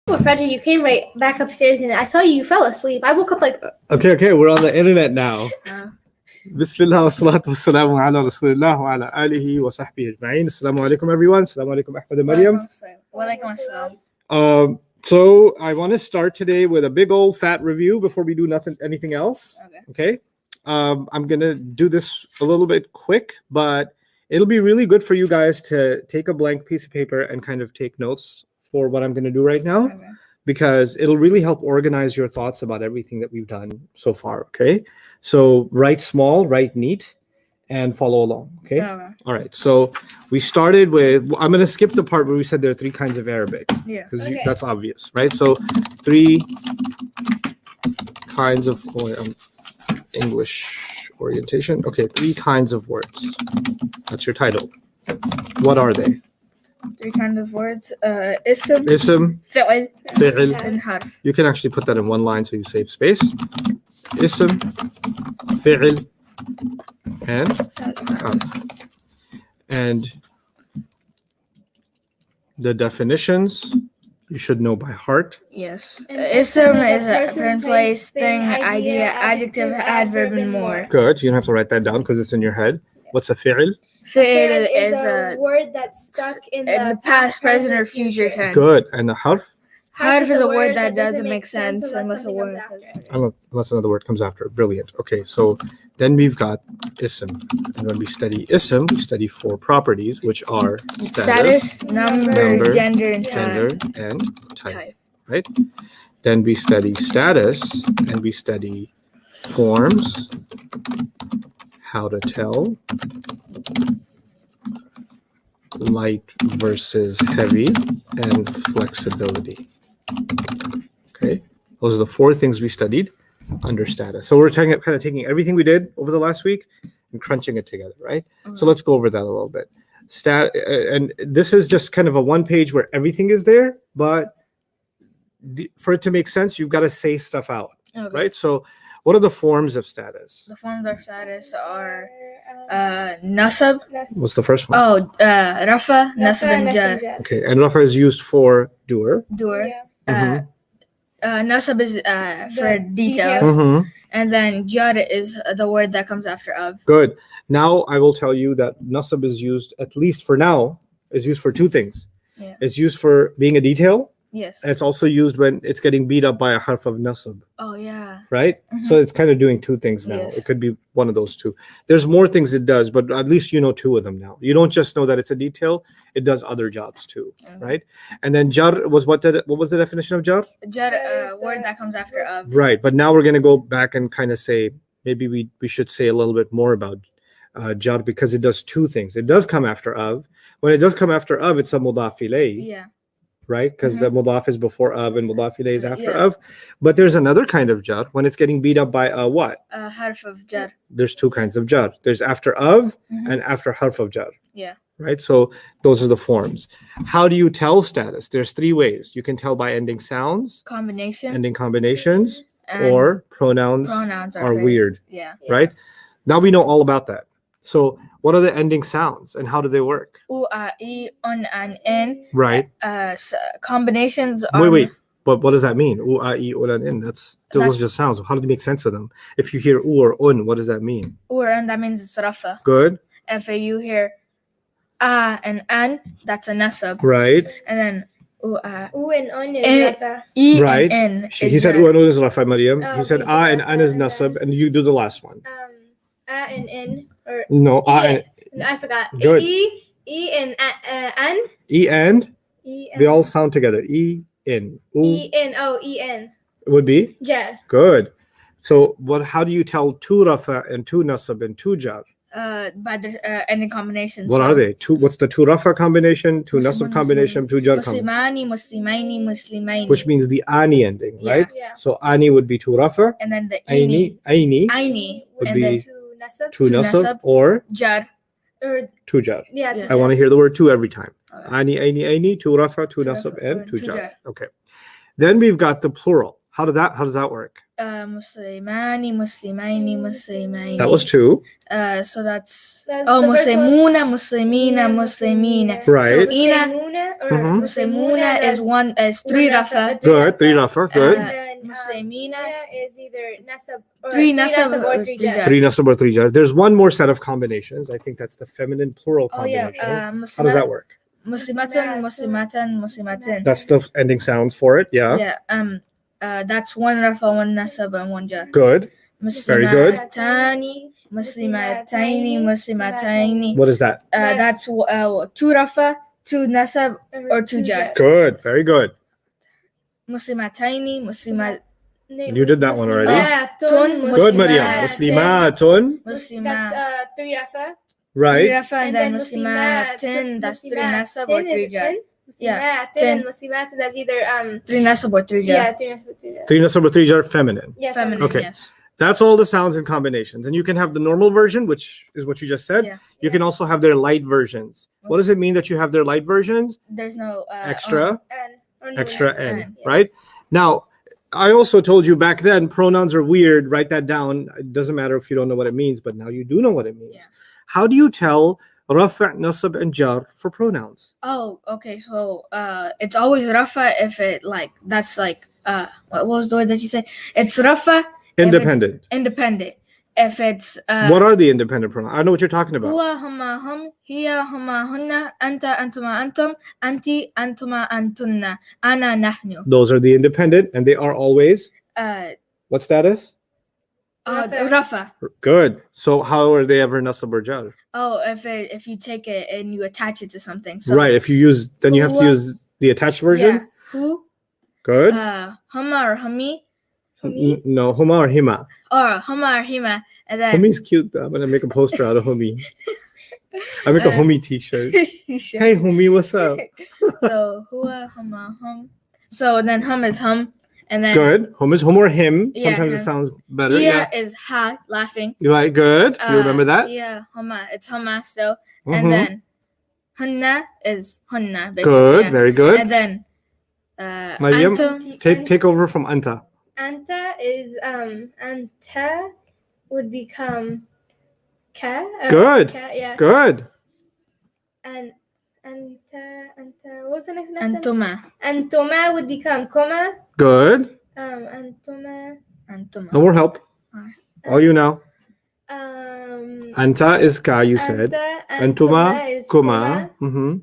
Well, Frederick, you came right back upstairs and I saw you fell asleep. I woke up like... Okay, we're on the internet now. بسم الله والصلاة والسلام على رسول الله وعلى آله وصحبه أجمعين. Assalamu alaikum everyone. Assalamu alaikum Ahmed and Maryam. Walaikum assalam. So I want to start today with a big old fat review before we do anything else. Okay. I'm gonna do this a little bit quick, but it'll be really good for you guys to take a blank piece of paper and kind of take notes for what I'm gonna do right now, because it'll really help organize your thoughts about everything that we've done so far. Okay. So write small, write neat, and follow along. Okay. All right. So we started with, I'm going to skip the part where we said there are three kinds of Arabic. Yeah. Because that's obvious, right? So three kinds of English orientation. Okay. Three kinds of words. That's your title. What are they? Three kinds of words. Ism, fi'l, and harf. You can actually put that in one line so you save space. Ism, fi'l, and harf. And the definitions you should know by heart. Yes. Ism is a person, place, thing, idea, adjective, adverb, and more. Good. You don't have to write that down because it's in your head. What's a fi'l? Fi'l is a word that's stuck in the past, present, or future tense. Good. And the harf? Harf is a word that doesn't make sense unless another word comes after. Brilliant. Okay, so then we've got ism. And when we study ism, we study four properties, which are status, number, gender, and type. Right? Then we study status, and we study forms, how to tell, light versus heavy, and flexibility. Okay, those are the four things we studied under status. So we're kind of taking everything we did over the last week and crunching it together, right? So let's go over that a little bit. And this is just kind of a one page where everything is there, but for it to make sense, you've got to say stuff out, right? So what are the forms of status? The forms of status are nasab. What's the first one? Rafa, nasab, and jar. Okay, and Rafa is used for doer. Nasab is for details, and then jar is the word that comes after of. Good. Now I will tell you that nasab is used, at least for now, is used for two things. It's used for being a detail. Yes. And it's also used when it's getting beat up by a harf of nasab. Oh, yeah. Right? So it's kind of doing two things now. Yes. It could be one of those two. There's more things it does, but at least you know two of them now. You don't just know that it's a detail. It does other jobs too, right? And then jar was what was the definition of jar? Jar, word that comes after of. Right. But now we're going to go back and kind of say, maybe we should say a little bit more about jar, because it does two things. It does come after of. When it does come after of, it's a mudaf ilayh. Yeah. Right? Because the mudaf is before of and mudaf ilayh is after of. But there's another kind of jar when it's getting beat up by a what? A harf of jar. There's two kinds of jar. There's after of and after harf of jar. Yeah. Right? So those are the forms. How do you tell status? There's three ways. You can tell by ending sounds, ending combinations, or pronouns are weird. Yeah. Right? Now we know all about that. So what are the ending sounds and how do they work? U, a, I, un, and in. Right. Combinations are... Wait. But what does that mean? U, a, I, un, and in. Those are just sounds. How do you make sense of them? If you hear u or un, what does that mean? U or un, that means it's rafa. Good. If you hear a and an, that's a nasab. Right. And then U and un is rafa. I right. and in. He said u and un is rafa, Maryam. He said a and an is nasab, and you do the last one. A and in. Or no, I forgot. Good. E and an. E and. They all sound together. E in. E N. Would be Jar. Good. So how do you tell two rafa and two nasab and two jar? By the ending combinations. What are they? What's the two rafa combination, two nasab combination, two jar combination? Muslimaini. Which means the ani ending, right? Yeah. So ani would be two rafa. And then the aini would be two nasab or jar. Or two jar. Yeah. I want to hear the word two every time. Ani, aini, two rafa, two nasab, and two jar. Okay. Then we've got the plural. How does that work? Muslimani, Muslimaini, Muslimaini. That was 2. So that's That's oh, the first one. Muslimuna, Muslimina, Muslimina. Right. So Ina, Muslimuna or Mhm. Muslimuna is one is 3 rafa. Good. 3 rafa. Good. And then Muslimina, is either nasab or 3 nasab or or 3 3 jar. jar. 3 nasab or 3 jar. There's one more set of combinations. I think that's the feminine plural Oh yeah. combination. How does that work? Muslimatun, Muslimatan, Muslimatin. That's the ending sounds for it. Yeah. Yeah. That's 1 rafa, 1 nasab, and 1 jar. Good. Very good. Muslimatani, Muslimataini, Muslimataini. What is that? That's 2 rafa, 2 nasab, or 2 jar. Good. Very good. Muslimataini, Muslimat. You did that one already. Muslimatun, Good, Maryam. Muslimatin. Muslimatun. That's 3 rafa. 3 Right. rafa, and then Muslimatin, that's 3 nasab or 3 jar. Yeah, Muslimatin and Muslimatin, that's either 3 nasab or 3 jar. yeah, 3 nasab or 3 jar. 3 nasab or 3 jar feminine. Yeah, Feminine, Okay. yes. That's all the sounds and combinations. And you can have the normal version, which is what you just said. Yeah. You can also have their light versions. What does it mean that you have their light versions? There's no Extra, And extra N, N, right? Now, I also told you back then, pronouns are weird. Write that down. It doesn't matter if you don't know what it means, but now you do know what it means. Yeah. How do you tell rafa', nasab, and jar for pronouns? Oh, okay. So it's always rafa if it like that's like what was the word that you said? It's rafa Independent. independent. If it's What are the independent pronouns? I know what you're talking about. huwa huma hum, hiya huma hunna, anta antuma antum, anti antuma antunna, ana nahnu. Those are the independent, and they are always what status? Rafa. Good. So how are they ever nasab or jar? Oh, if you take it and you attach it to something. So, Right. If you use, then you have to Huwa. use the attached version. Yeah. Who? Good. Huma or humi, No, huma or hima. or huma or hima, and then Humi's cute though. I'm gonna make a poster out of humi. I make a humi t-shirt. Sure. Hey humi, what's up? So hua, huma, hum. So then hum is hum, and then Good. Hum is hum or him. Yeah, Sometimes him. it sounds better. Hiya Yeah. is ha, laughing. You right? Good. You remember that? Yeah, huma. It's huma still, Mhm. and then hunna is hunna. Basically, Good. yeah. Very good. And then Maryam, antum. take over from anta. Anta is anta would become ka. Good. Ka, yeah. Good. And anta. What was the next one? Antuma. Antoma would become koma. Good. Antoma. No more help. Alright. All you know. Um. Anta is ka. You said. Anta, Antuma, is kuma. Mm-hmm.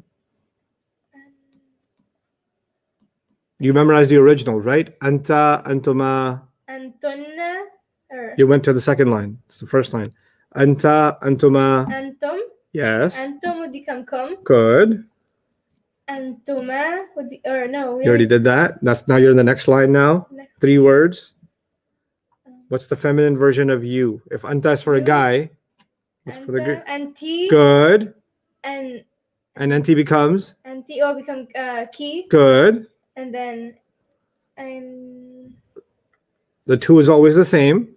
You memorized the original, right? Anta, antuma. Antonna. Or You went to the second line. It's the first line. Anta, antuma. antum. Yes. Antum would become kum. Good. Antuma would be, or no. You already did that. That's now you're in the next line now. Next. 3 words. What's the feminine version of you? If anta is for a You. guy, what's for the Anta, girl? anti. Good. And And anti becomes anti will become key. good. And then and The 2 is always the same.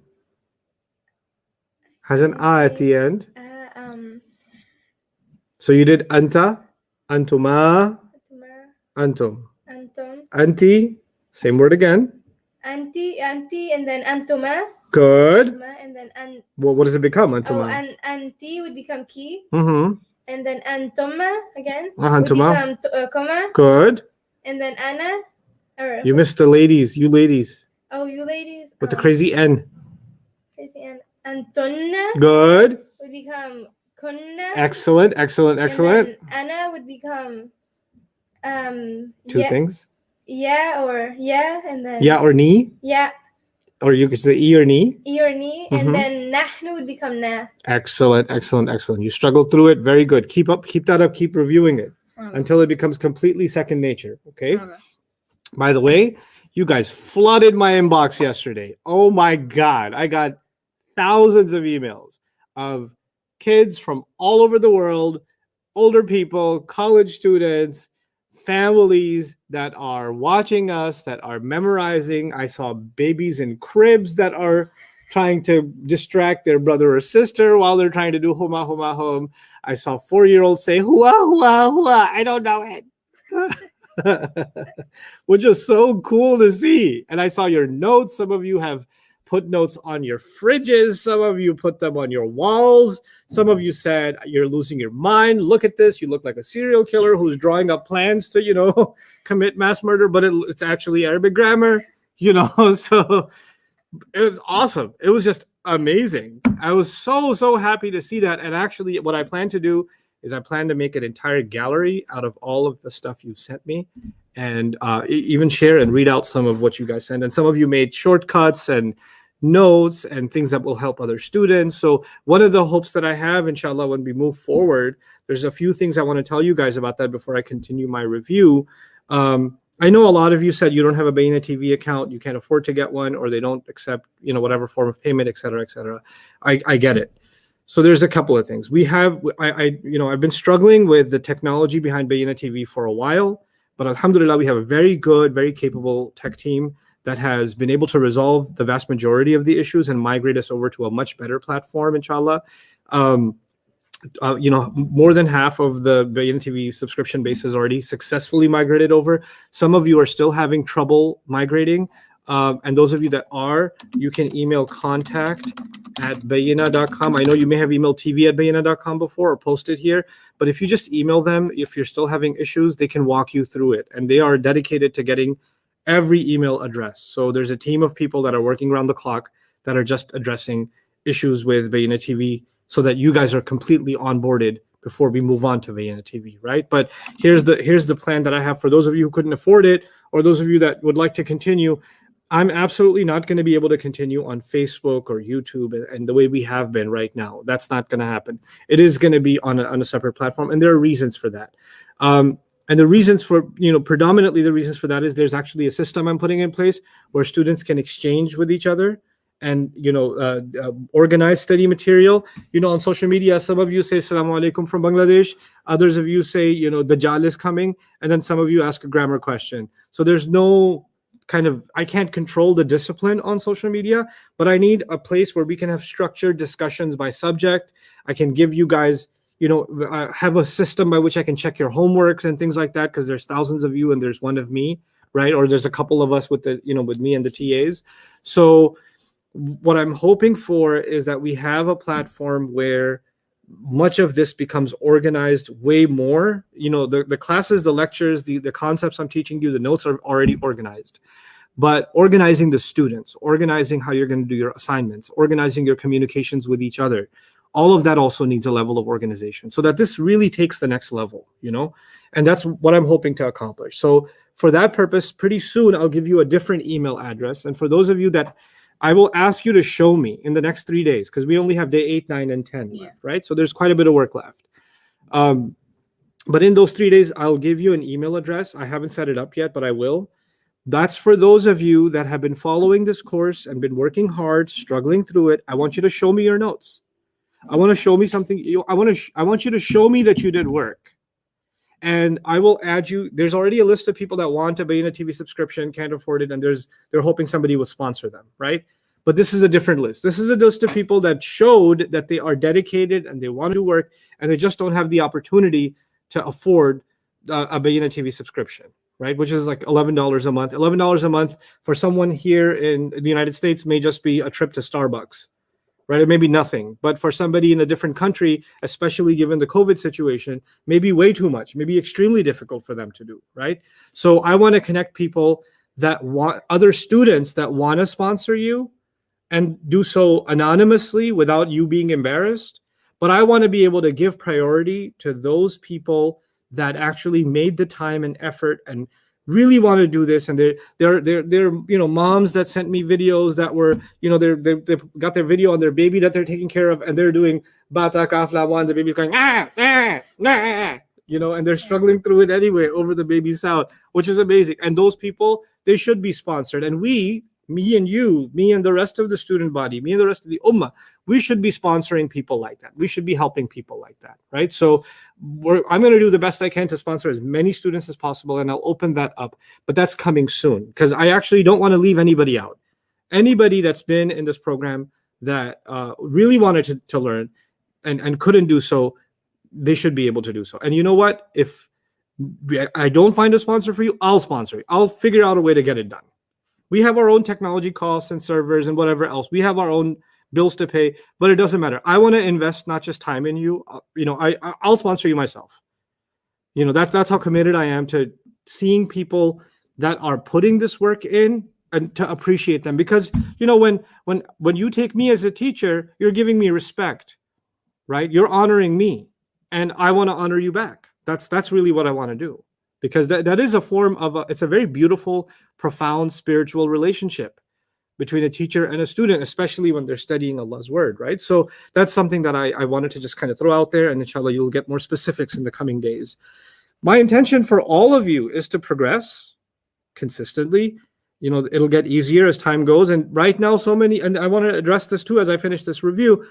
Has an a at the end. So you did anta, antuma, antuma, antum. antum, Anti, same word again. anti, and then antuma, Good. and then Well, what does it become? oh, Antuma. and anti would become key, Mm-hmm. and then antuma again would Antuma. become comma, Good. and then ana, or You missed the ladies. You ladies. oh, you ladies With the crazy N. crazy and antonna Good. would become kunna. Excellent. Excellent. Excellent. And then ana would become 2 yeah, things. yeah or yeah, and then Yeah or ni. yeah, Or you could say e or ni. e or ni, Mhm. and then nahnu would become na. Excellent. Excellent. Excellent. You struggled through it. Very good. Keep up. Keep that up. Keep reviewing it Okay. until it becomes completely second nature. Okay. Okay. By the way, you guys flooded my inbox yesterday. Oh my God. I got thousands of emails of kids from all over the world, older people, college students, families that are watching us, that are memorizing. I saw babies in cribs that are trying to distract their brother or sister while they're trying to do huma huma hum. I saw 4-year-olds say hua hua hua. I don't know it. which is so cool to see. And I saw your notes. Some of you have put notes on your fridges. Some of you put them on your walls. Some of you said, you're losing your mind. Look at this. You look like a serial killer who's drawing up plans to, commit mass murder, but it's actually Arabic grammar, So it was awesome. It was just amazing. I was so happy to see that. And actually, what I plan to do is I plan to make an entire gallery out of all of the stuff you've sent me, and even share and read out some of what you guys sent. And some of you made shortcuts and notes and things that will help other students. So one of the hopes that I have, inshallah, when we move forward, there's a few things I want to tell you guys about that before I continue my review. I know a lot of you said you don't have a Bayyinah TV account, you can't afford to get one, or they don't accept, whatever form of payment, et cetera, et cetera. I get it. So there's a couple of things. I've been struggling with the technology behind Bayyinah TV for a while, but alhamdulillah, we have a very good, very capable tech team that has been able to resolve the vast majority of the issues and migrate us over to a much better platform, inshallah. More than half of the Bayyinah TV subscription base is already successfully migrated over. Some of you are still having trouble migrating. And those of you that are, you can email contact@bayyinah.com. I know you may have emailed tv@bayyinah.com before or posted here, but if you just email them, if you're still having issues, they can walk you through it. And they are dedicated to getting every email address. So there's a team of people that are working around the clock that are just addressing issues with Bayyinah TV so that you guys are completely onboarded before we move on to Bayyinah TV, right? But here's the plan that I have for those of you who couldn't afford it, or those of you that would like to continue. I'm absolutely not going to be able to continue on Facebook or YouTube and the way we have been right now. That's not going to happen. It is going to be on a separate platform, and there are reasons for that. And the reasons for, predominantly the reasons for that is there's actually a system I'm putting in place where students can exchange with each other and, organize study material. On social media, some of you say Assalamu alaikum from Bangladesh. Others of you say, Dajjal is coming. And then some of you ask a grammar question. So there's no I can't control the discipline on social media, but I need a place where we can have structured discussions by subject. I can give you guys, have a system by which I can check your homeworks and things like that, because there's thousands of you and there's one of me, right? Or there's a couple of us with with me and the TAs. So what I'm hoping for is that we have a platform where much of this becomes organized way more. The classes, the lectures, the concepts I'm teaching you, the notes are already organized. But organizing the students, organizing how you're going to do your assignments, organizing your communications with each other, all of that also needs a level of organization so that this really takes the next level, and that's what I'm hoping to accomplish. So for that purpose, pretty soon, I'll give you a different email address. And for those of you that I will ask you to show me in the next 3 days, because we only have day 8, 9, and 10 left, right? So there's quite a bit of work left. But in those 3 days, I'll give you an email address. I haven't set it up yet, but I will. That's for those of you that have been following this course and been working hard, struggling through it. I want you to show me your notes. I want to show me something. I want you to show me that you did work. And I will add you. There's already a list of people that want a Bayyinah TV subscription, can't afford it, and they're hoping somebody will sponsor them, right? But this is a different list. This is a list of people that showed that they are dedicated and they want to do work, and they just don't have the opportunity to afford a Bayyinah TV subscription, right? Which is like $11 a month. $11 a month for someone here in the United States may just be a trip to Starbucks, right? It may be nothing, but for somebody in a different country, especially given the COVID situation, maybe way too much, maybe extremely difficult for them to do, right? So I want to connect people that want, other students that want to sponsor you and do so anonymously without you being embarrassed. But I want to be able to give priority to those people that actually made the time and effort and really want to do this, and they're moms that sent me videos that were they got their video on their baby that they're taking care of, and they're doing bata kafla one, the baby's going and they're struggling through it anyway over the baby's sound, which is amazing. And those people, they should be sponsored, and me and you, me and the rest of the student body, me and the rest of the ummah, we should be sponsoring people like that. We should be helping people like that, right? So I'm going to do the best I can to sponsor as many students as possible, and I'll open that up. But that's coming soon, because I actually don't want to leave anybody out. Anybody that's been in this program that really wanted to learn and couldn't do so, they should be able to do so. And you know what? If I don't find a sponsor for you, I'll sponsor you. I'll figure out a way to get it done. We have our own technology costs and servers and whatever else. We have our own bills to pay, but it doesn't matter. I want to invest not just time in you. I'll sponsor you myself. That's how committed I am to seeing people that are putting this work in and to appreciate them. Because when you take me as a teacher, you're giving me respect, right? You're honoring me, and I want to honor you back. That's really what I want to do, because that is a form of it's a very beautiful, profound spiritual relationship between a teacher and a student, especially when they're studying Allah's word, right? So that's something that I wanted to just kind of throw out there, and inshallah, you'll get more specifics in the coming days. My intention for all of you is to progress consistently. It'll get easier as time goes. And right now, and I want to address this too as I finish this review.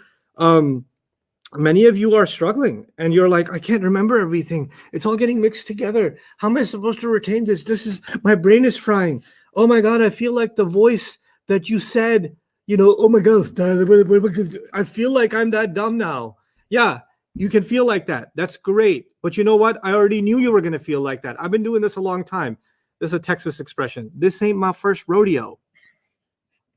Many of you are struggling and you're like, I can't remember everything. It's all getting mixed together. How am I supposed to retain this? My brain is frying. Oh my God, I feel like the voice that you said, oh my God, I feel like I'm that dumb now. Yeah, you can feel like that. That's great. But you know what? I already knew you were going to feel like that. I've been doing this a long time. This is a Texas expression. This ain't my first rodeo.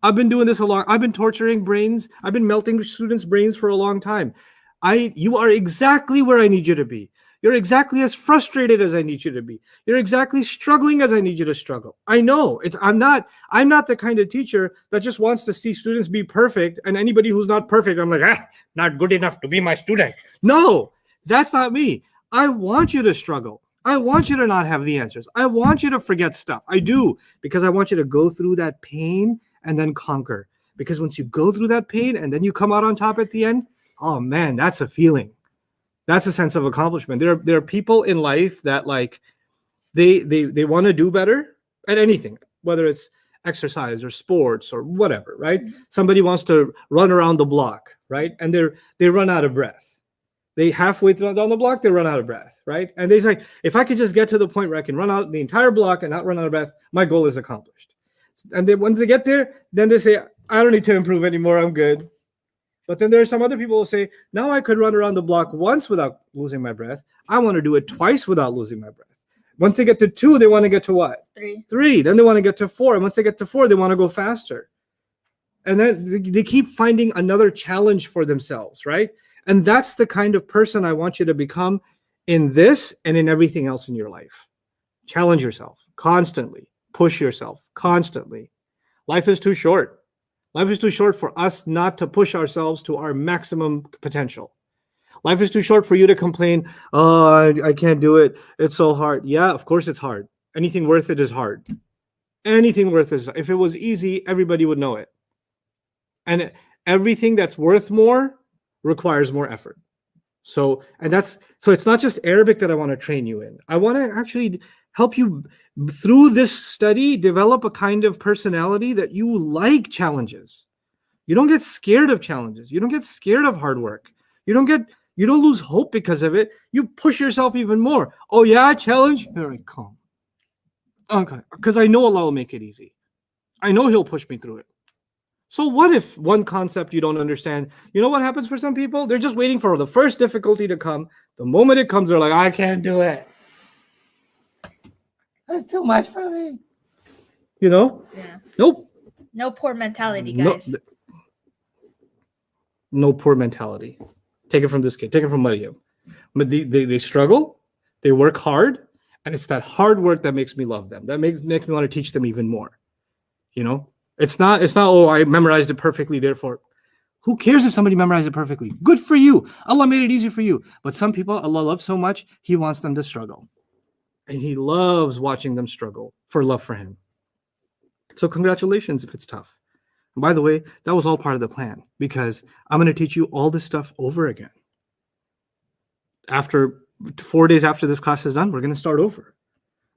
I've been doing this I've been torturing brains. I've been melting students' brains for a long time. You are exactly where I need you to be. You're exactly as frustrated as I need you to be. You're exactly struggling as I need you to struggle. I know I'm not the kind of teacher that just wants to see students be perfect, and anybody who's not perfect, I'm like, not good enough to be my student. No, that's not me. I want you to struggle. I want you to not have the answers. I want you to forget stuff. I do, because I want you to go through that pain and then conquer. Because once you go through that pain and then you come out on top at the end, oh man, that's a feeling. That's a sense of accomplishment. There are people in life that they want to do better at anything, whether it's exercise or sports or whatever, right? Somebody wants to run around the block, right? And they run out of breath. They halfway down the block, they run out of breath, right? And they're like, if I could just get to the point where I can run out the entire block and not run out of breath, my goal is accomplished. And then once they get there, then they say, I don't need to improve anymore, I'm good. But then there are some other people who say, now I could run around the block once without losing my breath. I want to do it twice without losing my breath. Once they get to 2, they want to get to what? 3. Then they want to get to 4. And once they get to 4, they want to go faster. And then they keep finding another challenge for themselves, right? And that's the kind of person I want you to become in this and in everything else in your life. Challenge yourself constantly. Push yourself constantly. Life is too short. Life is too short for us not to push ourselves to our maximum potential. Life is too short for you to complain, oh, I can't do it. It's so hard. Yeah, of course it's hard. Anything worth it is hard. Anything worth it. If it was easy, everybody would know it. And everything that's worth more requires more effort. So it's not just Arabic that I want to train you in. I want to actually help you through this study develop a kind of personality that you like challenges. You don't get scared of challenges. You don't get scared of hard work. You don't lose hope because of it. You push yourself even more. Oh yeah, challenge? Here I come. Okay, because I know Allah will make it easy. I know He'll push me through it. So what if one concept you don't understand? You know what happens for some people? They're just waiting for the first difficulty to come. The moment it comes, they're like, I can't do it. That's too much for me. Yeah. Nope. No poor mentality, guys. No poor mentality. Take it from this kid. Take it from Maryam. But they struggle. They work hard. And it's that hard work that makes me love them. That makes me want to teach them even more. It's not, oh, I memorized it perfectly, therefore. Who cares if somebody memorized it perfectly? Good for you. Allah made it easy for you. But some people, Allah loves so much, He wants them to struggle. And He loves watching them struggle for love for Him. So congratulations if it's tough. And by the way, that was all part of the plan, because I'm going to teach you all this stuff over again. After 4 days after this class is done, we're going to start over.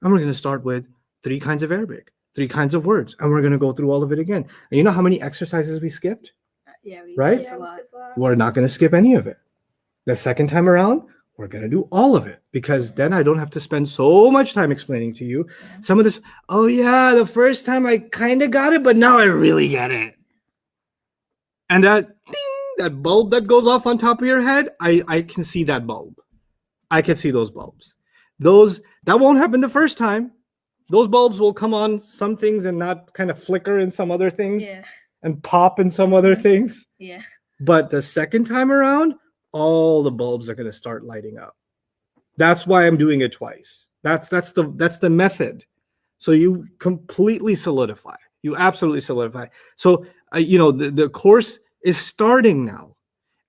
And we're going to start with 3 kinds of Arabic, 3 kinds of words, and we're going to go through all of it again. And you know how many exercises we skipped? Yeah, we right? skipped a lot. We're not going to skip any of it. The second time around, we're going to do all of it, because then I don't have to spend so much time explaining to you some of this. Oh yeah, the first time I kind of got it, but now I really get it. And that ding, that bulb that goes off on top of your head, I can see that bulb. I can see those bulbs. That won't happen the first time. Those bulbs will come on some things and not kind of flicker in some other things Yeah. and pop in some other things. Yeah. But the second time around, all the bulbs are going to start lighting up. That's why I'm doing it twice. That's the method. So you completely solidify. You absolutely solidify. So the course is starting now,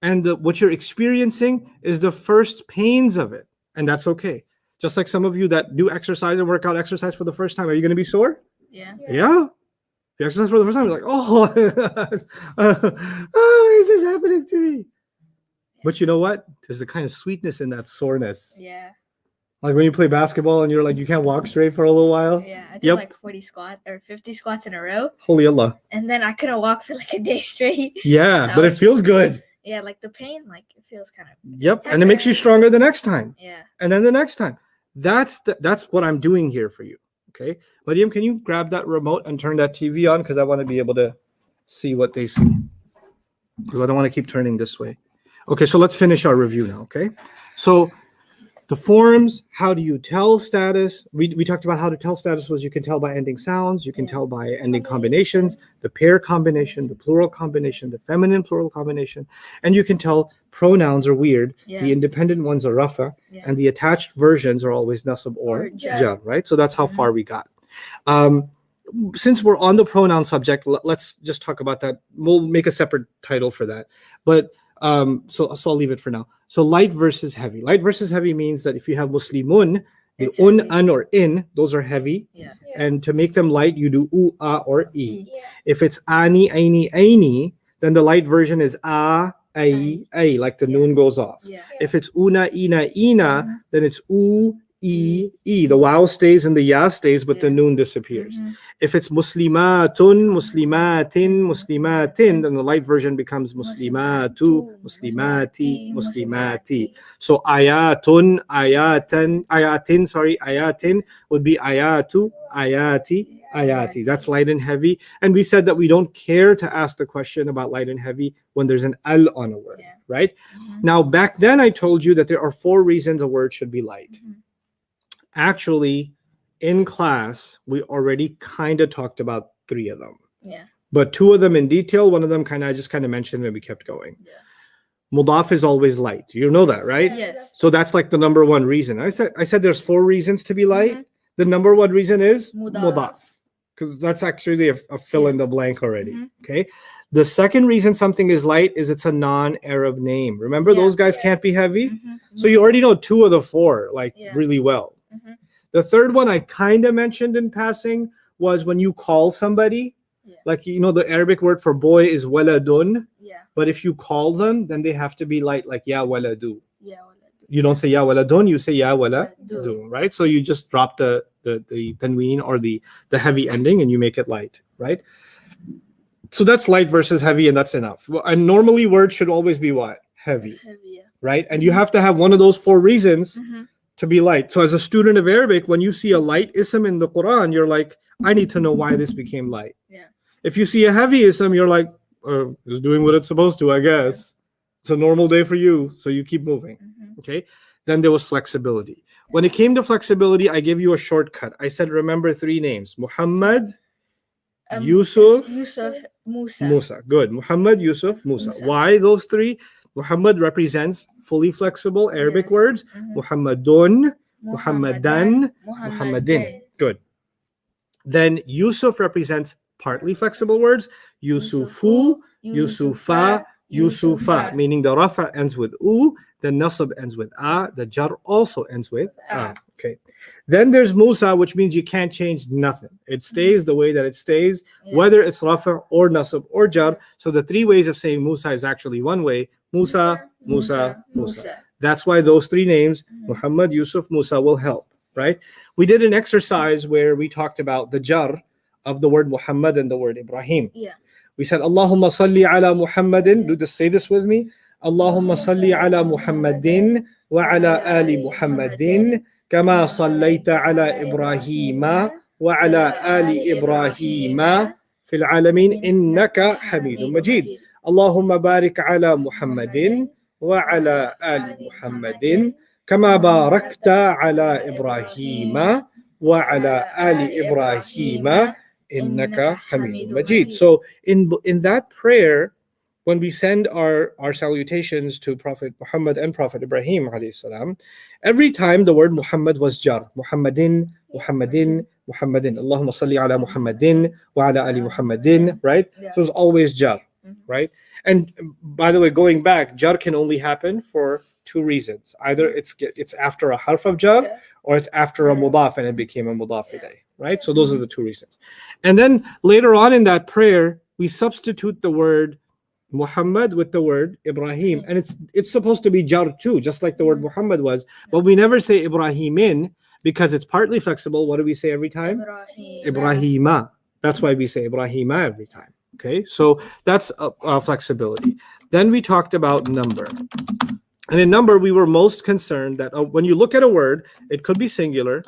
and what you're experiencing is the first pains of it, and that's okay. Just like some of you that do exercise and workout exercise for the first time, are you going to be sore? Yeah. Yeah. If you exercise for the first time, you're like, oh, oh, is this happening to me? But you know what? There's a kind of sweetness in that soreness. Yeah. Like when you play basketball and you're like, you can't walk straight for a little while. Yeah. I did like 40 squats or 50 squats in a row. Holy Allah. And then I couldn't walk for like a day straight. Yeah, but it feels good. Yeah, like the pain, like it feels kind of. Yep, and it makes you stronger the next time. Yeah. And then the next time. That's what I'm doing here for you. Okay. Mariam, can you grab that remote and turn that TV on? Because I want to be able to see what they see. Because I don't want to keep turning this way. Okay, so let's finish our review now. Okay. So the forms, how do you tell status? We talked about how to tell status was you can tell by ending sounds, you can tell by ending combinations, the pair combination, the plural combination, the feminine plural combination, and you can tell pronouns are weird. The independent ones are rafa, and the attached versions are always nasab or jar, right? So that's how far we got. Since we're on the pronoun subject, let's just talk about that. We'll make a separate title for that. But so I'll leave it for now. So light versus heavy. Light versus heavy means that if you have muslimun, the an or in, those are heavy. Yeah. And to make them light, you do u, a, or e. Yeah. If it's ani, aini, aini, then the light version is a, a, like the noon goes off. Yeah. If it's una, ina, ina, then it's u, e, e. The wow stays and the ya stays, but the noon disappears. If it's muslimatun, muslimatin, muslimatin, then the light version becomes muslimatu, muslimati, muslimati. So ayatun, ayatin, ayatin would be ayatu, ayati, ayati. That's light and heavy. And we said that we don't care to ask the question about light and heavy when there's an al on a word, right? Now, back then I told you that there are 4 reasons a word should be light. Actually, in class, we already kind of talked about 3 of them. Yeah. But 2 of them in detail, one of them I just kind of mentioned and we kept going. Yeah. Mudaf is always light. You know that, right? Yes. So that's like the number 1 reason. I said there's 4 reasons to be light. The number 1 reason is mudaf. Because that's actually a fill in the blank already. Okay. The second reason something is light is it's a non-Arab name. Remember, those guys can't be heavy. So you already know 2 of the 4 really well. The third one I kind of mentioned in passing was when you call somebody, like, the Arabic word for boy is waladun. Yeah. But if you call them, then they have to be light, like ya waladu. Yeah. Waladu. You don't say ya waladun, you say ya waladu, right? So you just drop the tanween or the heavy ending and you make it light, right? So that's light versus heavy, and that's enough. And normally words should always be what? Heavy. Heavy, right? And you have to have one of those 4 reasons to be light. So as a student of Arabic, when you see a light ism in the Quran, you're like, I need to know why this became light. Yeah. If you see a heavy ism, you're like, it's doing what it's supposed to, I guess. It's a normal day for you, so you keep moving. Okay. Then there was flexibility. When it came to flexibility, I gave you a shortcut. I said, remember 3 names: Muhammad, Yusuf, Musa. Good. Muhammad, Yusuf, Musa. Why those 3? Muhammad represents fully flexible Arabic words. Muhammadun, Muhammadan, Muhammadin. Good. Then Yusuf represents partly flexible words. Yusufu, Yusufa, Yusufa, meaning the rafa ends with u, the nasab ends with a, the jar also ends with a. Okay. Then there's Musa, which means you can't change nothing. It stays the way that it stays, whether it's rafa or nasab or jar. So the 3 ways of saying Musa is actually one way. Musa, Musa, Musa. That's why those 3 names, Muhammad, Yusuf, Musa, will help, right? We did an exercise where we talked about the jar of the word Muhammad and the word Ibrahim. Yeah. We said, Allahumma salli ala Muhammadin. Say this with me. Allahumma salli ala Muhammadin wa ala ali Muhammadin kama sallaita ala Ibrahima wa ala ali Ibrahima fil alamin innaka Hamidun Majid. Allahumma barik ala Muhammadin wa ala ali Muhammadin كما باركت على إبراهيم وعلى آل إبراهيم إنك حميد مجيد. So in that prayer, when we send our salutations to Prophet Muhammad and Prophet Ibrahim alayhi salam, every time the word Muhammad was jar. Muhammadin, Muhammadin, Muhammadin. Allahumma salli ala Muhammadin wa ala ali Muhammadin, right? Yeah. So it's always jar, right? And by the way, going back, jar can only happen for two reasons. Either it's after a harf of jar, or it's after a mudaf and it became a mudaf ilayh, right? So those are the two reasons. And then later on in that prayer, we substitute the word Muhammad with the word Ibrahim, and it's supposed to be jar too, just like the word Muhammad was, but we never say Ibrahimin because it's partly flexible. What do we say every time? Ibrahima. That's why we say Ibrahima every time. Okay, so that's flexibility. Then we talked about number, and in number we were most concerned that when you look at a word, it could be singular,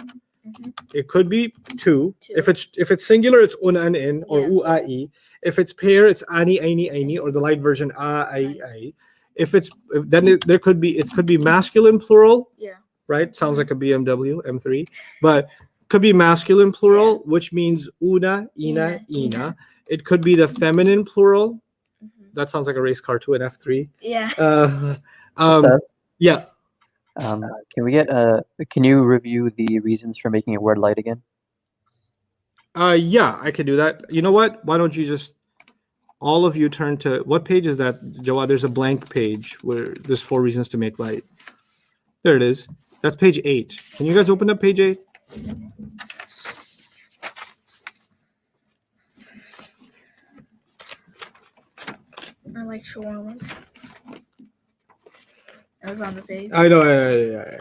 it could be two. If it's singular, it's un and in or uai. If it's pair, it's ani, aini, aini, or the light version a, ai. It could be masculine plural. Yeah. Right? Sounds like a BMW M3, but could be masculine plural, which means una, ina, ina. It could be the feminine plural. That sounds like a race car too, an F3. Yeah. Yeah. Can you review the reasons for making a word light again? Yeah, I could do that. You know what? Why don't you just all of you turn to what page is that, Jawad? There's a blank page where there's 4 reasons to make light. There it is. That's page 8. Can you guys open up page 8? I like shawarmas. That was on the page. I know. Yeah.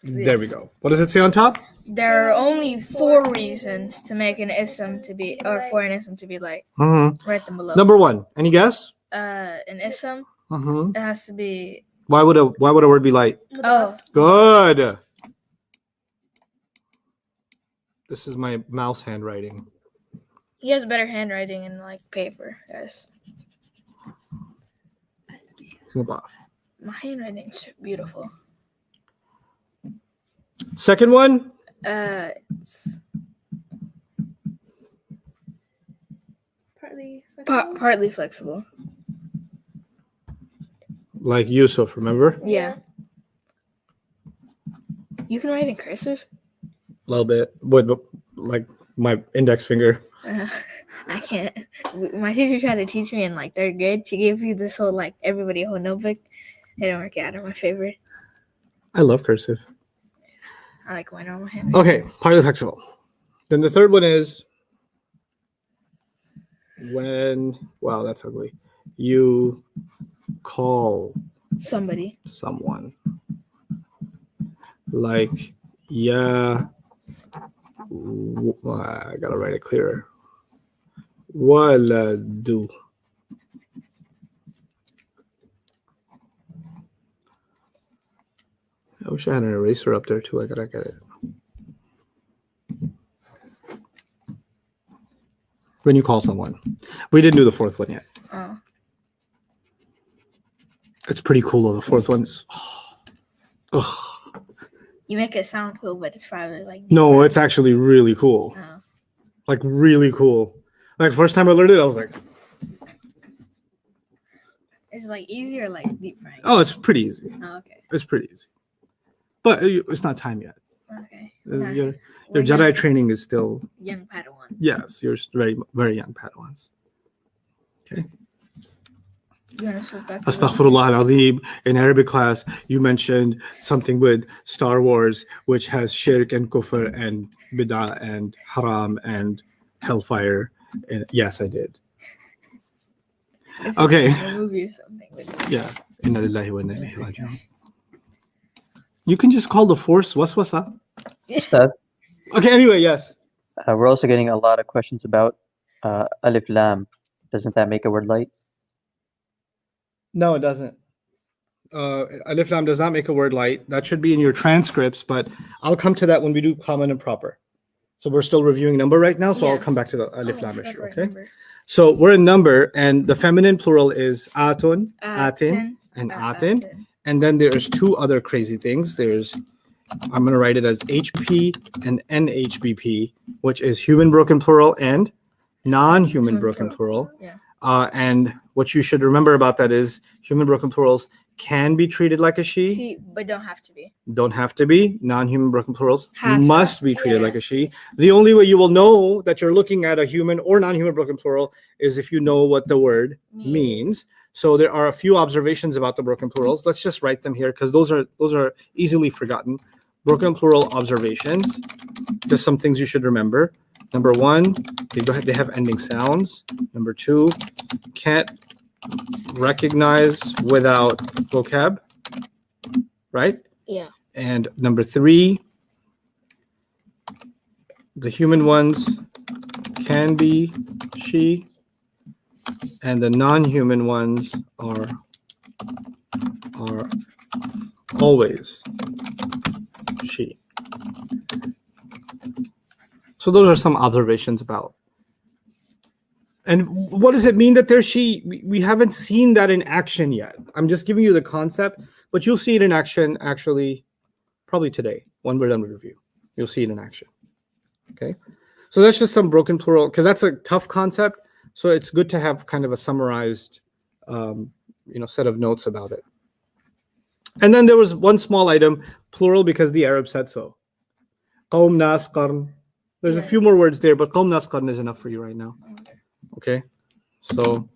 There we go. What does it say on top? There are only 4 reasons to make an ism to be, or for an ism to be light. Write them below. Number 1. Any guess? An ism. It has to be. Why would a word be light? Oh. Good. This is my mouse handwriting. He has better handwriting in like paper, guys. My handwriting's beautiful. Second one? It's partly flexible. partly flexible. Like Yusuf, remember? Yeah. You can write in cursive? A little bit. Like my index finger. I can't. My teacher tried to teach me in like 3rd grade. She gave you this whole like everybody whole notebook. It didn't work out. They're my favorite. I love cursive. I like my normal handwriting. Okay, partly flexible. Then the third one is when, wow, that's ugly. You call Somebody. someone. Like, yeah. I gotta write it clearer. Waladu. I wish I had an eraser up there too. I gotta get it. When you call someone. We didn't do the 4th one yet. Oh. It's pretty cool though. The 4th one's. You make it sound cool, but it's probably like. No, it's actually really cool. Oh. Like really cool. Like first time I learned it, I was like. It's like easy or like deep frying? Oh, it's pretty easy. Oh, okay. It's pretty easy. But it's not time yet. Okay. Your Jedi training is still young Padawans. Yes, you're very, very young Padawans. Okay. You want to switch back? Astaghfirullah al-Azim. In Arabic class, you mentioned something with Star Wars, which has shirk and kufr and bid'ah and haram and hellfire. And yes, I did. It's okay. A movie or something. Yeah. Inna lillahi wa inna ilayhi raji'un. You can just call the Force waswasa. Okay, anyway, yes. We're also getting a lot of questions about alif lam. Doesn't that make a word light? No, it doesn't. Alif lam does not make a word light. That should be in your transcripts, but I'll come to that when we do common and proper. So we're still reviewing number right now, so I'll come back to the alif lam issue, okay? So we're in number, and the feminine plural is atun, atin, and atin. And then there's two other crazy things. I'm going to write it as HP and NHBP, which is human broken plural and non-human broken plural. Yeah. And what you should remember about that is human broken plurals can be treated like a she. But don't have to be. Don't have to be. Non-human broken plurals Have must be treated like a she. The only way you will know that you're looking at a human or non-human broken plural is if you know what the word means. So there are a few observations about the broken plurals. Let's just write them here because those are easily forgotten. Broken plural observations. Just some things you should remember. Number one, they have ending sounds. Number two, can't recognize without vocab, right? Yeah. And number three, the human ones can be she, and the non-human ones are always she. So those are some observations about. And what does it mean that they're she? We haven't seen that in action yet. I'm just giving you the concept, but you'll see it in action actually probably today when we're done with review. You'll see it in action. Okay. So that's just some broken plural because that's a tough concept. So it's good to have kind of a summarized, set of notes about it. And then there was one small item, plural, because the Arab said so. Qawm, nas, qarn. There's a few more words there, but qawm, nas, qarn is enough for you right now. Okay, so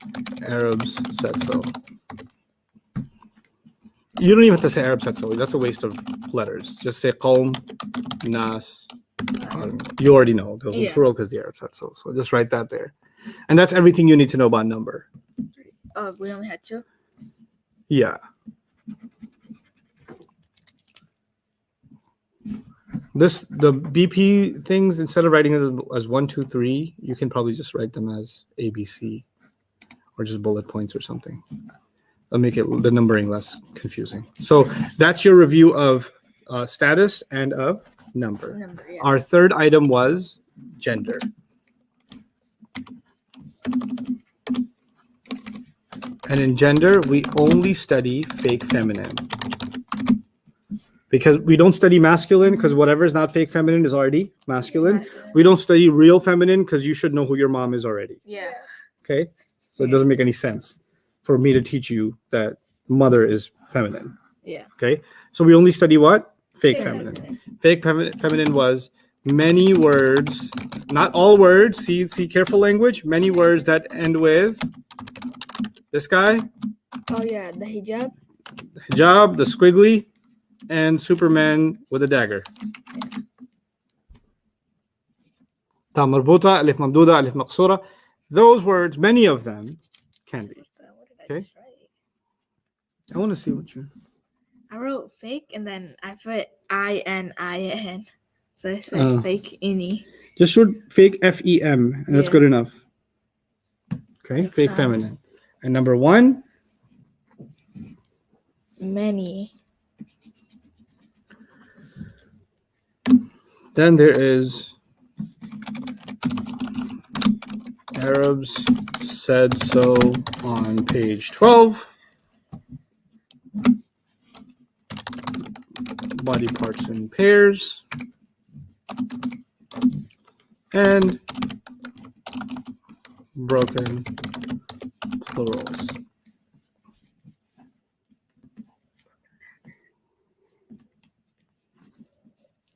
Arabs said so. You don't even have to say Arab said so. That's a waste of letters. Just say qawm, nas, qarn. You already know. Those are plural because the Arab said so. So just write that there. And that's everything you need to know about number. Oh, we only had two? Yeah. The BP things, instead of writing it as 1, 2, 3, you can probably just write them as ABC or just bullet points or something. That'll make the numbering less confusing. So that's your review of status and of number. Yeah. Our third item was gender. And in gender, we only study fake feminine. Because we don't study masculine, because whatever is not fake feminine is already masculine. We don't study real feminine, because you should know who your mom is already. Yeah. Okay? So it doesn't make any sense for me to teach you that mother is feminine. Yeah. Okay? So we only study what? Fake feminine. Fake feminine was many words, not all words. See careful language. Many words that end with this guy. Oh, yeah. The hijab. Hijab, the squiggly, and Superman with a dagger. Ta marbuta, alif mamduda, alif maqsura. Those words, many of them can be. Okay. I want to see what you. I wrote fake and then I put ININ. So I said fake any. Just wrote fake FEM, and that's good enough. Okay, fake fine. feminine. And number one, many. Then there is Arabs said so on page 12. Body parts in pairs. And broken plurals.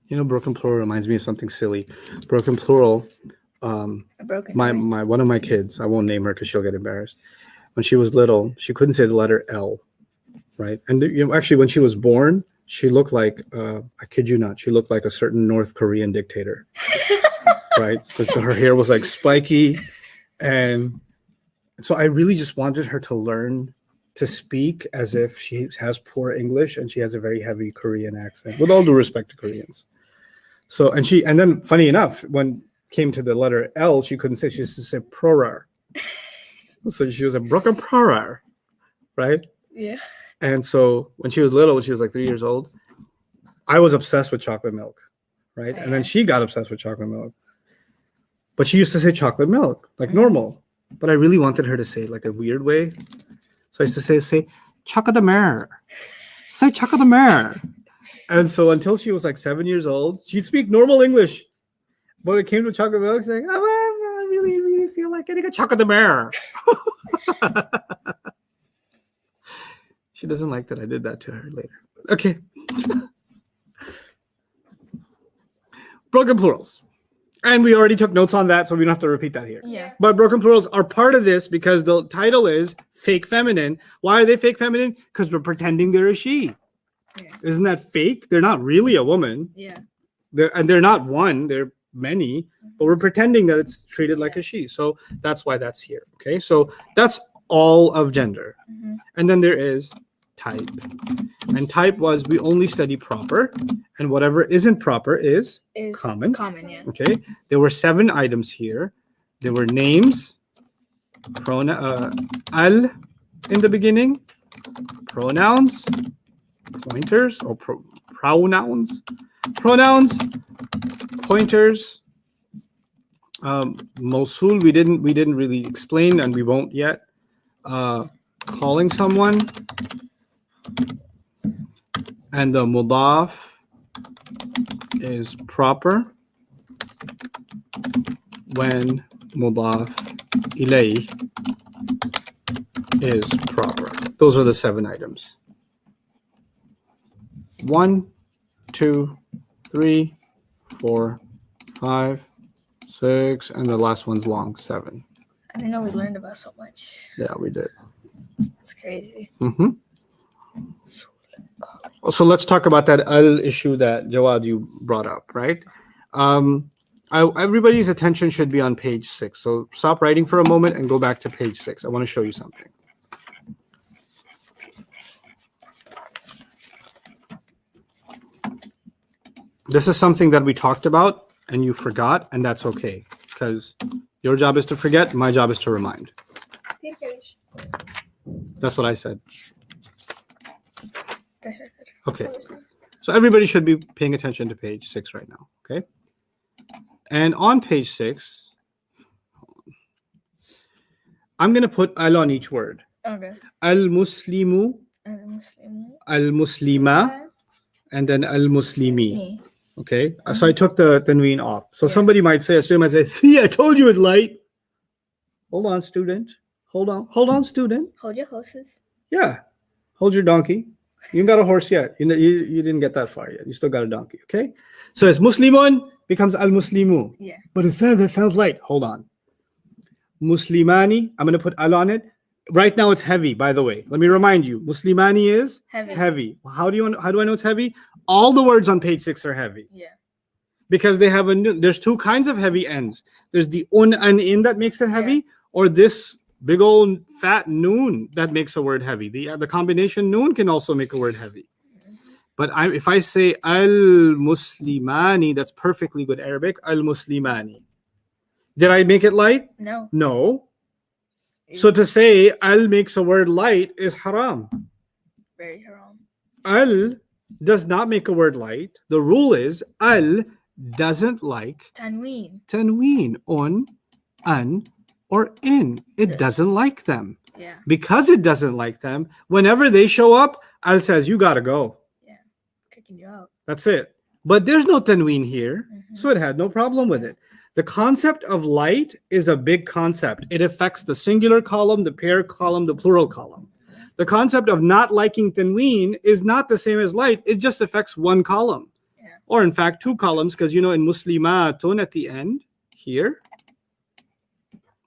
You know, broken plural reminds me of something silly. Broken plural. One of my kids, I won't name her because she'll get embarrassed. When she was little, she couldn't say the letter L, right? And actually, when she was born, she looked like I kid you not, she looked like a certain North Korean dictator, right? So her hair was like spiky, and so I really just wanted her to learn to speak as if she has poor English and she has a very heavy Korean accent. With all due respect to Koreans. So, and then funny enough, when came to the letter L, she couldn't say, she used to say prorar. So she was a broken prorar, right? Yeah. And so when she was little, when she was like 3 years old, I was obsessed with chocolate milk, right? And then she got obsessed with chocolate milk. But she used to say chocolate milk, like normal. But I really wanted her to say it like a weird way. So I used to say Chakadamare. Say Chakadamare. And so until she was like 7 years old, she'd speak normal English. But when it came to chocolate milk, she's like, oh, I really feel like getting a Chakadamare. She doesn't like that I did that to her later. Okay. Broken plurals. And we already took notes on that, so we don't have to repeat that here. Yeah. But broken plurals are part of this because the title is fake feminine. Why are they fake feminine? Because we're pretending they're a she. Yeah. Isn't that fake? They're not really a woman. Yeah. They're not one. They're many. But we're pretending that it's treated like a she. So that's why that's here. Okay. So that's all of gender. Mm-hmm. And then there is type. And type was we only study proper. And whatever isn't proper is common. Common, yeah. Okay. There were 7 items here. There were names, al in the beginning, pronouns, pointers or pronouns, pointers, Mosul we didn't really explain and we won't yet. Calling someone, and the mudaf is proper when mudaf ilay is proper. Those are the 7 items. 1, 2, 3, 4, 5, 6, and the last one's long, 7. I didn't know we learned about so much. Yeah, we did. It's crazy. Mm-hmm. So let's talk about that al issue that Jawad you brought up, right? Everybody's attention should be on page 6. So stop writing for a moment and go back to page 6. I want to show you something. This is something that we talked about and you forgot, and that's okay because your job is to forget, my job is to remind. That's what I said. Okay. So everybody should be paying attention to page 6 right now, okay? And on page 6, I'm going to put al on each word. Okay. Al-Muslimu, Al-Muslimu. Al-Muslima, and then Al-Muslimi. Me. Okay? So I took the tanween off. So Yeah. somebody might say, see, I told you it's light. Hold on, student. Hold on, student. Hold your horses. Yeah. Hold your donkey. You ain't got a horse yet. You didn't get that far yet. You still got a donkey, okay? So it's Muslimun becomes Al-Muslimu. Yeah. But it sounds light. Hold on. Muslimani, I'm going to put al on it. Right now it's heavy, by the way. Let me remind you. Muslimani is Heavy. How do I know it's heavy? All the words on page 6 are heavy. Yeah. Because they have there's 2 kinds of heavy ends. There's the un and in that makes it heavy, or this big old fat noon that makes a word heavy. The combination noon can also make a word heavy. But if I say al-muslimani, that's perfectly good Arabic. Al-muslimani. Did I make it light? No. No. So to say al makes a word light is haram. Very haram. Al does not make a word light. The rule is al doesn't like Tanween. tanween, on, an, or in. It doesn't like them. Yeah. Because it doesn't like them, whenever they show up, al says, you got to go. Yeah. Kicking you out. That's it. But there's no tanween here, Mhm. so it had no problem with it. The concept of light is a big concept. It affects the singular column, the pair column, the plural column. The concept of not liking tanween is not the same as light. It just affects one column. Yeah. Or in fact, 2 columns, because in muslimatun at the end, here,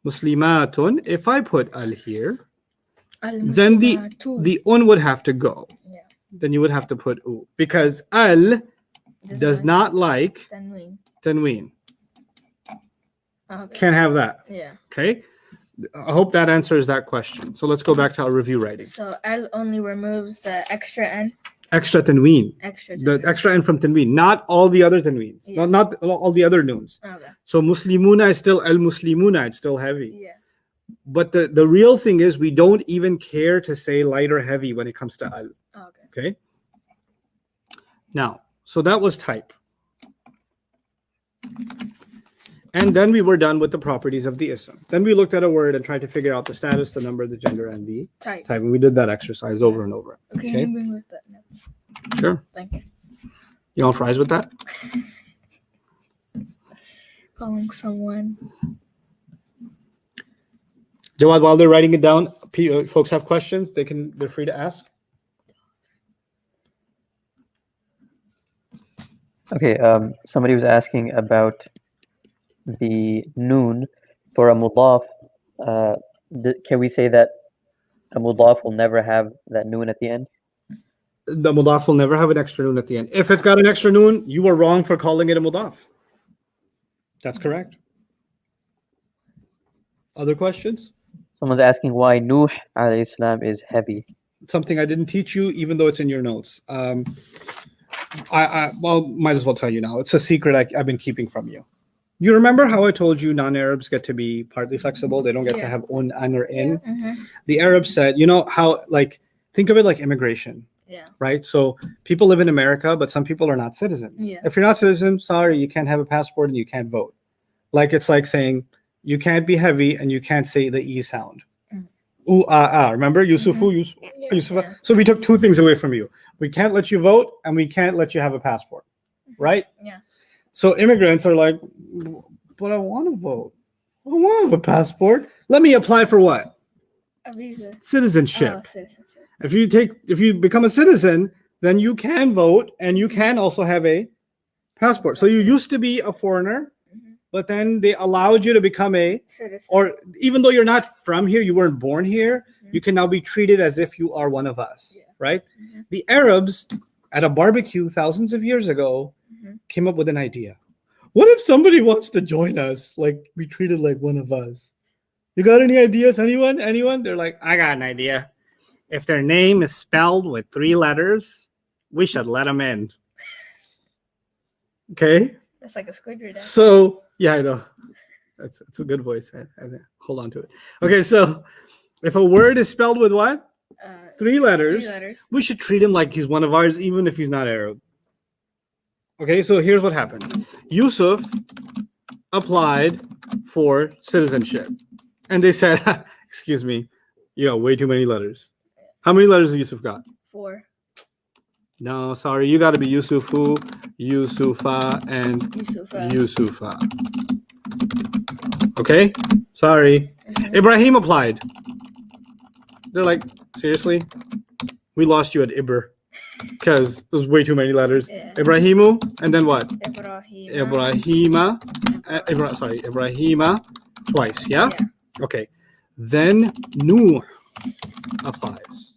muslimatun, if I put al here, then the un would have to go. Yeah. Then you would have to put u. Because al does not like Tanween. tanween. Okay. Can't have that. Yeah. Okay. I hope that answers that question. So let's go back to our review writing. So al only removes the extra n. Extra tanween. Extra. The extra n from tanween, not all the other tanweens. Yeah. Not all the other noons. Okay. So muslimuna is still al-muslimuna. It's still heavy. Yeah. But the real thing is we don't even care to say light or heavy when it comes to al. Okay. Okay. Now, so that was type. And then we were done with the properties of the ism. Then we looked at a word and tried to figure out the status, the number, the gender, and the Type. type. And we did that exercise over and over. Okay, Okay. you bring with that next. Sure. Thank you. You want fries with that? Calling someone. Jawad, while they're writing it down, folks have questions. They're free to ask. Okay, somebody was asking about the noon for a mudaf. Can we say that a mudaf will never have that noon at the end? The mudaf will never have an extra noon at the end. If it's got an extra noon, you are wrong for calling it a mudaf. That's correct. Other questions? Someone's asking why Nuh alayhi salam is heavy. Something I didn't teach you, even though it's in your notes. Well, might as well tell you now. It's a secret I've been keeping from you. You remember how I told you non-Arabs get to be partly flexible? They don't get to have un, an, or in. Mm-hmm. The Arabs said, you know how, like, think of it like immigration. Yeah. Right? So people live in America, but some people are not citizens. Yeah. If you're not citizen, sorry, you can't have a passport and you can't vote. Like, it's like saying you can't be heavy and you can't say the E sound. Ooh, ah, ah. Remember? Yusufu, Yusufa. Yeah. So we took two things away from you. We can't let you vote and we can't let you have a passport. Right? Yeah. So immigrants are like, but I want to vote. I want to have a passport. Let me apply for what? A visa. Citizenship. Oh, citizenship. If you become a citizen, then you can vote and you can also have a passport. So you used to be a foreigner, but then they allowed you to become a Citizen. or even though you're not from here, you weren't born here, you can now be treated as if you are one of us, right? The Arabs at a barbecue thousands of years ago came up with an idea. What if somebody wants to join us, like be treated like one of us? You got any ideas? Anyone? They're like, I got an idea. If their name is spelled with 3 letters, we should let them in. Okay? That's like a Squidward. So, yeah, I know. That's a good voice. I hold on to it. Okay, so if a word is spelled with what? 3 letters, 3 letters. we should treat him like he's one of ours, even if he's not Arab. Okay, so here's what happened. Yusuf applied for citizenship. And they said, excuse me, you got way too many letters. How many letters has Yusuf got? 4. No, sorry, you got to be Yusufu, Yusufa, and Yusufa. Yusufa. Okay? Sorry. Ibrahim applied. They're like, seriously? We lost you at Ibr because there's way too many letters. Yeah. Ibrahimu, and then what? Ibrahima. Ibrahima twice, yeah? Okay. Then Nuh applies.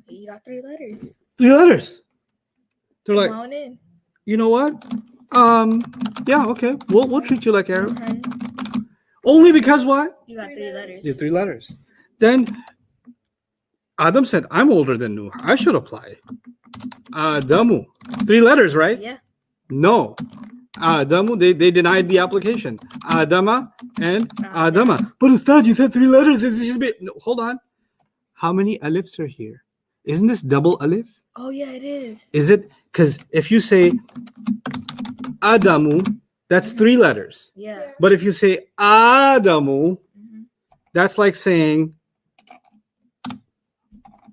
You got 3 letters. 3 letters. They're Come like, on in. you know what? Yeah, okay. We'll treat you like Arab. Mhm. Only because what? You got 3 letters. You have 3 letters. Then Adam said, I'm older than Nuh. I should apply. Adamu. 3 letters, right? Yeah. No. Adamu, they denied the application. Adama and Adama. But Ustad, you said 3 letters. No, hold on. How many alifs are here? Isn't this double alif? Oh, yeah, it is. Is it? Because if you say Adamu, that's 3 letters. Yeah. But if you say Adamu, that's like saying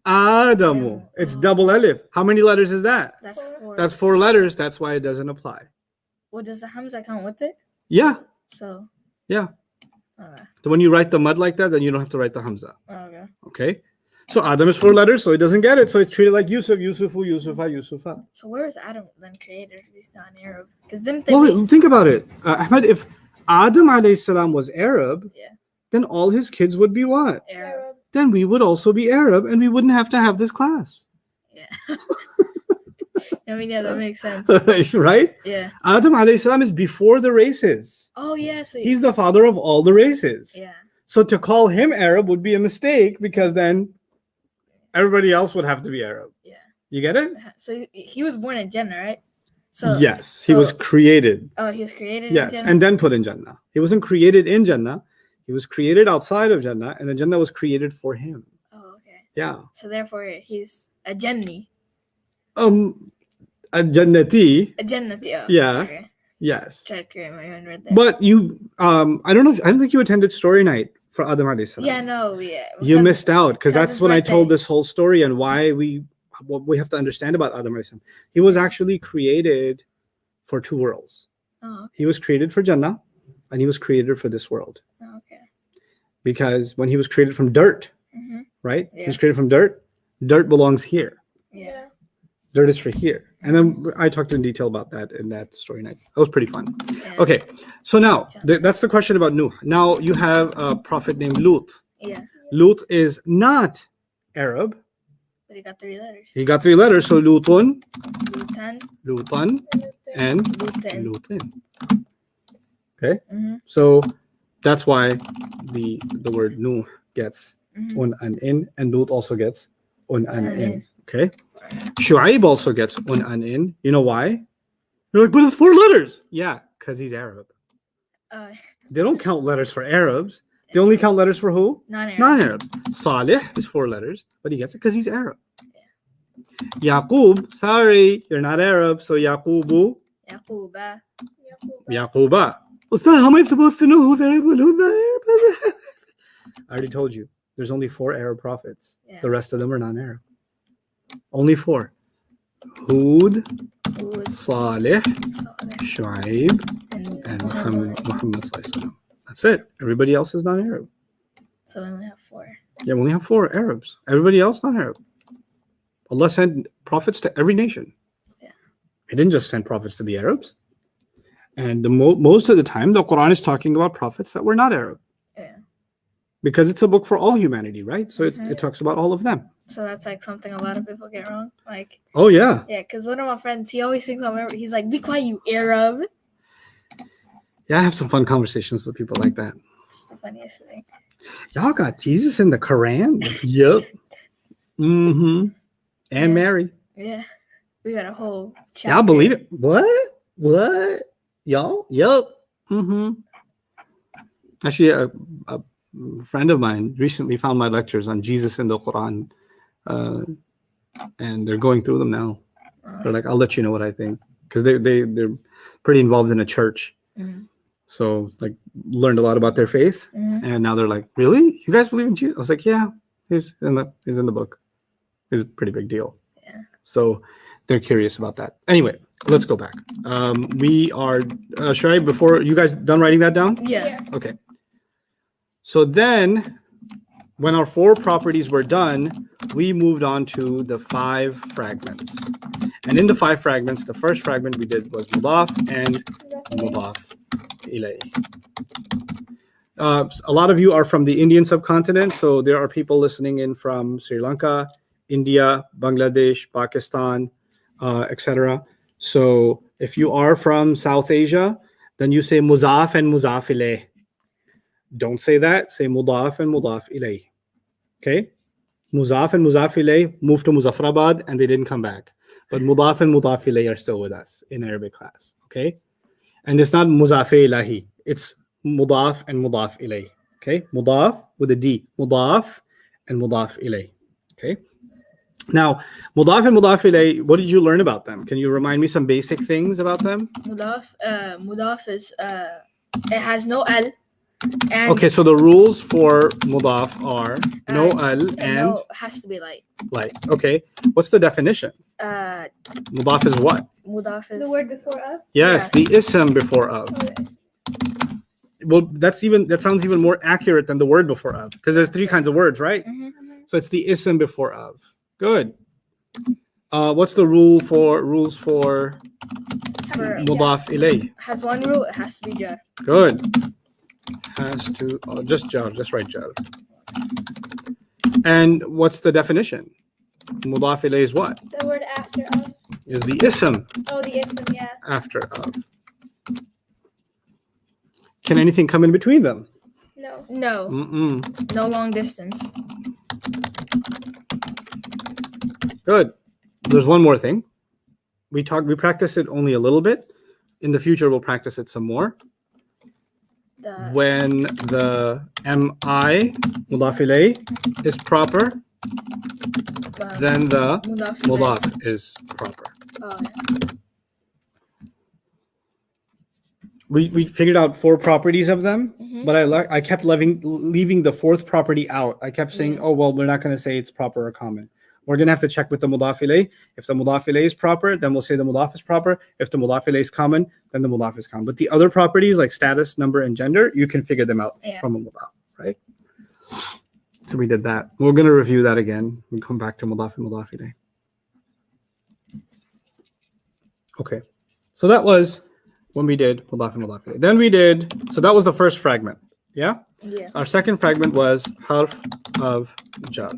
Adamu. It's double alif. How many letters is that? That's 4. That's 4 letters. That's why it doesn't apply. Well, does the Hamza count with it? Yeah. So. Yeah. Okay. So when you write the mud like that, then you don't have to write the Hamza. Okay. Okay. So Adam is 4 letters, so he doesn't get it. So it's treated like Yusuf, Yusufu, Yusufa, Yusufa. So where is Adam then created if he's not Arab? Because didn't they? Well, think about it. Ahmed, if Adam alayhi salam was Arab, then all his kids would be what? Arab. Then we would also be Arab and we wouldn't have to have this class. Yeah. I mean, yeah, that makes sense. Right? Yeah. Adam alayhi salam is before the races. Oh, yeah. So He's the father of all the races. Yeah. So to call him Arab would be a mistake because then everybody else would have to be Arab. Yeah. You get it? So he was born in Jannah, right? So yes, he was created. Oh, he was created yes, in Jannah? and then put in Jannah. He wasn't created in Jannah. He was created outside of Jannah, and then Jannah was created for him. Oh, okay. Yeah. So therefore, he's a Janni. A Jannati. A Jannati. Oh, Yeah. okay. Yes. Try to create my own right there. But you, I don't think you attended story night for Adam alayhi salam. Yeah, no, yeah. You because- missed out because because that's his when I told birthday. this whole story and what we have to understand about Adam alayhi salam. He was actually created for two worlds. Oh, He was created for Jannah and he was created for this world. okay. Because when he was created from dirt, Mm-hmm. right? He Yeah. was created from dirt. Dirt belongs here. Yeah. Dirt is for here. And then I talked in detail about that in that story night. That was pretty fun. Yeah. Okay. So now that's the question about Nuh. Now you have a prophet named Lut. Yeah. Lut is not Arab. But he got 3 letters. He got 3 letters. So Lutun, Lutan, Lutan, and Lutan. Lutin. Okay. Mm-hmm. So that's why the word Nuh gets Mm-hmm. un and in, and Lut also gets un and Un in. in. Okay. Shu'aib also gets un and in. You know why? You're like, but it's 4 letters. Yeah, because he's Arab. They don't count letters for Arabs. They only count letters for who? Non-Arab. Non-Arabs. Salih is 4 letters, but he gets it because he's Arab. Yaqub, sorry, you're not Arab, so Yaqubu, Yaquba. Yaquba. Ustad, how am I supposed to know who's Arab and who's not Arab? I already told you. There's only 4 Arab prophets. Yeah. The rest of them are non-Arab. Only 4. Hud, Hud, Salih, Saleh, Shu'aib, and Muhammad Sallallahu Alaihi Wasallam. That's it. Everybody else is non-Arab. So we only have 4. Yeah, we only have 4 Arabs. Everybody else non-Arab. Allah sent prophets to every nation. Yeah. He didn't just send prophets to the Arabs. And most of the time, the Quran is talking about prophets that were not Arab. Yeah. Because it's a book for all humanity, right? So Mhm. it talks about all of them. So that's like something a lot of people get wrong. Like, Oh, yeah. yeah, because one of my friends, he always thinks I'm Arab. He's like, be quiet, you Arab. Yeah, I have some fun conversations with people like that. It's the funniest thing. Y'all got Jesus in the Quran? Yep. Mm-hmm. And Yeah. Mary. Yeah. We got a whole chapter. Y'all believe it? What? What? Y'all? Yep. Mm-hmm. Actually, a friend of mine recently found my lectures on Jesus in the Quran, and they're going through them now. They're like, I'll let you know what I think, because they're pretty involved in a church, Mhm. so like learned a lot about their faith, Mhm. and now they're like, really? You guys believe in Jesus? I was like, yeah, he's in the book. It's a pretty big deal. Yeah. So they're curious about that. Anyway, let's go back. We are Shoaib, before you guys done writing that down? Yeah. Okay. So then, when our 4 properties were done, we moved on to the 5 fragments. And in the 5 fragments, the first fragment we did was mudaf and mudaf ilayh. A lot of you are from the Indian subcontinent, so there are people listening in from Sri Lanka, India, Bangladesh, Pakistan, etc. So if you are from South Asia, then you say muzaf and muzaf ilayh. Don't say that. Say mudaf and mudaf ilayh. Okay? Muzaf and muzaf ilayh moved to Muzaffarabad and they didn't come back. But mudaf and mudaf ilayh are still with us in Arabic class. Okay? And it's not muzaf ilahi. It's mudaf and mudaf ilayh. Okay? Mudaf with a D. Mudaf and mudaf ilayh. Okay? Now, mudaf and mudaf ilayh, what did you learn about them? Can you remind me some basic things about them? Mudaf is, it has no L. And Okay, so the rules for mudaf are no al and no, has to be light. light. Okay, what's the definition? Mudaf is what? Mudaf is The word before of. Yes, Yes. the ism before of. Oh, yes. Well, that sounds even more accurate than the word before of, because there's 3 kinds of words, right? Mhm. So it's the ism before of. Good. What's the rules for For- mudaf ilayh? has one rule. It has to be jar. Good. Has to just jar, just write jar. And what's the definition? Mudaf ilayh is what? The word after of. Is the ism Oh, the ism, yeah. after of. Can anything come in between them? No. No, Mm-mm. no long distance. Good. There's one more thing. We practiced it only a little bit. In the future, we'll practice it some more. When the mi mudaf ilayh is proper, then the Mudaf. mudaf is proper. Oh, yeah. we figured out 4 properties of them, Mhm. but I kept leaving the 4th property out. I kept saying, Yeah. oh well, we're not going to say it's proper or common. We're going to have to check with the mudaf ilayh. If the mudaf ilayh is proper, then we'll say the mudaf is proper. If the mudaf ilayh is common, then the mudaf is common. But the other properties like status, number, and gender, you can figure them out Yeah. from a mudaf, right? So we did that. We're going to review that again. We'll come back to mudaf and mudaf ilayh. Okay. So that was when we did mudaf and mudaf ilayh. Then we did, so that was the first fragment. Yeah? Yeah. Our second fragment was harf of jar.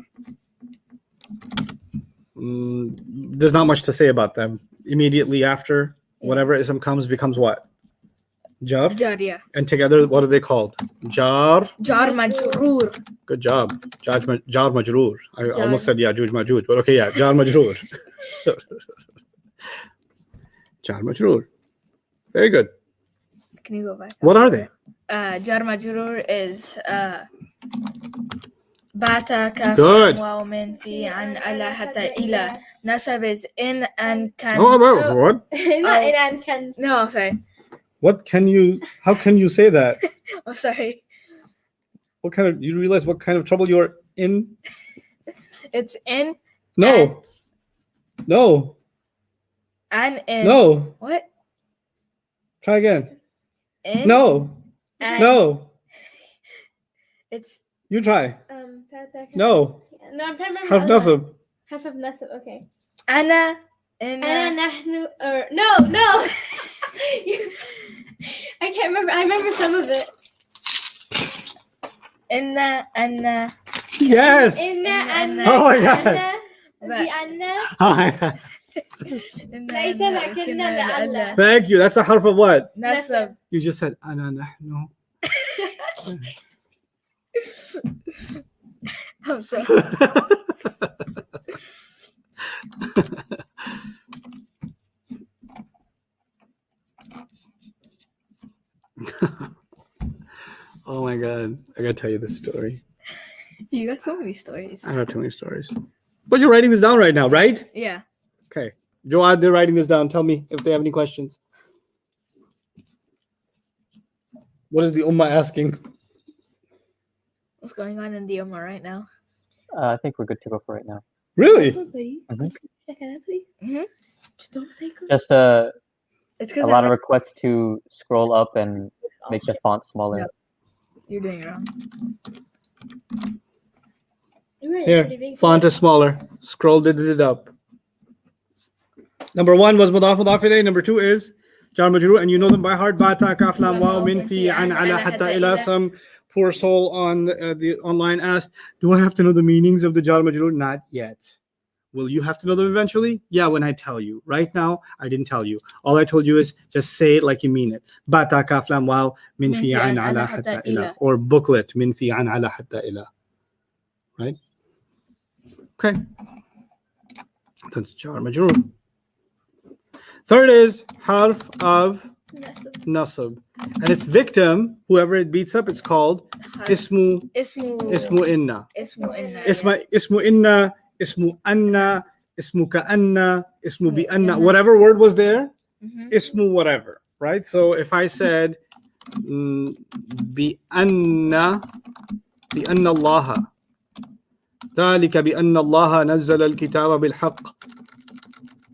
There's not much to say about them. Immediately after, whatever ism comes becomes what? Jar. Jar, yeah. And together, what are they called? Jar. Jar majroor. Good job. Jar majroor. I Jar. almost said Yajuj Majuj, but okay, yeah. Jar majroor. Jar majroor. Very good. Can you go back? What are they? Jar majroor is bata kaf Good. waw min fi an ala hatta ila. Nasab is in and can. Oh, what? Not in and can. No, sorry. What can you? How can you say that? Oh, sorry. What kind of? You realize what kind of trouble you're in? It's in No. No. and in. No. What? Try again. In. No. And No. It's You try. No. No. No, I'm trying to remember. Harf the other one. nasab. Half of nasab. Okay. ana. In. Ana nahnu or no. I can't remember. I remember some of it. Inna anna. Yes. Inna anna. Oh my God. Anna. But- Bi anna. Inna Laita anna lakinna lakinna la'alla. la'alla. Thank you. That's a harf of what? Nasab. You just said ana nahnu. I'm sorry. Oh my God. I gotta tell you this story. You got so many stories. I have too many stories. But you're writing this down right now, right? Yeah. Okay. Joad, they're writing this down. Tell me if they have any questions. What is the ummah asking? What's going on in the Ummah right now? I think we're good to go for right now. Really? Mm-hmm. Just It's a because lot of requests to scroll up and make the font smaller. Yep. You're doing it wrong. Here, font is smaller. Scroll it up. Number 1 was mudaf mudaf ilayh. Number 2 is jar majroor, and you know them by heart. Bata kaf lam waw min fi an ala hatta ila. Some poor soul on the online asked, "Do I have to know the meanings of the jar majroor?" Not yet. Will you have to know them eventually? Yeah, when I tell you. Right now, I didn't tell you. All I told you is just say it like you mean it. Bata kaf lam waw min fi an ala hatta ila, or booklet min fi an ala hatta ila. Right? Okay. That's jar majroor. Third is harf of nasab. And its victim, whoever it beats up, it's called ismu inna. Ismu inna. Ismu inna, ismu anna, ismu ka'anna, ismu bi anna. Whatever word was there, ismu whatever. Right? So if I said bi anna Allah, ذلك بأن الله نزل الكتاب بالحق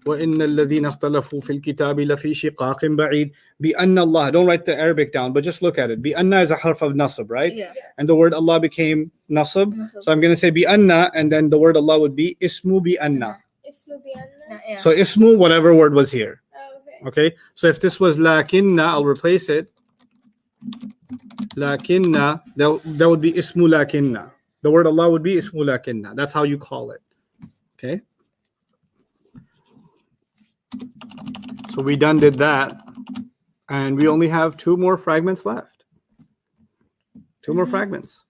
وإن الذين اختلفوا في الكتاب لفي شقاق بعيد. بأن Allah, don't write the Arabic down, but just look at it. بأن is a harf of nasab, right? Yeah. And the word Allah became nasab. Nasab. So I'm going to say بأن, and then the word Allah would be ismu بأن. Yeah. So ismu, whatever word was here. Okay. Okay? So if this was lakinna, I'll replace it. Lakinna, that would be ismu lakinna. The word Allah would be ismu lakinna. That's how you call it. Okay? So we done did that. And we only have 2 more fragments left. 2 more fragments.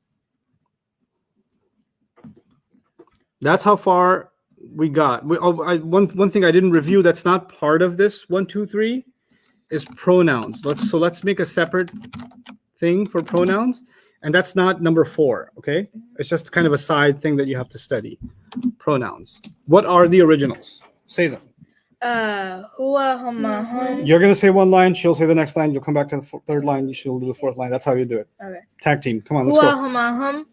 That's how far we got. One thing I didn't review that's not part of this 1, 2, 3 is pronouns. Let's make a separate thing for pronouns. And that's not number 4, okay? It's just kind of a side thing that you have to study. Pronouns. What are the originals? Say them. Huwa, huma, hum. You're gonna say one line. She'll say the next line. You'll come back to the third line. She'll do the fourth line. That's how you do it. Okay. Tag team. Come on, let's Huwa, go. huma, hum.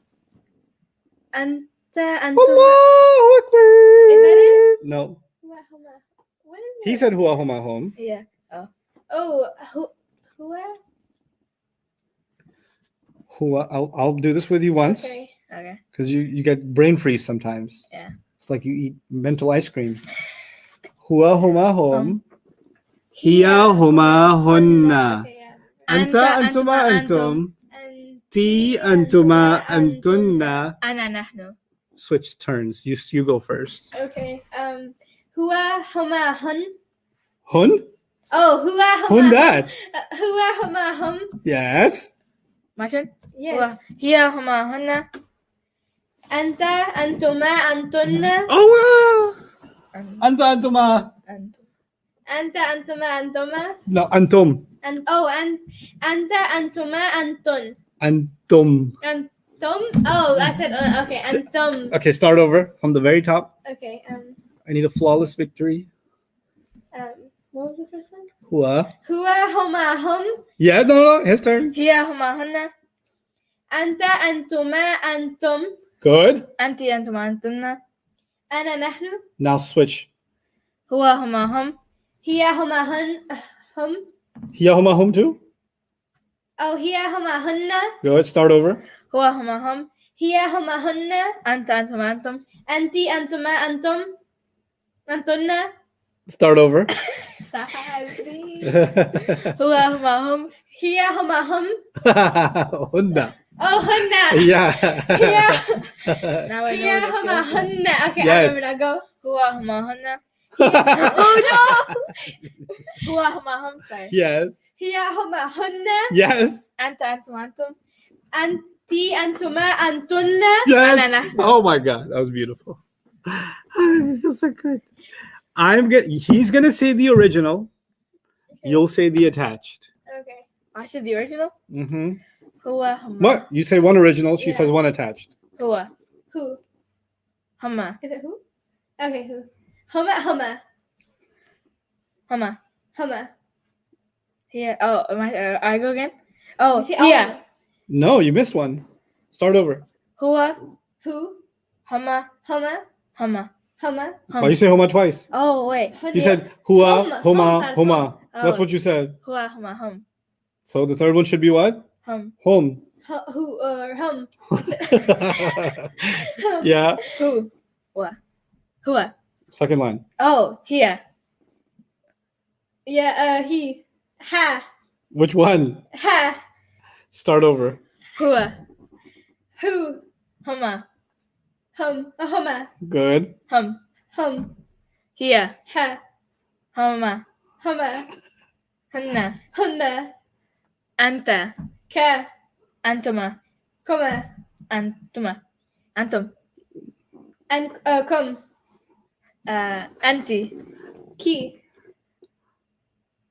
Anta and Allahu Akbar. Is that it? No, What is he it? said huwa huma hum. Yeah. Oh, Huwa. I'll do this with you once Okay. Okay. because you get brain freeze sometimes. Yeah. It's like you eat mental ice cream. Huwa huma hum. Hiya Hiya huma hunna. Okay, yeah. Anta antuma antum. And Ti antuma antunna. Ana nahnu. Switch turns. You go first. okay. Huwa huma hun. Hun? Oh, huwa huma. Hun that? Huwa huma hum. Yes. My turn? Yes. Hiya, huma, hunna. Anta antuma antunna. Oh wow. Anta antuma. Anta antuma antuma. No, antum. And anta antuma antun. Antum. Antum. Oh, I said okay. Antum. Okay, start over from the very top. Okay. I need a flawless victory. What was the first one? Huwa. Huwa huma hum. Yeah, no, his turn. Hiya, huma, hunna. Anta antuma antum. Good. Anti, antuma, antunna. Ana nahnu. Now switch. Huwa, huma, hum. Hiya huma hun. Hum. Hiya huma hum too. Oh, hiya huma hunna. Good. Start over. Huwa, huma, hum. Hiya huma hunna. Anta, antuma, antum. Anti antuma antum. Antunna. Start over. Sahabi. Huwa, huma, hum. Hiya huma hum. Hunna. Oh, hunna. Yeah. Hiya. Now I know Hiya the huma feels. hunna. Okay, Yes. I remember now. Go. Huwa, huma, hunna. Oh no. Huwa, huma, hum. Sorry. Yes. Hiya huma hunna. Yes. Anta, antuma, antum. Anti antuma antunna. Yes. Banana. Oh my God, that was beautiful. I feel so good. He's gonna say the original. You'll say the attached. Okay. I said the original. Mm-hmm. Huwa, huma. What? You say one original. She Yeah. says one attached. Huwa, Who? huma, Is it who? Okay, who? Huma huma. huma. Huma. Here. Oh, I go again. Oh, You say here. No, you missed one. Start over. Huwa, Who? huma, Huma. huma, Huma. Why you say homa twice? Oh wait. You said hua, Hum, homa, hum, homa. hum. That's Oh. what you said. Huwa, huma, hum, So the third one should be what? hum. Home. Who or hum? Yeah. Who? Huwa. Huwa. Second line. Oh, here. Yeah. He. Ha. Which one? Ha. Start over. Huwa, Who? huma, Hum. Huma. Good. hum. Hum. Here. Ha. Huma, Huma. hunna, Hunna. anta, Ka. antuma, Kuma. antuma, antum, And kum. anti, Ki.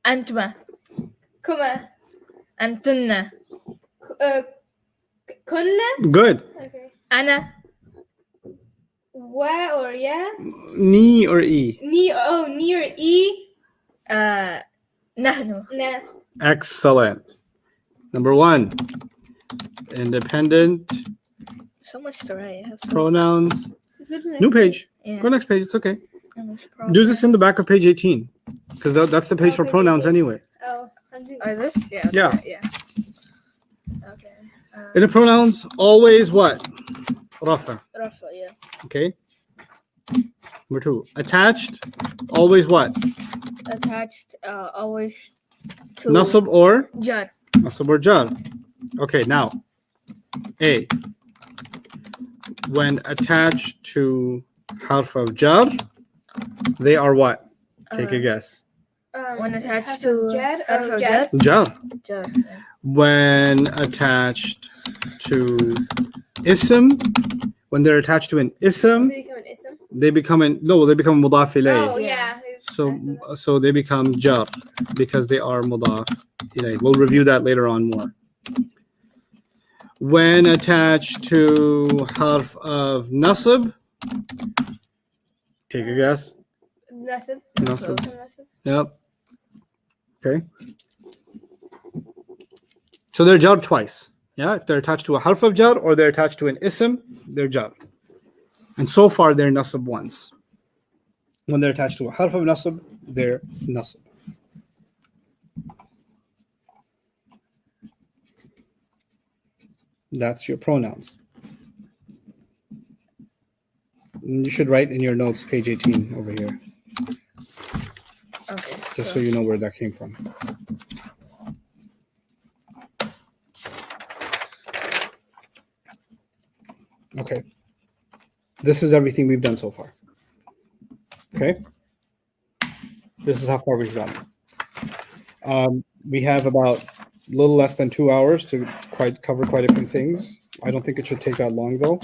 antuma, Kuma. antunna, Kunna. Good. Okay. ana, Wa or ya? Ni or e? Ni. Oh, ni or e? nahnu. Na. Excellent. Number one. Independent So much to write. I have so pronouns. Which one? New page. yeah. Go next page. It's okay. much Do this in the back of page 18. Because that's the page Oh, for page pronouns 18. anyway. Oh, I'm doing. Oh, this? Yeah. Yeah. Yeah. Okay. In the pronouns, always what? Rafa. Rafa, yeah. Okay. Number two. Attached, always what? Attached, always to Nasab or? jar. Nasab or jar. Okay, now. A. When attached to harf of jar, they are what? Take a guess. When attached half to of Jad harf or of Jad? Jar. Jar. When attached to ism, when they're attached to an ism, They become an ism. they become mudaf ilayh. Oh Yeah. yeah. So they become jar because they are mudaf ilayh. We'll review that later on more. When attached to harf of nasab, take a guess. Nasib. Nasib. Nasib. Yep. Okay. So they're jar twice. Yeah, if they're attached to a harf of jar or they're attached to an ism, they're jar. And so far they're nasab once. When they're attached to a harf of nasab, they're nasab. That's your pronouns. And you should write in your notes, page 18 over here, Okay. just so you know where that came from. Okay. This is everything we've done so far. Okay. This is how far we've gone. We have about a little less than 2 hours to cover quite a few things. I don't think it should take that long though.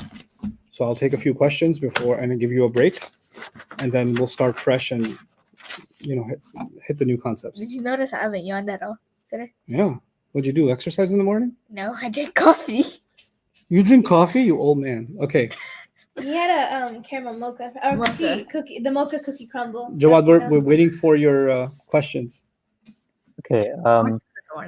So I'll take a few questions before and then give you a break, and then we'll start fresh and hit the new concepts. Did you notice I haven't yawned at all today? Yeah. What'd you do? Exercise in the morning? No, I drank coffee. You drink coffee, you old man. Okay. He had a caramel mocha or Mocha. cookie, the mocha cookie crumble. Jawad, we're waiting for your questions. Okay.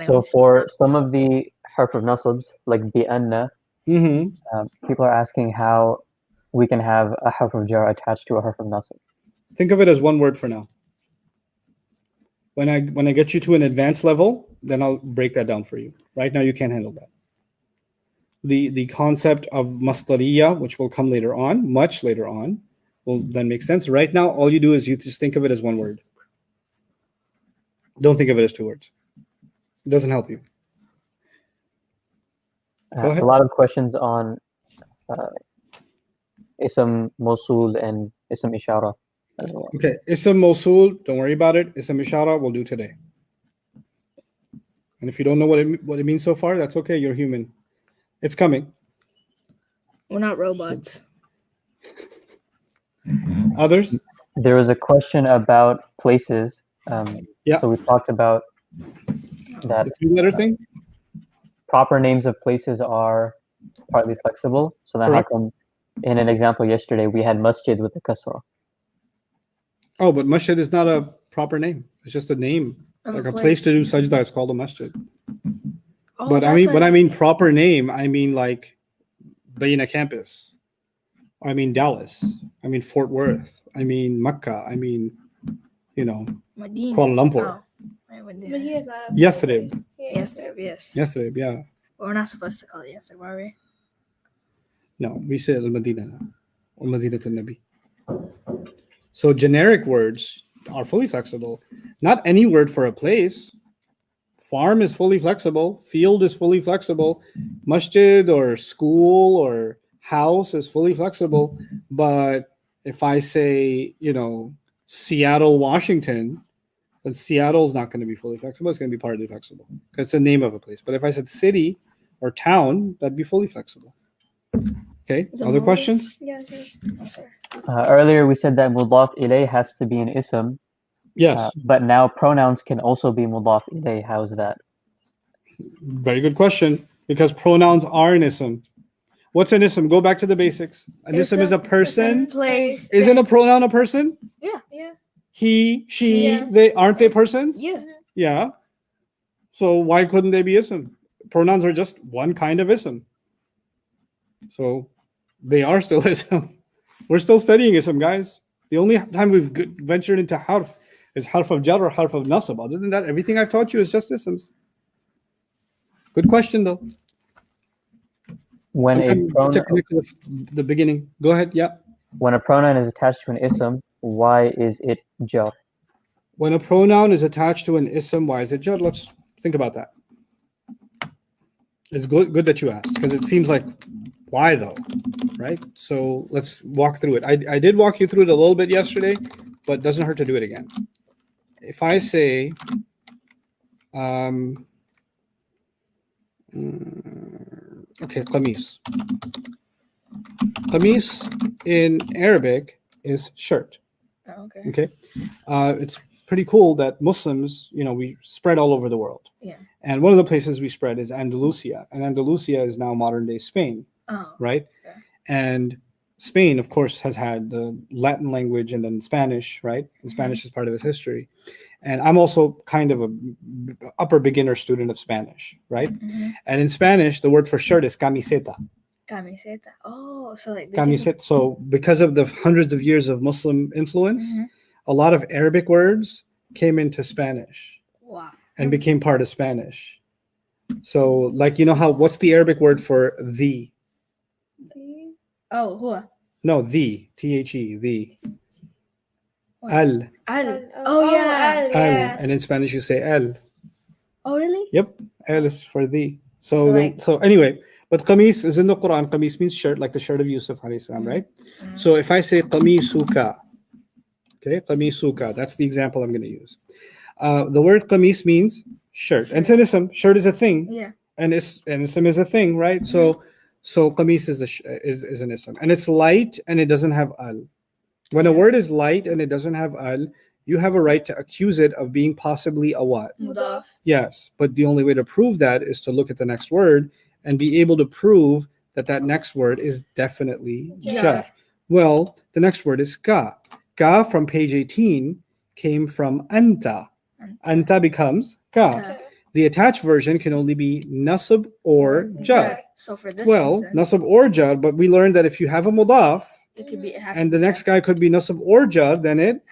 So for some of the harf of nasabs, like bi'anna, people are asking how we can have a harf of jar attached to a harf of nasab. Think of it as one word for now. When I get you to an advanced level, then I'll break that down for you. Right now, you can't handle that. The concept of masdariya, which will come later on, much later on, will then make sense. Right now, all you do is you just think of it as one word. Don't think of it as two words. It doesn't help you. Go ahead. A lot of questions on ism mawsul and ism ishara as well. Okay, ism mawsul, don't worry about it. Ism ishara, we'll do today. And if you don't know what it means so far, that's okay. You're human. It's coming. We're not robots. Others? There was a question about places. Yeah. So we talked about that. The two-letter thing? Proper names of places are partly flexible. So then Correct. how come in an example yesterday we had masjid with the kasra? Oh, but masjid is not a proper name. It's just a name. Like a place to do sajda is called a masjid. Oh, But that's when like- I mean proper name, I mean like Bayna campus. I mean Dallas. I mean Fort Worth. I mean Mecca. I mean, Medina. Kuala Lumpur. Oh, I went But there. he has not. Yathrib. Yes. Yathrib, yeah. We're not supposed to call it Yathrib, are we? No, we say Al-Madinah now. Al-Madinah to Nabi. So generic words are fully flexible. Not any word for a place. Farm is fully flexible. Field is fully flexible. Masjid or school or house is fully flexible. But if I say, Seattle, Washington, then Seattle's not going to be fully flexible. It's going to be partly flexible because it's the name of a place. But if I said city or town, that'd be fully flexible. Okay. Other questions? Yeah. Earlier we said that mudaf ilay has to be an ism. Yes. But now pronouns can also be mudaf ilay. How's that? Very good question. Because pronouns are an ism. What's an ism? Go back to the basics. An ism is a person. Place. Isn't a pronoun a person? Yeah. He, she, Yeah. they aren't they persons? Yeah. Yeah. So why couldn't they be ism? Pronouns are just one kind of ism. So they are still ism. We're still studying ism, guys. The only time we've ventured into harf is harf of jar or harf of nasab. Other than that, everything I've taught you is just isms. Good question, though. When a To pronoun, connect to the beginning. Go ahead. Yeah. when a pronoun is attached to an ism, why is it jar? When a pronoun is attached to an ism, why is it jar? Let's think about that. It's good that you asked, because it seems like, why though? Right? So let's walk through it. I did walk you through it a little bit yesterday, but it doesn't hurt to do it again. If I say, okay, qamis. Qamis in Arabic is shirt. Oh, okay. Okay. It's pretty cool that Muslims, we spread all over the world. Yeah. And one of the places we spread is Andalusia. And Andalusia is now modern day Spain, Oh. right? Yeah. And Spain, of course, has had the Latin language and then Spanish, right? And Spanish is part of its history. And I'm also kind of a upper beginner student of Spanish, right? And in Spanish, the word for shirt is camiseta. Camiseta. Oh, so like Camiseta. So because of the hundreds of years of Muslim influence, a lot of Arabic words came into Spanish. Wow. And became part of Spanish. So, like, you know how, what's the Arabic word for the? Oh, hua. No, the, T-H-E, the. What? Al. Al. Oh, yeah. Al. And in Spanish, you say el. Oh, really? Yep. El is for the. So, So anyway, but qamis is in the Quran. Qamis means shirt, like the shirt of Yusuf, right? So if I say qamisuka, okay, qamisuka, that's the example I'm going to use. The word qamis means shirt. And it's an ism. Shirt is a thing. Yeah. And ism is a thing, right? So qamis is an ism. And it's light and it doesn't have al. When a word is light and it doesn't have al, you have a right to accuse it of being possibly a what? Mudaf. Yes. But the only way to prove that is to look at the next word and be able to prove that that next word is definitely jar. Well, the next word is ka. Ka from page 18 came from anta. Anta becomes ka. The attached version can only be nasab or jar. So for this nasab or jar, but we learned that if you have a mudaf it could be, and the next guy could be nasab or jar, then it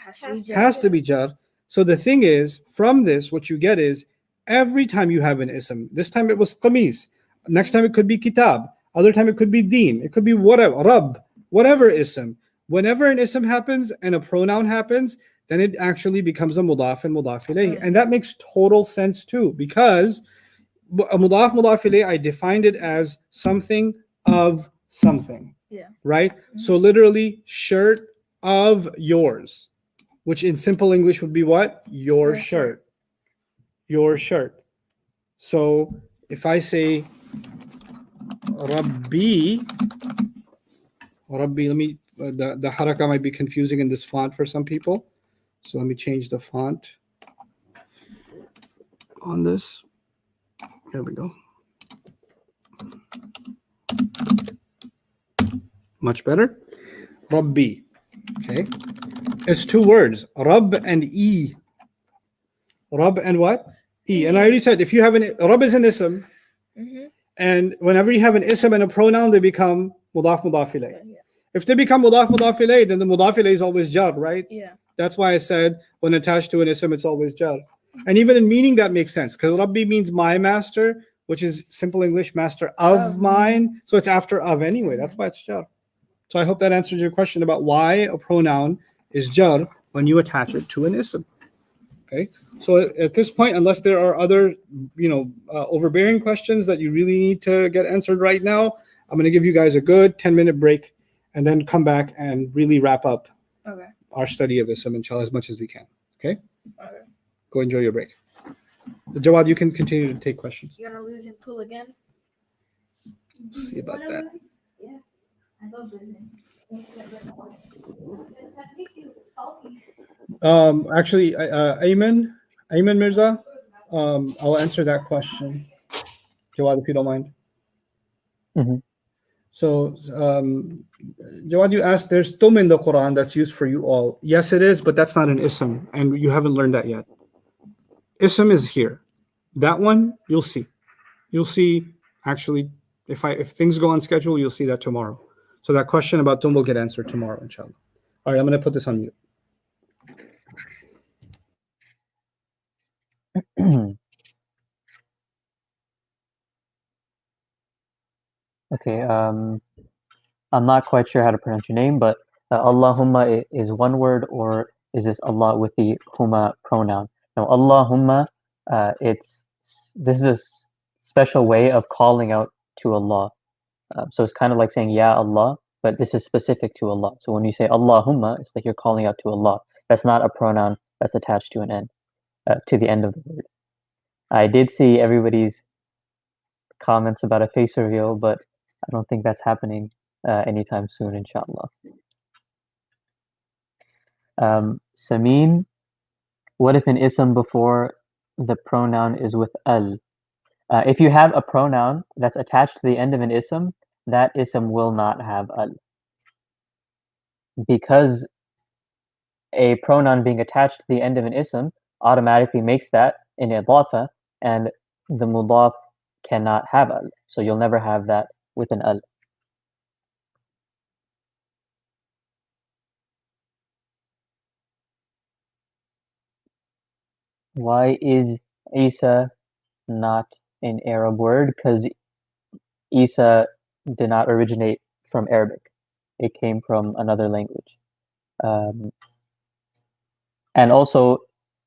has to be jar. So the thing is, from this, what you get is every time you have an ism, this time it was qamis, next time it could be kitab, other time it could be deen, it could be whatever, rab, whatever ism. Whenever an ism happens and a pronoun happens, then it actually becomes a mudaf and mudaf ilayhi. And that makes total sense too, because a mudaf ilayhi, I defined it as something of something. Yeah. Right? So literally, shirt of yours, which in simple English would be what? Your shirt. Your shirt. So if I say Rabbi, let me, the haraka might be confusing in this font for some people. So let me change the font on this. There we go. Much better. Rabbi. Okay. It's two words. Rab and E. Rab and what? E. And I already said, if you have an Rab is an ism, and whenever you have an ism and a pronoun, they become mudaf ilayh. If they become mudaf ilayh, then the mudaf ilayh is always jar, right? Yeah. That's why I said when attached to an ism, it's always jar. And even in meaning, that makes sense, because Rabbi means my master, which is simple English, master of mine. So it's after of anyway. That's why it's jar. So I hope that answers your question about why a pronoun is jar when you attach it to an ism. Okay. So at this point, unless there are other, overbearing questions that you really need to get answered right now, I'm going to give you guys a good 10-minute break and then come back and really wrap up our study of ism, inshallah, as much as we can. Okay. Go enjoy your break. Jawad, you can continue to take questions. You're gonna lose in pool again? We'll see about that. Yeah, I love losing. Actually, Ayman Mirza, I'll answer that question, Jawad, if you don't mind. So, Jawad, you asked, there's tum in the Quran that's used for you all. Yes, it is, but that's not an ism, and you haven't learned that yet. Ism is here. That one, you'll see. You'll see, actually, if things go on schedule, you'll see that tomorrow. So that question about tum will get answered tomorrow, inshallah. All right, I'm going to put this on mute. Okay, I'm not quite sure how to pronounce your name, but Allahumma is one word, or is this Allah with the humma pronoun? Now, Allahumma, this is a special way of calling out to Allah. So it's kind of like saying Ya Allah, but this is specific to Allah. So when you say Allahumma, it's like you're calling out to Allah. That's not a pronoun that's attached to an end, to the end of the word. I did see everybody's comments about a face reveal, but I don't think that's happening anytime soon, inshallah. Samin, what if an ism before the pronoun is with al? If you have a pronoun that's attached to the end of an ism, that ism will not have al. because a pronoun being attached to the end of an ism automatically makes that an idafa, and the mudaf cannot have al. So you'll never have that with an al. Why is Isa not an Arab word? Because Isa did not originate from Arabic. It came from another language. And also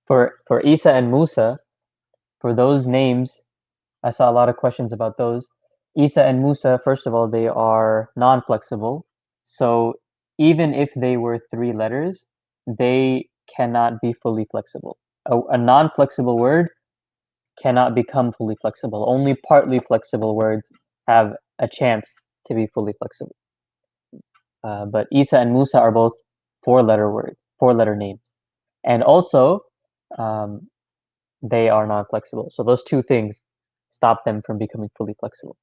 for Isa and Musa, for those names, I saw a lot of questions about those. Isa and Musa, first of all, they are non-flexible. So even if they were 3 letters, they cannot be fully flexible. A non-flexible word cannot become fully flexible. Only partly flexible words have a chance to be fully flexible. But Isa and Musa are both 4-letter words, 4-letter names. And also, they are non-flexible. So those 2 things stop them from becoming fully flexible.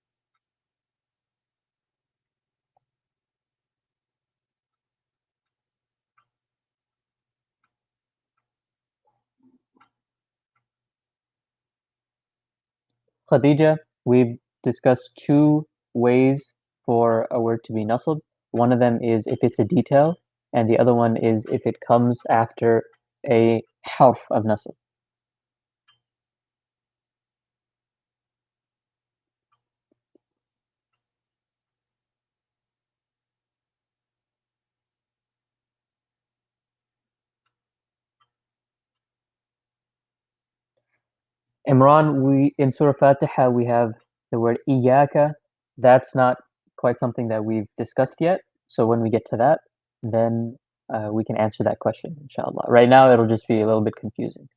Khadija, we've discussed 2 ways for a word to be nasab. One of them is if it's a detail, and the other one is if it comes after a harf of nasab. Imran, in Surah Fatiha, we have the word iyaka. That's not quite something that we've discussed yet. So when we get to that, then we can answer that question, inshallah. Right now, it'll just be a little bit confusing.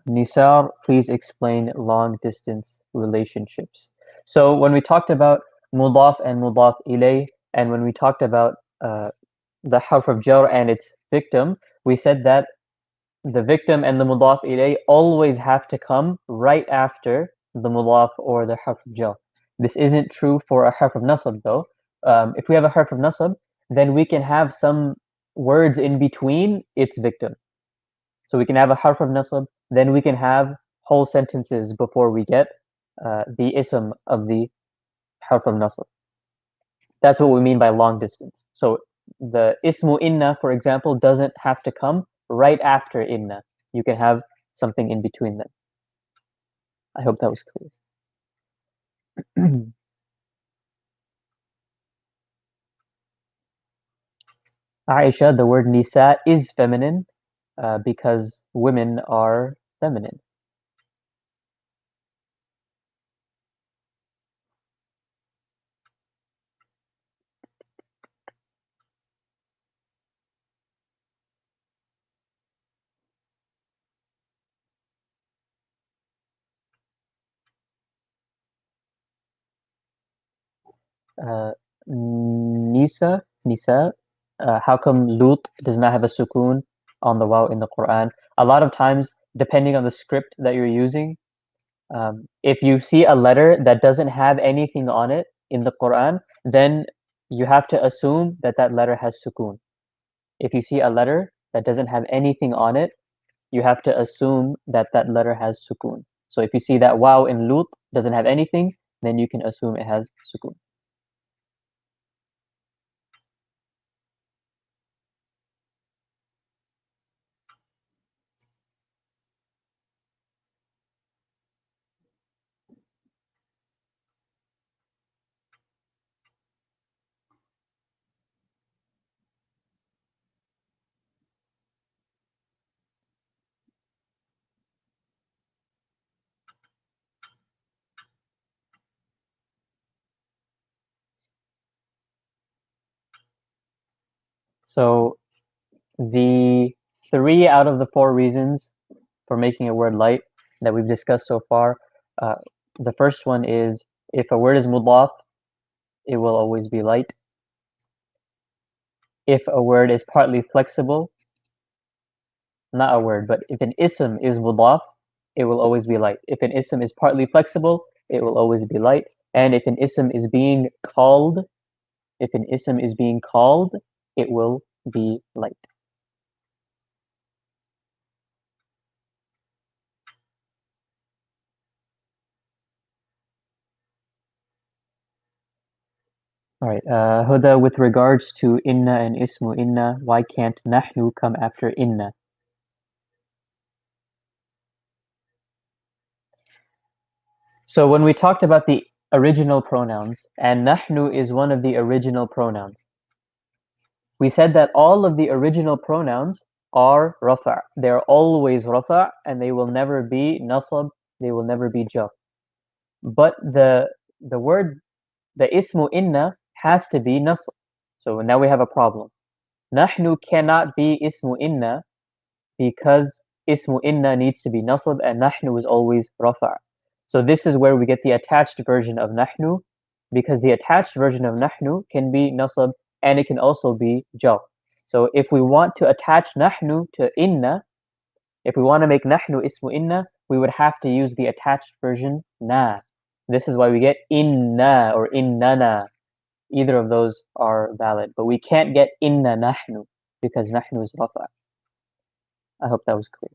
Nisar, please explain long-distance relationships. So when we talked about mudaf and mudaf ilay, and when we talked about the harf of jar and its victim, we said that the victim and the mudaf ilay always have to come right after the mudaf or the harf of jar. This isn't true for a harf of nasab though. If we have a harf of nasab, then we can have some words in between its victim. So we can have a harf of nasab, then we can have whole sentences before we get the ism of the harf of nasab. That's what we mean by long distance. So the ismu inna, for example, doesn't have to come right after inna. You can have something in between them. I hope that was clear. Aisha, the word nisa is feminine because women are feminine. Nisa, how come Lut does not have a sukoon on the waw in the Quran? A lot of times, depending on the script that you're using, if you see a letter that doesn't have anything on it in the Quran, then you have to assume that that letter has sukoon. If you see a letter that doesn't have anything on it, you have to assume that that letter has sukoon. So if you see that waw in Lut doesn't have anything, then you can assume it has sukoon. So the 3 out of the 4 reasons for making a word light that we've discussed so far, the first one is if a word is mudaf, it will always be light. If a word is partly flexible, not a word, but if an ism is mudaf, it will always be light. If an ism is partly flexible, it will always be light. And if an ism is being called, it will be light. All right, Huda, with regards to inna and ismu inna, why can't nahnu come after inna? So when we talked about the original pronouns, and nahnu is one of the original pronouns, we said that all of the original pronouns are rafa'. They're always rafa', and they will never be nasab, they will never be jar. But the word, the ismu inna, has to be nasab. So now we have a problem. Nahnu cannot be ismu inna because ismu inna needs to be nasab and nahnu is always rafa'. So this is where we get the attached version of nahnu, because the attached version of nahnu can be nasab and it can also be jar. So if we want to attach nahnu to inna, if we want to make nahnu ismu inna, we would have to use the attached version na. This is why we get inna or innana. Either of those are valid, but we can't get inna nahnu because nahnu is rafa'. I hope that was clear.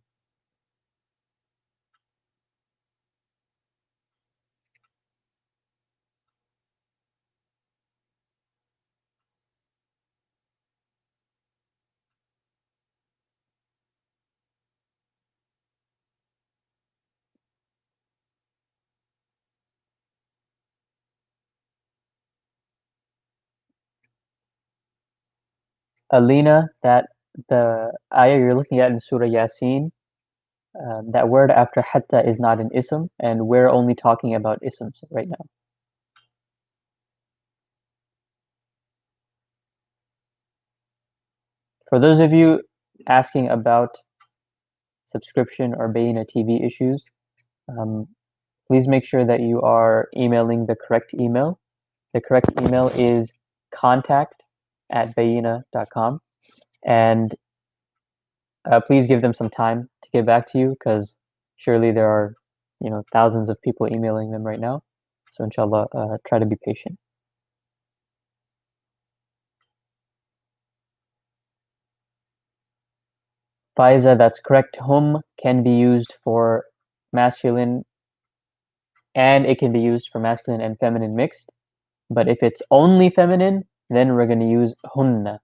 Alina, that the ayah you're looking at in Surah Yasin, that word after hatta is not an ism, and we're only talking about isms right now. For those of you asking about subscription or Bayna TV issues, please make sure that you are emailing the correct email. The correct email is contact@bayina.com, and please give them some time to get back to you because surely there are, thousands of people emailing them right now. So inshallah, try to be patient. Faiza, that's correct. Hum can be used for masculine and it can be used for masculine and feminine mixed. But if it's only feminine, then we're going to use hunna.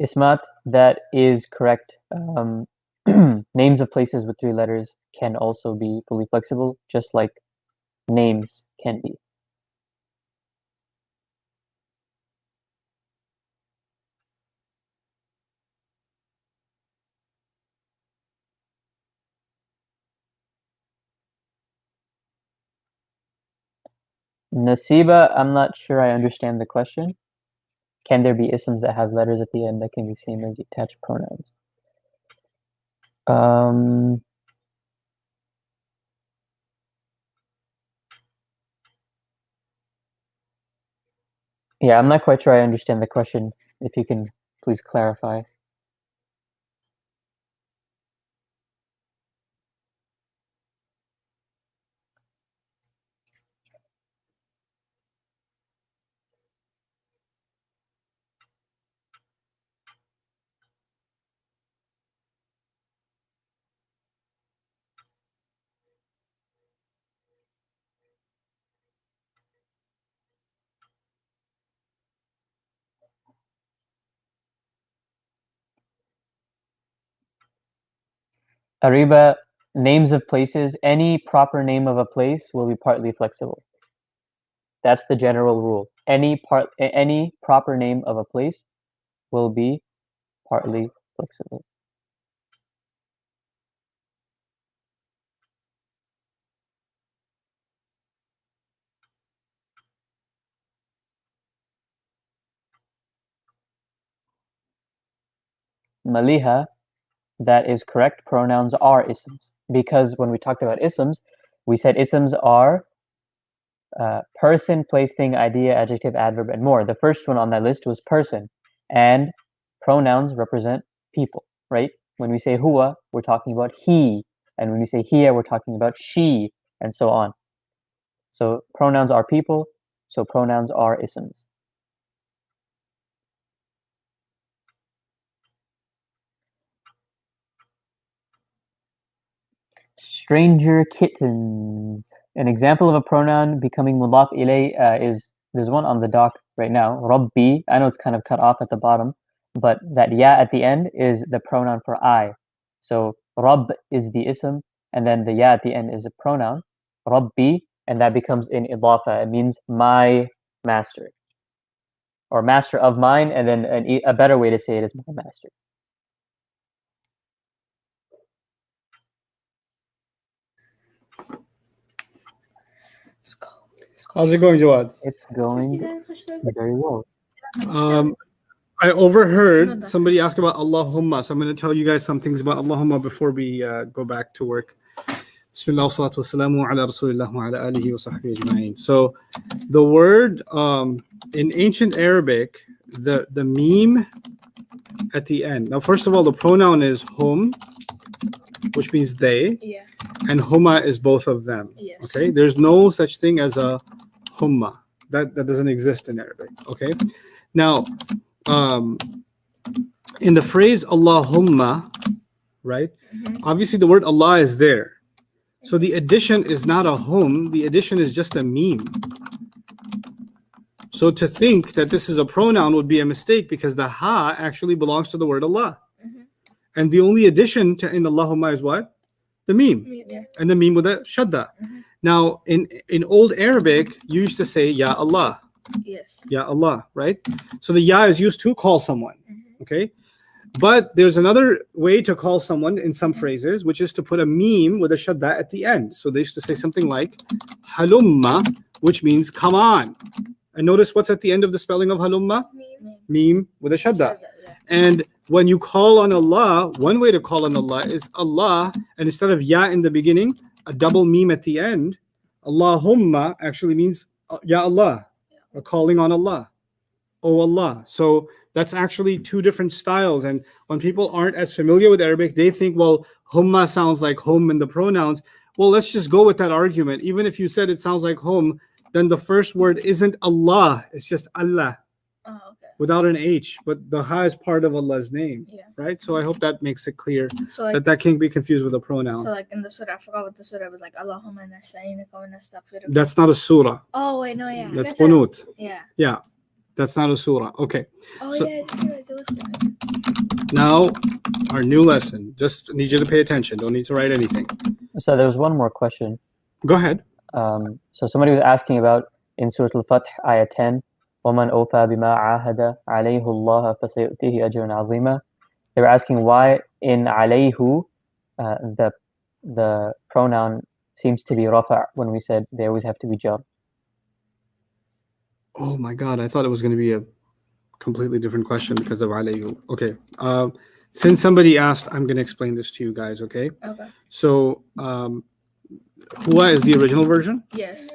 Ismat, that is correct. Names of places with 3 letters can also be fully flexible, just like names can be. Nasiba, I'm not sure I understand the question. Can there be isms that have letters at the end that can be seen as attached pronouns? Yeah, I'm not quite sure I understand the question. If you can please clarify. Ariba, names of places, any proper name of a place will be partly flexible. That's the general rule. Any proper name of a place will be partly flexible. Maliha, that is correct. Pronouns are isms. Because when we talked about isms, we said isms are person, place, thing, idea, adjective, adverb, and more. The first one on that list was person, and pronouns represent people, right? When we say huwa, we're talking about he, and when we say hiya, we're talking about she, and so on. So pronouns are people, so pronouns are isms. Stranger kittens. An example of a pronoun becoming mudaf ilay is, there's one on the doc right now, Rabbi. I know it's kind of cut off at the bottom, but that ya at the end is the pronoun for I. So Rabb is the ism, and then the ya at the end is a pronoun, Rabbi, and that becomes in idafa. It means my master, or master of mine, and then a better way to say it is my master. How's it going, Jawad? It's going very well. I overheard somebody ask about Allahumma, so I'm going to tell you guys some things about Allahumma before we go back to work. Bismillah wa salatu wa salamu ala rasulillah wa ala alihi wa sahbihi ajma'in. So the word in ancient Arabic, the meme at the end. Now, first of all, the pronoun is hum, which means they, Yeah. and huma is both of them. Yes. Okay, there's no such thing as a humma. That doesn't exist in Arabic. Okay, now in the phrase Allahumma, right? Obviously, the word Allah is there. So the addition is not a hum, the addition is just a meme. So to think that this is a pronoun would be a mistake because the ha actually belongs to the word Allah. And the only addition to in Allahumma is what? The meme. Yeah. And the meme with a shadda. Now, in old Arabic, you used to say Ya Allah. Yes. Ya Allah, right? So the ya is used to call someone. Okay? But there's another way to call someone in some phrases, which is to put a meme with a shadda at the end. So they used to say something like halumma, which means come on. And notice what's at the end of the spelling of halumma? Meme with a shadda. And when you call on Allah, one way to call on Allah is Allah, and instead of ya in the beginning, a double meme at the end. Allahumma actually means Ya Allah, or calling on Allah. Oh Allah. So that's actually two different styles. And when people aren't as familiar with Arabic, they think, well, humma sounds like hum in the pronouns. Well, let's just go with that argument. Even if you said it sounds like hum, then the first word isn't Allah, it's just Allah. Oh, okay. Without an H, but the ha is part of Allah's name, Yeah. right? So I hope that makes it clear So like, that can't be confused with a pronoun. so like in the surah, I forgot what the surah was like. Allahumma nasta'inuka wa nastaghfiruka. That's not a surah. Oh wait, no, yeah. That's qunut. Yeah. Yeah, that's not a surah. Okay. Oh So- yeah, it was that. Now, our new lesson. Just need you to pay attention. Don't need to write anything. So there was one more question. Go ahead. So somebody was asking about in Surah Al-Fath, ayah 10, وَمَنْ أَوْفَى بِمَا عَاهَدَ عَلَيْهُ اللَّهَ فَسَيُؤْتِيهِ أَجْرًا عَظِيمًا. They were asking why in عَلَيْهُ the pronoun seems to be rafa' when we said they always have to be jar. Oh my God, I thought it was going to be a completely different question because of alayhu. Okay. Since somebody asked, I'm going to explain this to you guys, okay? Okay. So, huwa is the original version, Yes.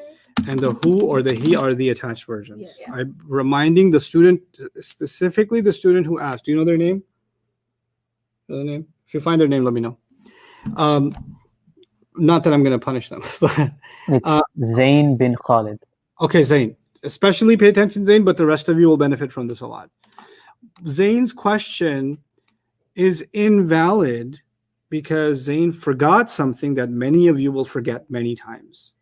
and the hu or the he are the attached versions. Yes. I'm reminding the student, specifically the student who asked. Do you know their name? Know their name? If you find their name, let me know. Not that I'm going to punish them. But, It's Zayn bin Khalid. okay, Zayn. Especially pay attention, Zayn, but the rest of you will benefit from this a lot. Zayn's question is invalid because Zayn forgot something that many of you will forget many times.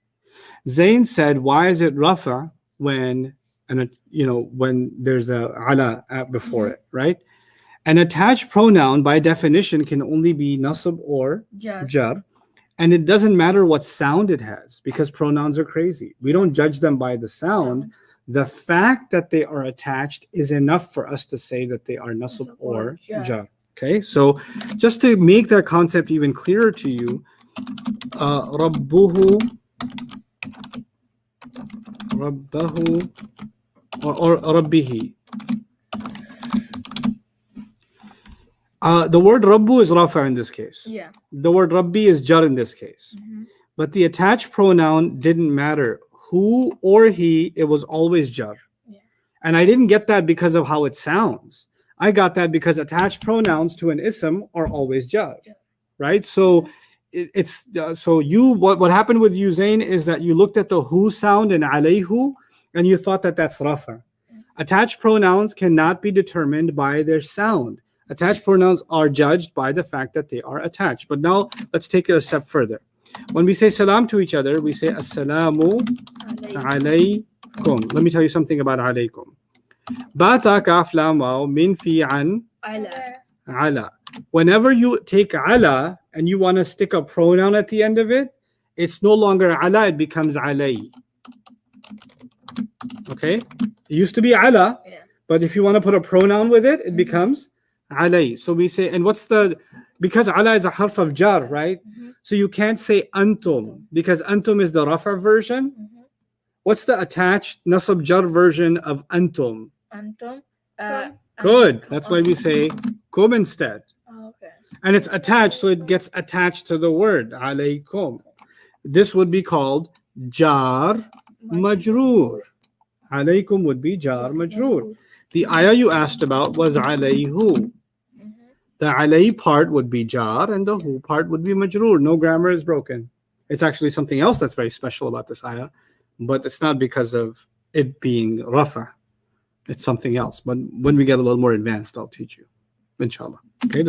Zayn said, why is it rafa when there's a ala before it, right? An attached pronoun by definition can only be nasab or jar. And it doesn't matter what sound it has because pronouns are crazy. We don't judge them by the sound. The fact that they are attached is enough for us to say that they are nasab or jar. Okay, so just to make that concept even clearer to you, Rabbahu or Rabbihi. The word Rabbu is rafa in this case. Yeah. The word Rabbi is jar in this case. but the attached pronoun didn't matter. Who or he, it was always jar. Yeah. And I didn't get that because of how it sounds. I got that because attached pronouns to an ism are always jar, right? So what happened with you, Zain, is that you looked at the who sound in alayhu and you thought that that's rafa. Attached pronouns cannot be determined by their sound. Attached pronouns are judged by the fact that they are attached. But now let's take it a step further. When we say salam to each other, we say assalamu alaykum. Let me tell you something about alaykum. Bata kaf lam waw min fi an ala. Whenever you take ala and you want to stick a pronoun at the end of it, it's no longer ala, it becomes alay. Okay? It used to be ala, but if you want to put a pronoun with it, it becomes alay. So we say, and because ala is a harf of jar, right? So you can't say antum, because antum is the rafa version. What's the attached nasab jar version of antum? Antum. Good. That's why we say kum instead. Oh, okay. And it's attached, so it gets attached to the word alaykum. This would be called jar majroor. Alaykum would be jar majroor. The ayah you asked about was alayhu. The alay part would be jar and the hu part would be majroor. No grammar is broken. It's actually something else that's very special about this ayah, but it's not because of it being rafa. It's something else. But when we get a little more advanced, I'll teach you, inshallah. Okay.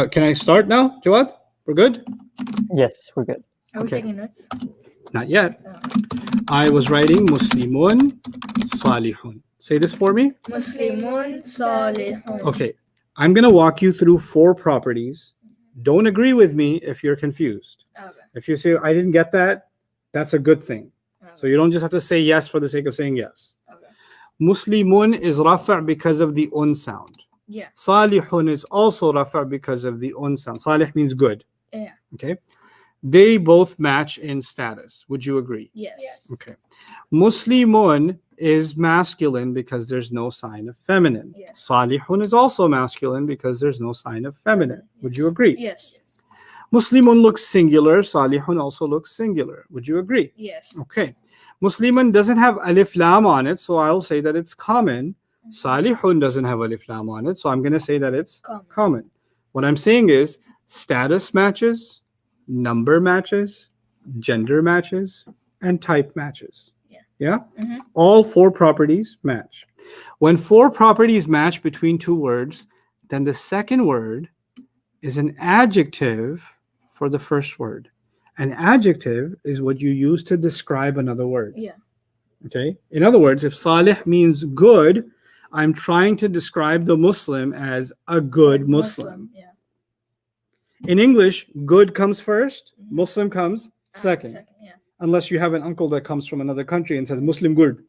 Can I start now, Jawad? We're good? Yes, we're good. Are we Okay. taking notes? Not yet. I was writing Muslimun Salihun. Say this for me. Muslimun salihun. Okay. I'm going to walk you through 4 properties. Don't agree with me if you're confused. Okay. If you say, I didn't get that, that's a good thing. So you don't just have to say yes for the sake of saying yes. Okay. Muslimun is rafa' because of the un sound. Yeah. Salihun is also rafa' because of the un sound. Salih means good. Yeah. Okay. They both match in status. Would you agree? Yes. Okay. Muslimun is masculine because there's no sign of feminine. Yes. Salihun is also masculine because there's no sign of feminine. Would you agree? Yes. Muslimun looks singular. Salihun also looks singular. Would you agree? Yes. Okay. Muslimun doesn't have alif lam on it, so I'll say that it's common. Salihun doesn't have alif lam on it, so I'm going to say that it's common. What I'm saying is status matches, number matches, gender matches, and type matches. Yeah? All 4 properties match. When 4 properties match between 2 words, then the second word is an adjective for the first word. An adjective is what you use to describe another word. Yeah. Okay? In other words, if salih means good, I'm trying to describe the Muslim as a good Muslim. Yeah. In English, good comes first, Muslim comes second. Yeah. Unless you have an uncle that comes from another country and says Muslim good.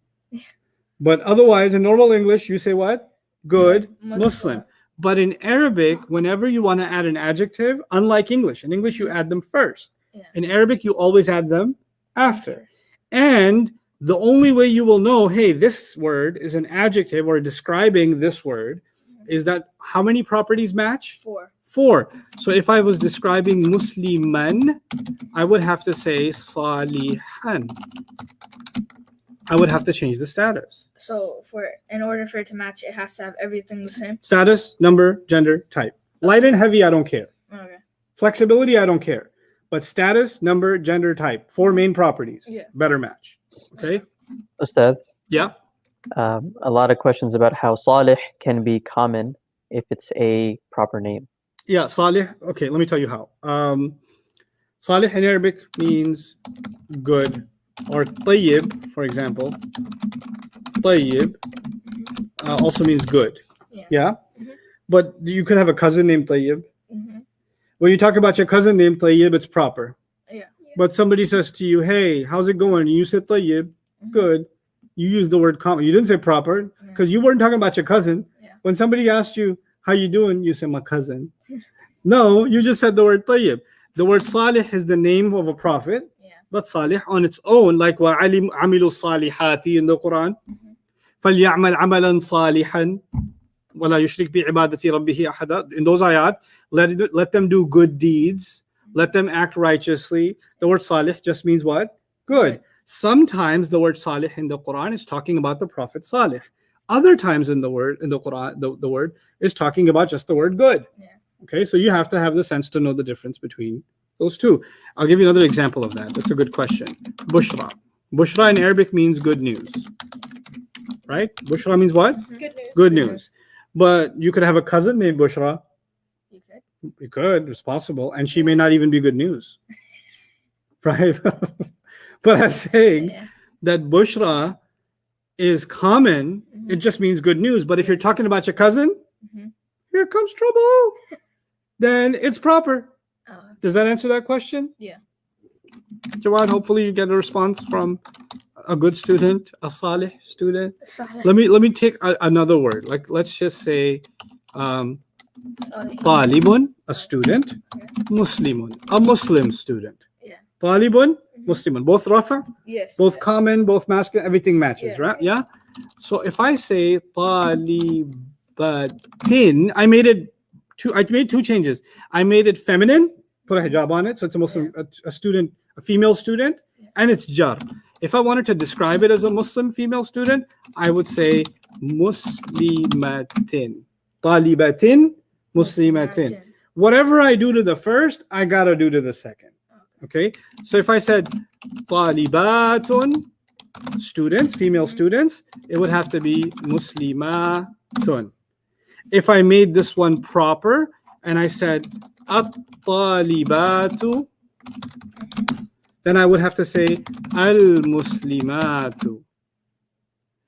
But otherwise, in normal English, you say what? Good Muslim. But in Arabic, whenever you want to add an adjective, unlike English, in English, you add them first. Yeah. In Arabic, you always add them after. And the only way you will know, hey, this word is an adjective or describing this word, is that how many properties match? 4. 4. So if I was describing Musliman, I would have to say Salihan. I would have to change the status. So in order for it to match, it has to have everything the same. Status, number, gender, type. Light and heavy, I don't care. Okay. Flexibility, I don't care. But status, number, gender, type. 4 main properties. Yeah. Better match. Okay? Ustad, Yeah. a lot of questions about how salih can be common if it's a proper name. Yeah, salih. Okay, let me tell you how. Salih in Arabic means good, or tayyib, for example. Tayyib also means good. Yeah? But you could have a cousin named Tayyib. When you talk about your cousin named Tayyib, it's proper. Yeah. But somebody says to you, hey, how's it going? You said Tayyib, good. You use the word common. You didn't say proper because you weren't talking about your cousin. Yeah. When somebody asked you, how you doing? You say, my cousin. No, you just said the word tayyib. The word salih is the name of a prophet, but salih on its own, like وَعَمِلُوا الصَّالِحَاتِ in the Quran. فَلْيَعْمَلْ عَمَلًا صَالِحًا وَلَا يُشْرِكْ بِعِبَادَةِ رَبِّهِ أَحَدًا. In those ayat, let them do good deeds. let them act righteously. The word salih just means what? Good. Sometimes the word salih in the Quran is talking about the Prophet Salih. Other times in the Quran, the word is talking about just the word good. Yeah. Okay, so you have to have the sense to know the difference between those two. I'll give you another example of that. That's a good question. Bushra. Bushra in Arabic means good news. Right? Bushra means what? Good news. Good news. But you could have a cousin named Bushra. You could. You could, it's possible. And she may not even be good news. Right? But I'm saying Yeah. that Bushra is common. It just means good news. But if you're talking about your cousin, Mhm. here comes trouble. Then it's proper. Oh, Does that answer that question? Yeah. Jawad, hopefully you get a response from a good student, a salih student. Salih. Let me take another word. Like let's just say Salih. talibun, a student, Okay. muslimun, a Muslim student. Yeah. Talibun, muslimun, both rafa, Yes. both yes. common, both masculine, everything matches, Yeah. right? Yeah. So if I say talibatin, I made two changes. I made it feminine, put a hijab on it, so it's a Muslim, a student, a female student, and it's jar. If I wanted to describe it as a Muslim female student, I would say muslimatin. Talibatin, muslimatin. Whatever I do to the first, I gotta do to the second. Okay, so if I said talibatun, students, female students, it would have to be muslimatun. If I made this one proper and I said at-talibatu, then I would have to say al-muslimatu.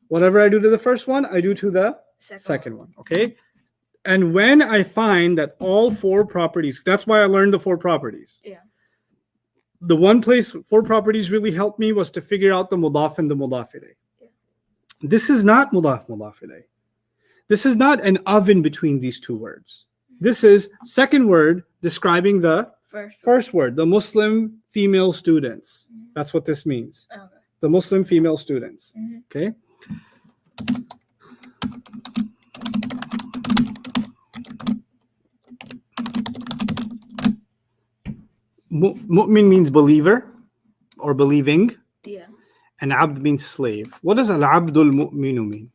Whatever I do to the first one, I do to the second one. Okay, and when I find that all four properties, that's why I learned the four properties. Yeah. The one place four properties really helped me was to figure out the mudaf and the mudaf ilayh. Yeah. This is not mudaf ilayh. This is not an oven between these two words. This is second word describing the first word, the Muslim female students. That's what this means. Okay. The Muslim female students. Mhm. Okay. Mu'min means believer or believing, Yeah. and abd means slave. What does al-abdul mu'minu mean?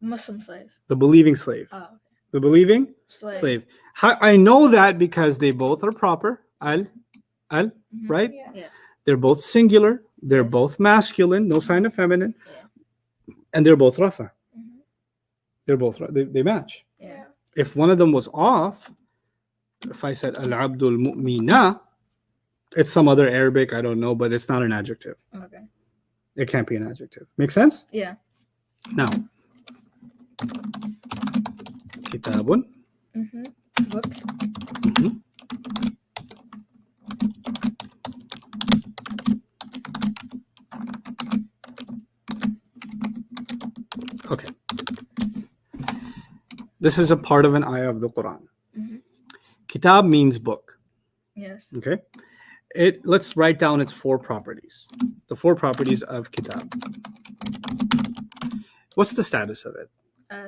Muslim slave. The believing slave. Oh, The believing slave. slave. I know that because they both are proper. Al, Mhm. right? Yeah. Yeah. They're both singular. They're Yes. both masculine. No sign of feminine. Yeah. And they're both rafa. Mhm. They're both they match. Yeah. If one of them was off, if I said al-abdul mu'mina, it's some other Arabic, I don't know, but it's not an adjective. Okay. It can't be an adjective. Make sense? Yeah. Now, kitabun. Mhm. Book. Mhm. Okay. This is a part of an ayah of the Quran. Mhm. Kitab means book. Yes. Okay. Let's write down its four properties. The four properties of kitab. What's the status of it?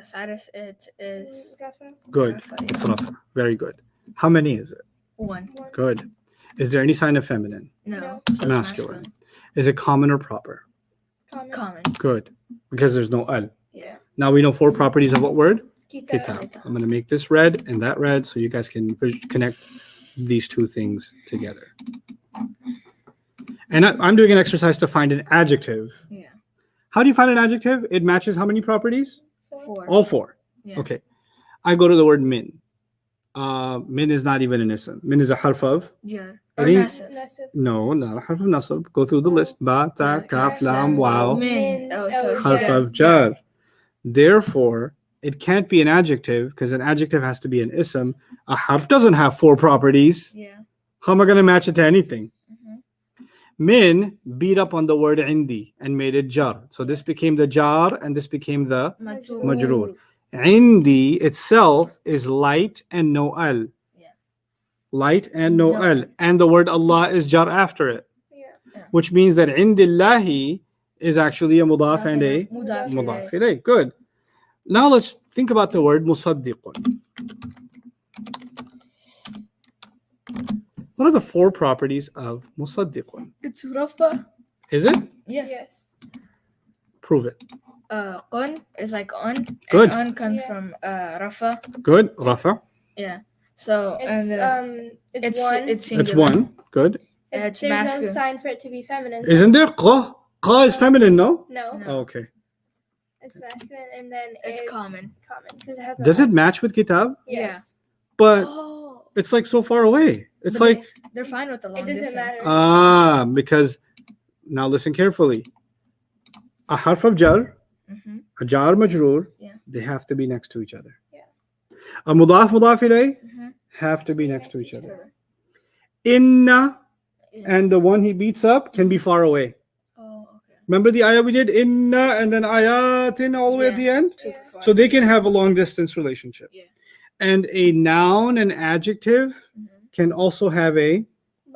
Status. It is Rafa. Good. Rafa, It's yeah. rafa. Very good. How many is it? One. One. Good. Is there any sign of feminine? No. No. So it's Masculine. Is it common or proper? Common. Common. Good. Because there's no al. Yeah. Now we know four properties of what word? Kitab. Kitab. I'm going to make this red and that red so you guys can connect these two things together. And I'm doing an exercise to find an adjective. Yeah. How do you find an adjective? It matches how many properties? Four. All four. Yeah. Okay. I go to the word min. Min is not even an ism. Min is a harf of? Jar. Any- Nasif. Nasib. No, not a harf of nasab. Go through the list. Ba, ta, kaf, lam, wow. Min. Oh, so it's Harf jar. of jar. Therefore, it can't be an adjective because an adjective has to be an ism. A harf doesn't have four properties. Yeah. How am I going to match it to anything? Mhm. Min beat up on the word indi and made it jar. So this became the jar and this became the Majroor. majroor. Indi itself is light and no al. Yeah. Light and no No. al. And the word Allah is jar after it, Yeah. which means that indillahi is actually a mudaf and a Mudaf. mudaf ilayh. Good. Now let's think about the word musaddiqun. What are the 4 properties of musaddiqun? It's rafa. Is it? Yeah. Yes. Prove it. Qun is like on. Good. And on comes Yeah. from rafa. Good. Rafa. Yeah. So and It's one. it's That's singular. 1. Good. It's There's masculine. no sign for it to be feminine. so- Isn't there qa? Qa is feminine, no? No, No. Oh, okay. it's masculine, and then It's common. Common because it has. No Does it sign. match with kitab? Yes. But Oh. it's like so far away. It's But like they're fine with the long doesn't distance. matter. because now listen carefully. A harf of jar, Mhm. a jar majroor, Yeah. they have to be next to each other. Yeah. A mudaf mudaf ilayh Mhm. have to be next to each other. Sure. Inna Yeah. and the one he beats up can be far away. Oh, okay. Remember the ayah we did? Inna and then ayatin all the way at Yeah. the end? Super far. So they can have a long distance relationship. Yeah. And a noun and adjective Mhm. can also have a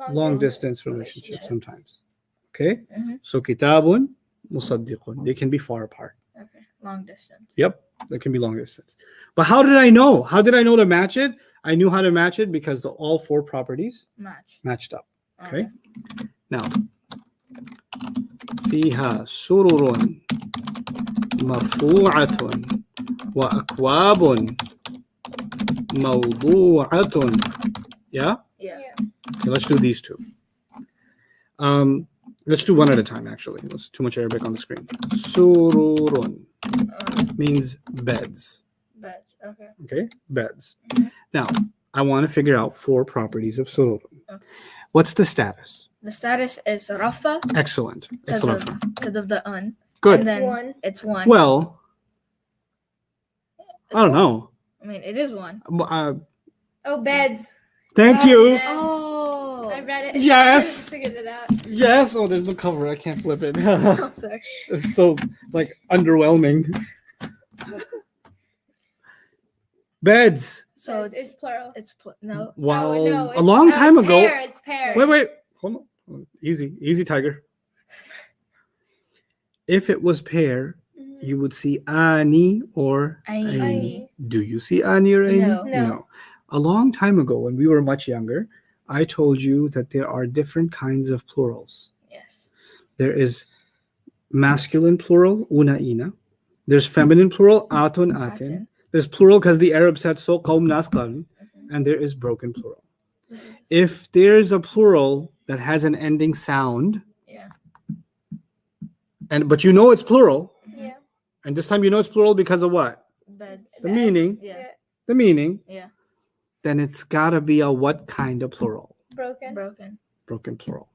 long distance distance relationship sometimes. Okay? Mhm. So kitabun, musaddiqun. They can be far apart. Okay. Long distance. Yep. They can be long distance. But how did I know? How did I know to match it? I knew how to match it because all 4 properties Match. matched up. Okay? Now, فيها سرر مرفوعة وأكواب موضوعة. Yeah? Yeah. Okay, let's do these 2. Let's do one at a time, actually. There's too much Arabic on the screen. Sururun means beds. But okay. Okay? Beds. Mhm. Now, I want to figure out 4 properties of sururun. Okay. What's the status? The status is rafa Excellent. because Excellent. of the un. Good. And then One. it's one. Well, It's I don't one. know. I mean, it is one. Oh, beds. Thank Oh, you. yes. Oh. I read it. Yes. Figured it out. Yes. Oh, there's no cover. I can't flip it. I'm sorry. It's so like underwhelming. Beds. So it's plural. no. Wow. Oh, no, a it's- long time ago. Pair, it's pair. Wait. Hold on. Easy, tiger. If it was pair, Mhm. you would see ani or Aini. aini. Do you see ani or aini? No. No. A long time ago, when we were much younger, I told you that there are different kinds of plurals. Yes. There is masculine plural, una ina. There's feminine plural, atun atin. Atin. There's plural because the Arab said so, qaum nas qalu. Mhm. And there is broken plural. This is- If there's a plural that has an ending sound, Yeah. but you know it's plural, Yeah. and this time you know it's plural because of what? Beds. The meaning. Yeah. The meaning. Yeah. Then it's gotta be a what kind of plural? Broken. Broken. Broken plural.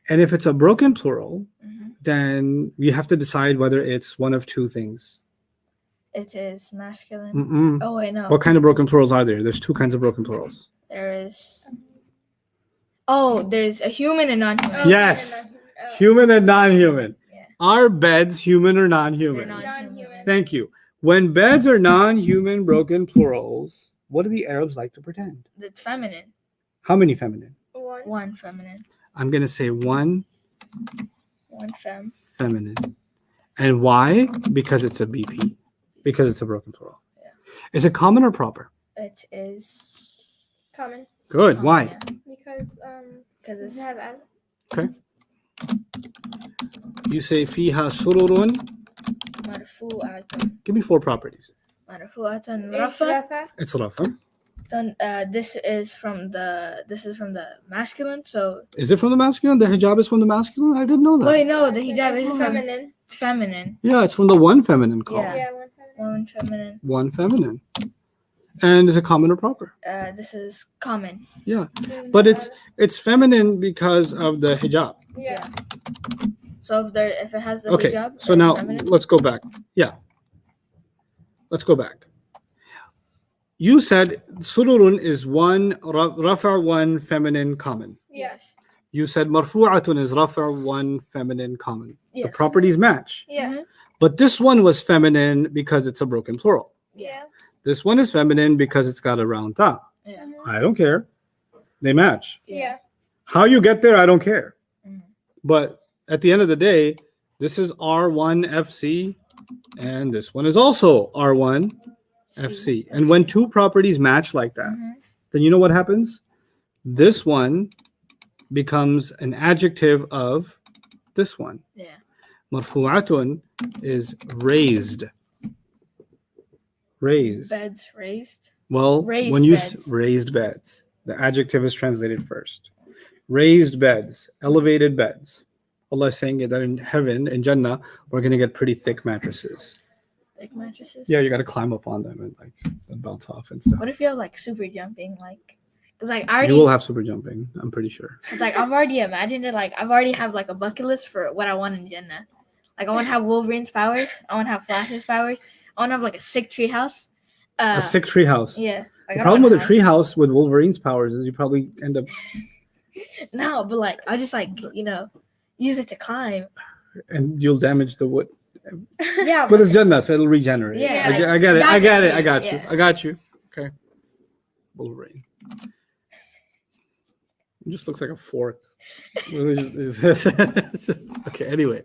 And if it's a broken plural, hmm then you have to decide whether it's one of 2 things. It is masculine. Mm-mm. Oh wait, no. What kind of broken plurals are there? There's 2 kinds of broken plurals. There is. Oh, there's a human and non-human. Oh, Yes. oh. Human and non-human. Yeah. Are beds human or non-human? They're Non-human. Thank you. When beds are non-human broken plurals, what do the Arabs like to pretend? It's feminine. How many feminine? One. One feminine. I'm going to say 1 One fem. feminine. And why? Because it's a BP. Because it's a broken plural. Yeah. Is it common or proper? It is. Common. Good. common, Why? yeah. Because Because does it's it have ad? You say fiha sururun. marfu'atun. Give me 4 properties. Marfu'atun It's rafa. rafa. It's rafa. Then this is from the masculine. So Is it from the masculine? The hijab is from the masculine? I didn't know that. wait, no, the hijab is It's from feminine. feminine. Yeah, it's from the one feminine call. Yeah. Yeah, one feminine. One feminine. One feminine. And is it common or proper? This is common. Yeah. But it's feminine because of the hijab. Yeah. So if it has the Okay. hijab, So then now it's feminine. let's go back. Yeah. Let's go back. You said sururun is one rafa, one feminine common. Yeah. Yes. You said marfu'atun is rafa, one feminine common. Yes. The properties match. Yeah. Mhm. But this one was feminine because it's a broken plural. Yeah. This one is feminine because it's got a round ta. Yeah. Mhm. I don't care. They match. Yeah. How you get there, I don't care. Mhm. But at the end of the day, this is R1 FC, and this one is also R1 FC. And when 2 properties match like that, Mhm. then you know what happens? This one becomes an adjective of this one. Yeah. Marfu'atun is raised. Raised. Beds raised. Well, Raised when you beds. raised beds, the adjective is translated first. Raised beds, elevated beds. Allah is saying that in heaven, in Jannah, we're going to get pretty thick mattresses. Thick mattresses. Yeah, you got to climb up on them and like bounce off and stuff. What if you have like super jumping, like, cause like I You already, will have super jumping, I'm pretty sure. it's like I've already imagined it. Like I've already have like a bucket list for what I want in Jannah. Like I want to have Wolverine's powers. I want to have Flash's powers. I want to have like a sick tree house. A sick tree house. Yeah. Like, The I problem want with a tree house with Wolverine's powers is you probably end up No, but like I just like use it to climb. and you'll damage the wood. Yeah. But it's Jannah, so it'll regenerate. Yeah, I get it. I get it. I got you. yeah. I got you. Okay. Wolverine. It just looks like a fork. Okay, anyway.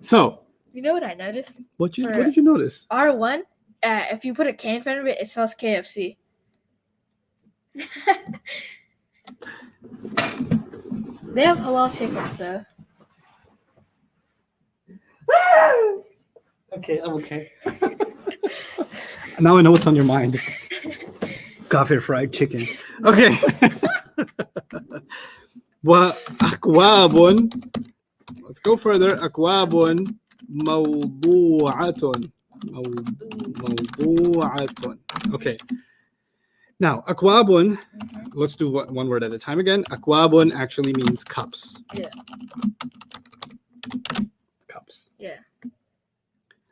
So, You know what I noticed? what did you notice? R1. If you put a can in front of it, it spells KFC. They have halal chicken, so Okay, I'm okay. Now I know what's on your mind. Coffee fried chicken. Okay. Wa akwabun. Let's go further. Akwabun mawdu'atun. Mawdu'atun. Okay. Now, akwabun, let's do one word at a time again. Akwabun actually means cups. Yeah. Cups. Yeah.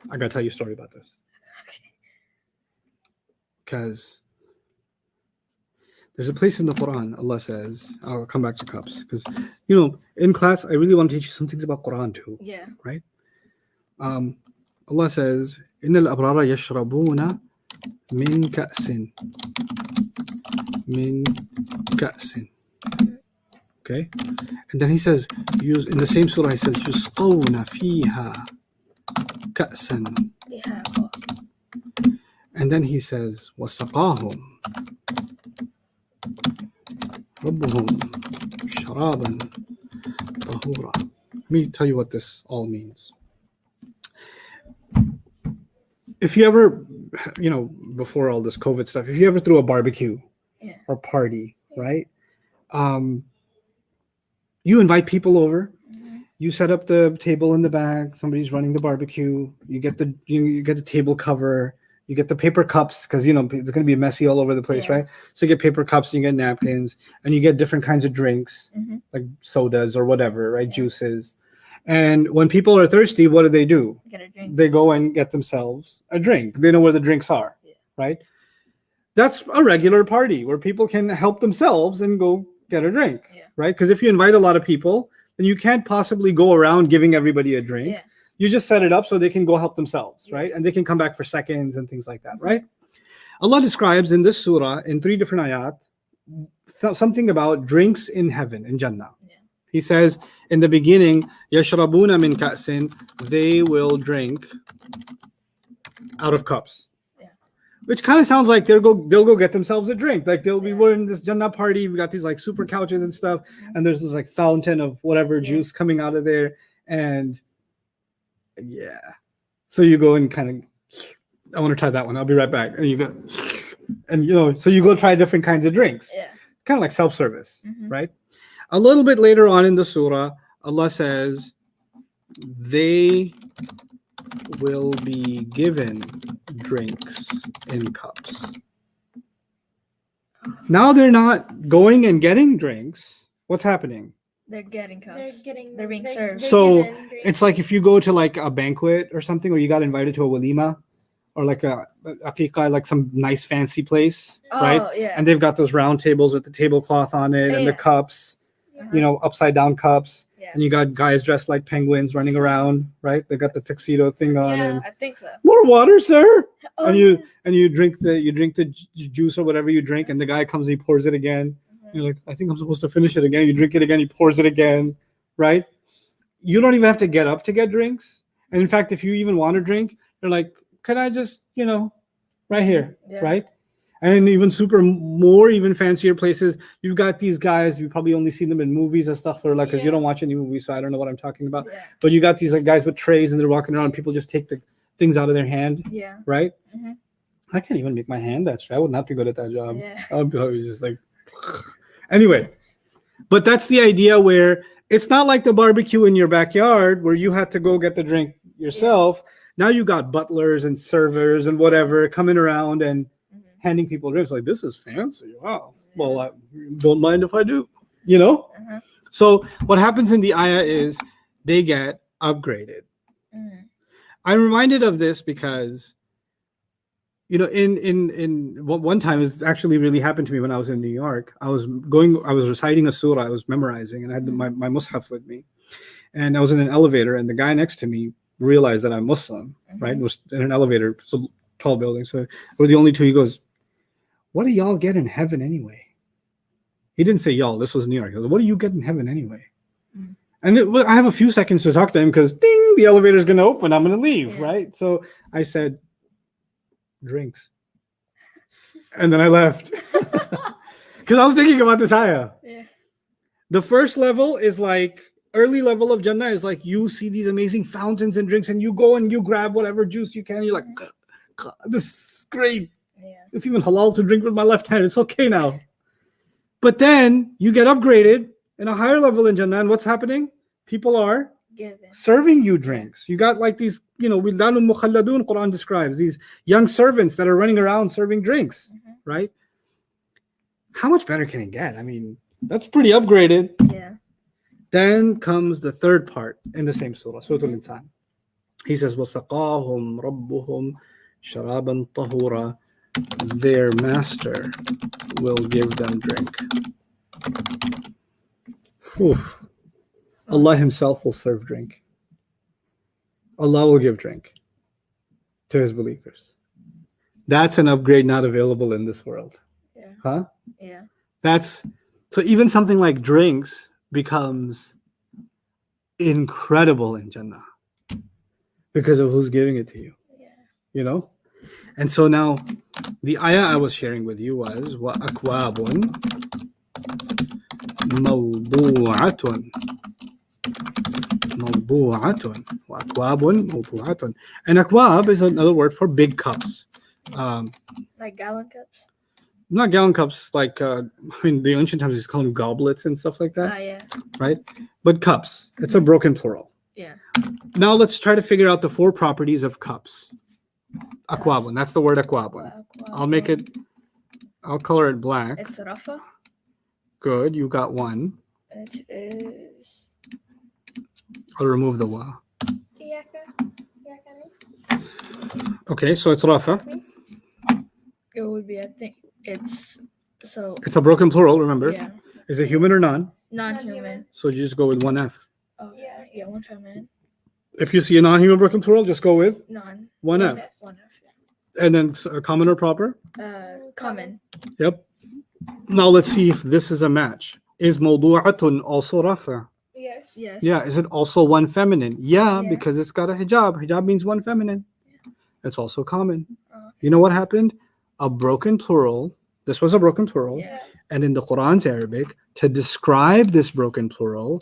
I gotta tell you a story about this. Okay. Because there's a place in the Quran, Allah says, I'll come back to cups. Because, in class, I really want to teach you some things about Quran too. Yeah. Right? Allah says, إِنَّ الْأَبْرَارَ يَشْرَبُونَ مِنْ كَأْسٍ. Min ka'sin. Okay? And then he says, in the same surah, he says, يُسْقَوْنَ فِيهَا كَأْسًا. Yeah. And then he says, وَسَقَاهُمْ رَبُّهُمْ شَرَابًا طَهُورًا. Let me tell you what this all means. If you ever, before all this COVID stuff, if you ever threw a barbecue or party, right? You invite people over. You set up the table in the back. Somebody's running the barbecue. You get you get a table cover. You get the paper cups because it's going to be messy all over the place, right? So you get paper cups, and you get napkins, and you get different kinds of drinks, like sodas or whatever, right? Juices. And when people are thirsty, what do? Get a drink. They go and get themselves a drink. They know where the drinks are, right? That's a regular party where people can help themselves and go get a drink, right? Because if you invite a lot of people, then you can't possibly go around giving everybody a drink. Yeah. You just set it up so they can go help themselves, right? And they can come back for seconds and things like that, right? Allah describes in this surah, in 3 different ayat, something about drinks in heaven, in Jannah. He says, in the beginning, يَشْرَبُونَ مِنْ كَأْسٍ. They will drink out of cups. Which kind of sounds like they'll go get themselves a drink. Like we're in this Jannah party. We got these like super couches and stuff, and there's this like fountain of whatever juice coming out of there, and so you go and kind of, I want to try that one. I'll be right back. And you go, and so you go try different kinds of drinks. Yeah. Kind of like self-service, right? A little bit later on in the surah, Allah says, they will be given drinks in cups. Now they're not going and getting drinks. What's happening? They're getting cups. They're being served. So it's like if you go to like a banquet or something, or you got invited to a walima, or like a aqiqah, like some nice fancy place, right? Yeah. And they've got those round tables with the tablecloth on it and the cups, upside down cups. Yeah. And you got guys dressed like penguins running around, right? They got the tuxedo thing on. Yeah, and I think so. more water, sir. Oh, And you drink the juice or whatever you drink, and the guy comes and he pours it again. You're like, I think I'm supposed to finish it again. You drink it again, he pours it again, right? You don't even have to get up to get drinks. And in fact, if you even want to drink, you're like, can I just, right here, right? And in even even fancier places, you've got these guys, you probably only see them in movies and stuff, or like, because you don't watch any movies, so I don't know what I'm talking about. Yeah. But you got these like guys with trays and they're walking around, people just take the things out of their hand. Yeah. Right? Mhm. I can't even make my hand that straight. I would not be good at that job. Yeah. I would be just like, anyway. But that's the idea where it's not like the barbecue in your backyard where you had to go get the drink yourself. Now you got butlers and servers and whatever coming around and handing people drinks. Like, this is fancy. Wow. Well, I don't mind if I do, you know? So what happens in the ayah is they get upgraded. I'm reminded of this because, you know, in one time, it's actually really happened to me when I was in New York. I was reciting a surah, I was memorizing, and I had my mushaf with me. And I was in an elevator, and the guy next to me realized that I'm Muslim, right? It was in an elevator, it's a tall building. So we're the only two. He goes, "What do y'all get in heaven anyway?" He didn't say y'all, this was New York. He goes, "What do you get in heaven anyway?" And I have a few seconds to talk to him because ding, the elevator's going to open. I'm going to leave, right? So I said, "Drinks." And then I left. Because I was thinking about this ayah. Yeah. The first level is like, early level of Jannah is like you see these amazing fountains and drinks and you go and you grab whatever juice you can. You're like, this is great. Yeah. It's even halal to drink with my left hand. It's okay now. But then you get upgraded in a higher level in Jannah. And what's happening? People are serving you drinks. You got like these, you know, wildanun mukhalladun, Quran describes these young servants that are running around serving drinks, right? How much better can it get? I mean, that's pretty upgraded. Yeah. Then comes the third part in the same surah, Surah Al-Insan. He says, وَسَقَاهُمْ رَبُّهُمْ شَرَابًا طَهُورًا. Their master will give them drink. Whew. Allah himself will serve drink. Allah will give drink to his believers. That's an upgrade not available in this world. Yeah. Huh? Yeah. So even something like drinks becomes incredible in Jannah because of who's giving it to you. Yeah. You know? And so now the ayah I was sharing with you was وَأَكْوَابٌ مَوْضُوعَةٌ وَأَكْوَابٌ مَوْضُوعَةٌ. And akwab is another word for big cups. Like gallon cups? Not gallon cups, like I mean, the ancient times, it's called them goblets and stuff like that. Yeah. Right? But cups, it's a broken plural. Yeah. Now let's try to figure out the four properties of cups. Akwabun, that's the word akwabun. I'll color it black. It's rafa. Good, you got one. It is. I'll remove the wa. Okay, so it's rafa. It would be, I think, it's a broken plural, remember? Yeah. Is it human or non? Non-human. So you just go with one F. Oh, yeah, one feminine. If you see a non-human broken plural, just go with one F. One F, yeah. And then common or proper? Common. Yep. Now let's see if this is a match. Is mawdu'atun also rafa? Yes. Yes. Yeah. Is it also one feminine? Yeah, because it's got a hijab. Hijab means one feminine. Yeah. It's also common. Okay. You know what happened? A broken plural. This was a broken plural. Yeah. And in the Quran's Arabic, to describe this broken plural,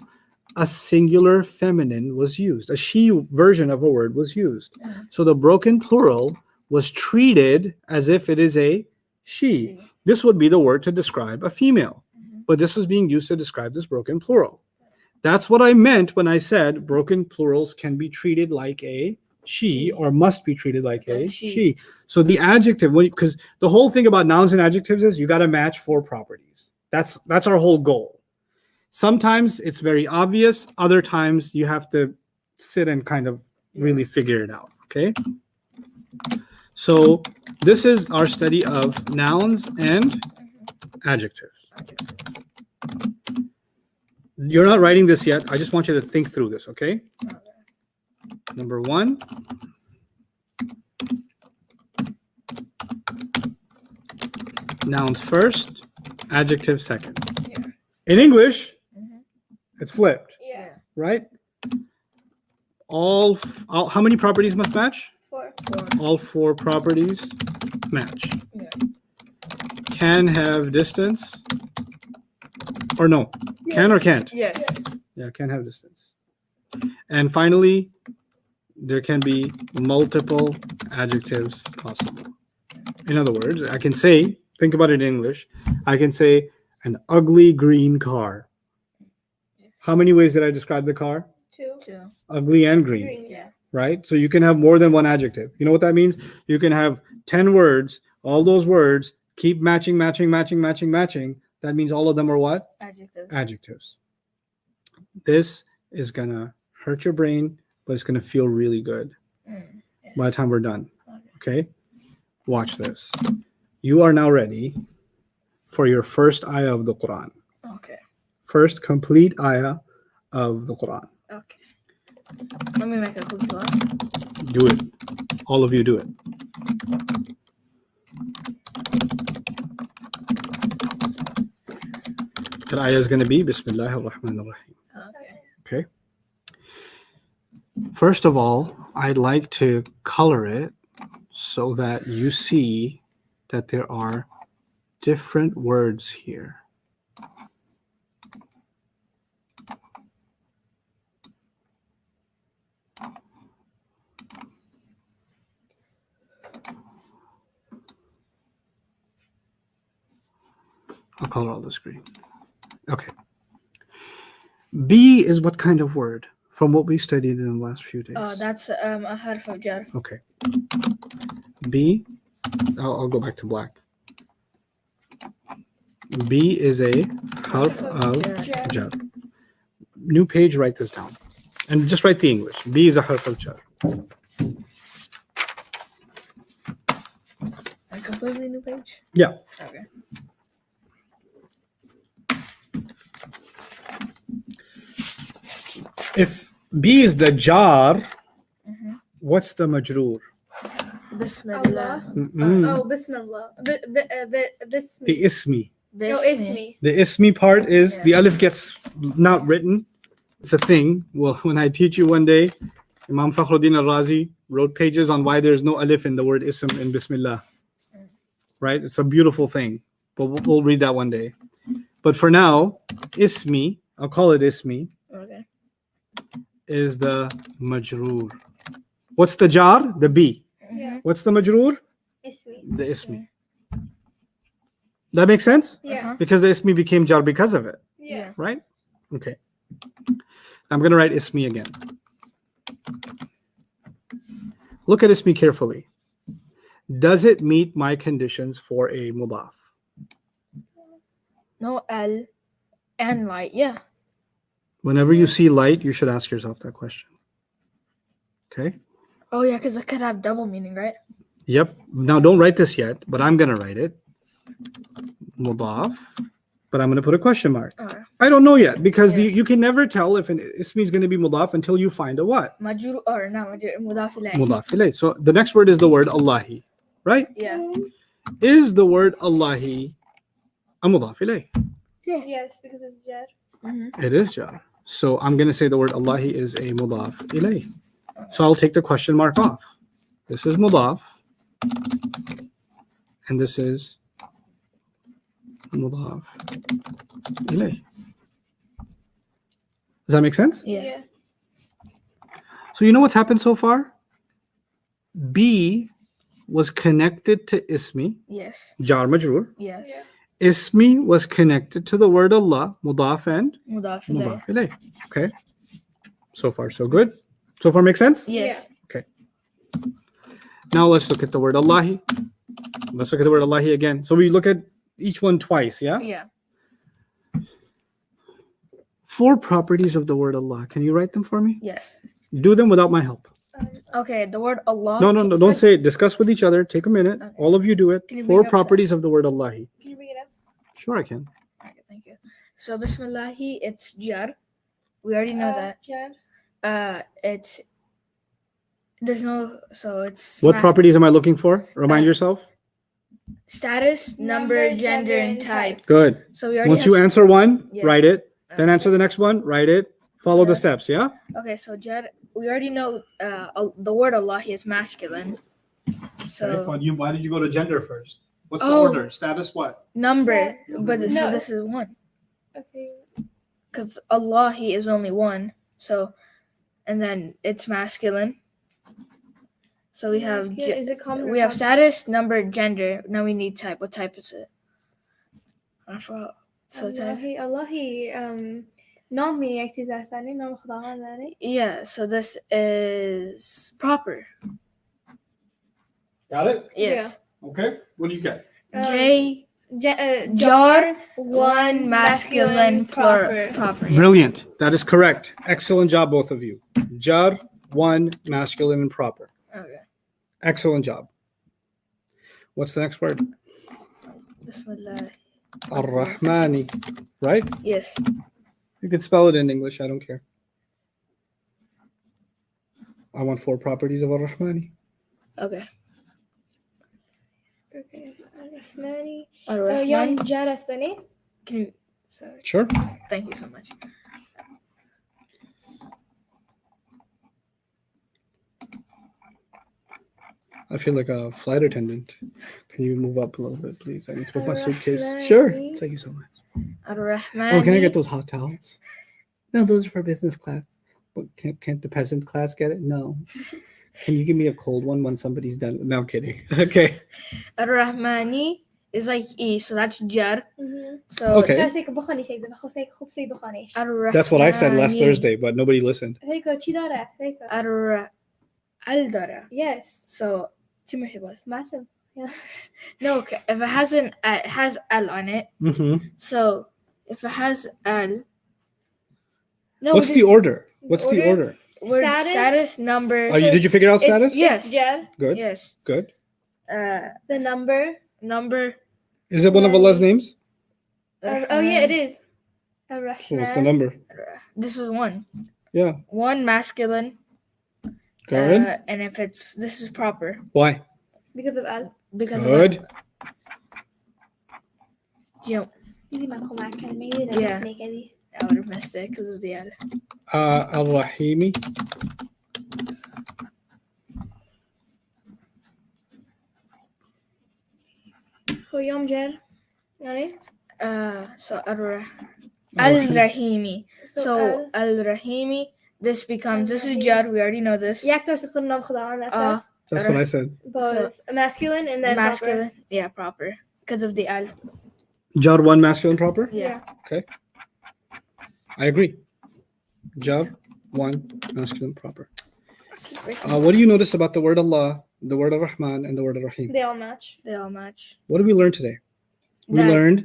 a singular feminine was used. A she version of a word was used. Mm-hmm. So the broken plural was treated as if it is a she. This would be the word to describe a female. Mm-hmm. But this was being used to describe this broken plural. That's what I meant when I said broken plurals can be treated like a she or must be treated like a she. So the adjective, because the whole thing about nouns and adjectives is you got to match four properties. That's our whole goal. Sometimes it's very obvious. Other times you have to sit and kind of really figure it out. Okay. So this is our study of nouns and adjectives. You're not writing this yet. I just want you to think through this. Okay. Number one. Nouns first, adjectives second. Yeah. In English, it's flipped. Yeah. Right? All how many properties must match? 4. All four properties match. Yeah. can have distance, or no, can or can't? Yes. Yeah, can have distance. And finally, there can be multiple adjectives possible. In other words, I can say, think about it in English, I can say an ugly green car. How many ways did I describe the car? Two. Ugly and green, Green. Yeah. right? So you can have more than one adjective. You know what that means? You can have 10 words, all those words keep matching. That means all of them are what? Adjective. Adjectives. This is going to hurt your brain, but it's going to feel really good Yes. by the time we're done. Okay? Watch this. You are now ready for your first ayah of the Quran. Okay. First complete ayah of the Quran. Okay. Let me make a quick one. Do it. All of you do it. That ayah is going to be Bismillah ar-Rahman ar-Rahim. Okay. Okay. First of all, I'd like to color it so that you see that there are different words here. I'll color all this green. Okay. B is what kind of word from what we studied in the last few days? That's a harf of jar. Okay. B, I'll go back to black. B is a harf of jar. New page, write this down. And just write the English. B is a harf of jar. A completely new page? Yeah. Okay. If B is the jar, what's the majroor? Bismillah. Oh, Bismillah. Bismillah. The ismi. No, Ismi. The ismi part is the alif gets not written. It's a thing. Well, when I teach you one day, Imam Fakhruddin al-Razi wrote pages on why there's no alif in the word ism in Bismillah. Right? It's a beautiful thing. But we'll read that one day. But for now, ismi, I'll call it ismi, Okay. is the majroor. What's the jar? The B. Yeah. What's the majroor? Ismi. The ismi. That makes sense? Yeah. Because the ismi became jar because of it. Yeah. Right? Okay. I'm going to write ismi again. Look at ismi carefully. Does it meet my conditions for a mudaf? No L and light. Yeah. Whenever you see light, you should ask yourself that question. Okay? Oh, yeah, because it could have double meaning, right? Yep. Now, don't write this yet, but I'm going to write it. Mudaf. But I'm going to put a question mark. Okay. I don't know yet because Yeah. you can never tell if an ismi is going to be mudaf until you find a what? Majur or not majur, mudaf ilayh. Mudaf ilayh. So the next word is the word Allahi. Right? Yeah. Is the word Allahi a mudaf ilayh? Yes, because it's jar. It is jar. So I'm going to say the word Allahi is a mudaf ilayh. So I'll take the question mark off. This is mudaf. And this is mudaf ilayh. Does that make sense? Yeah. So you know what's happened so far? B was connected to ismi, Yes. jar majroor. Yes. Yeah. Ismi was connected to the word Allah, mudaf and Mudaf ilayh. mudaf ilayh. Okay. So far, so good. So far, makes sense? Yes. Okay. Now let's look at the word Allahi. Let's look at the word Allahi again. So we look at each one twice, yeah? Yeah. 4 properties of the word Allah. Can you write them for me? Yes. Do them without my help. Okay. The word Allah. No, don't say it. Discuss with each other. Take a minute. Okay. All of you do it. Can you 4 bring up properties of the word Allahi. Can you bring it up? Sure, I can. Okay, thank you. So Bismillahi, it's jar. We already know that. Jar. It's there's no so it's What mas- properties am I looking for? Remind Uh, yourself. status, number, gender, and type. Good. So we already Once have, you answer one, Yeah. write it. Then answer the next one, write it. Follow the Yeah. steps, yeah? okay, so jar we already know the word Allah is masculine. So Why did you go to gender first? What's the Oh. order? Status what? Number, Set- but so No. this is one. Okay. Because Allahi is only one. So, and then it's masculine. So we have Is it common? we have status, number, gender. Now we need type. What type is it? I forgot. So type. Allahi نام یک چیز هستنی نام خداوند داره. Yeah. So this is proper. Got it? Yes. Okay. What do you get? J jar jar one masculine proper. proper. Brilliant. That is correct. Excellent job, both of you. Jar, one, masculine and proper. Okay. Excellent job. What's the next word? Bismillah. Ar-Rahmani. Right? Yes. You can spell it in English. I don't care. I want 4 properties of Ar-Rahmani. Okay. Okay. الرحمن Ar-Rahman. يوم جار هستنی. Can you? Sorry. Sure. Thank you so much. I feel like a flight attendant. Can you move up a little bit, please? I need to put my suitcase. Ar-Rahmani. Sure. Thank you so much. Ar-Rahman. Oh, can I get those hot towels? No, those are for business class. But can't the peasant class get it? No. Can you give me a cold one when somebody's done? No, I'm kidding. Okay. Ar-Rahmani is like E, so that's jar. So Okay. کسی بخونی شد بخواسته خوب سی بخونیش. Ar-Rahmani. That's what I said last Thursday, but nobody listened. ریکو چی داره؟ ریکو. Al-Dara. Yes. So two more syllables. Massive. Yeah. No, okay. If it has it has Al on it. Mm-hmm. So if it has Al. No. What's the order? What's the order? Word Status? status number. Oh, did you figure out status? Yes. Jar. Good. Yes. Good. The number. Number. Is it one of Allah's names? Oh yeah, it is. So what's the Ar-Rahman. number? This is one. Yeah. One masculine. Good. And if it's this is proper Why? Because of Al. because Good. you know, دیدی من کمک کردم. میدونم Yeah. اسمی کردی. I would have missed it because of the Al. Al-Rahimi. خب یوم جار. یعنی. So Al-Rahimi. So Al. Al-Rahimi. This becomes this is Jar. We already know this. یک تا خود نام خداوند است. That's what I said. Both masculine and then Masculine. Yeah, proper because of the Al. Jar one masculine proper? Yeah. I agree. Jar one masculine proper. What do you notice about the word Allah, the word Ar-Rahman, and the word Ar-Rahim? They all match. They all match. What did we learn today? We That- learned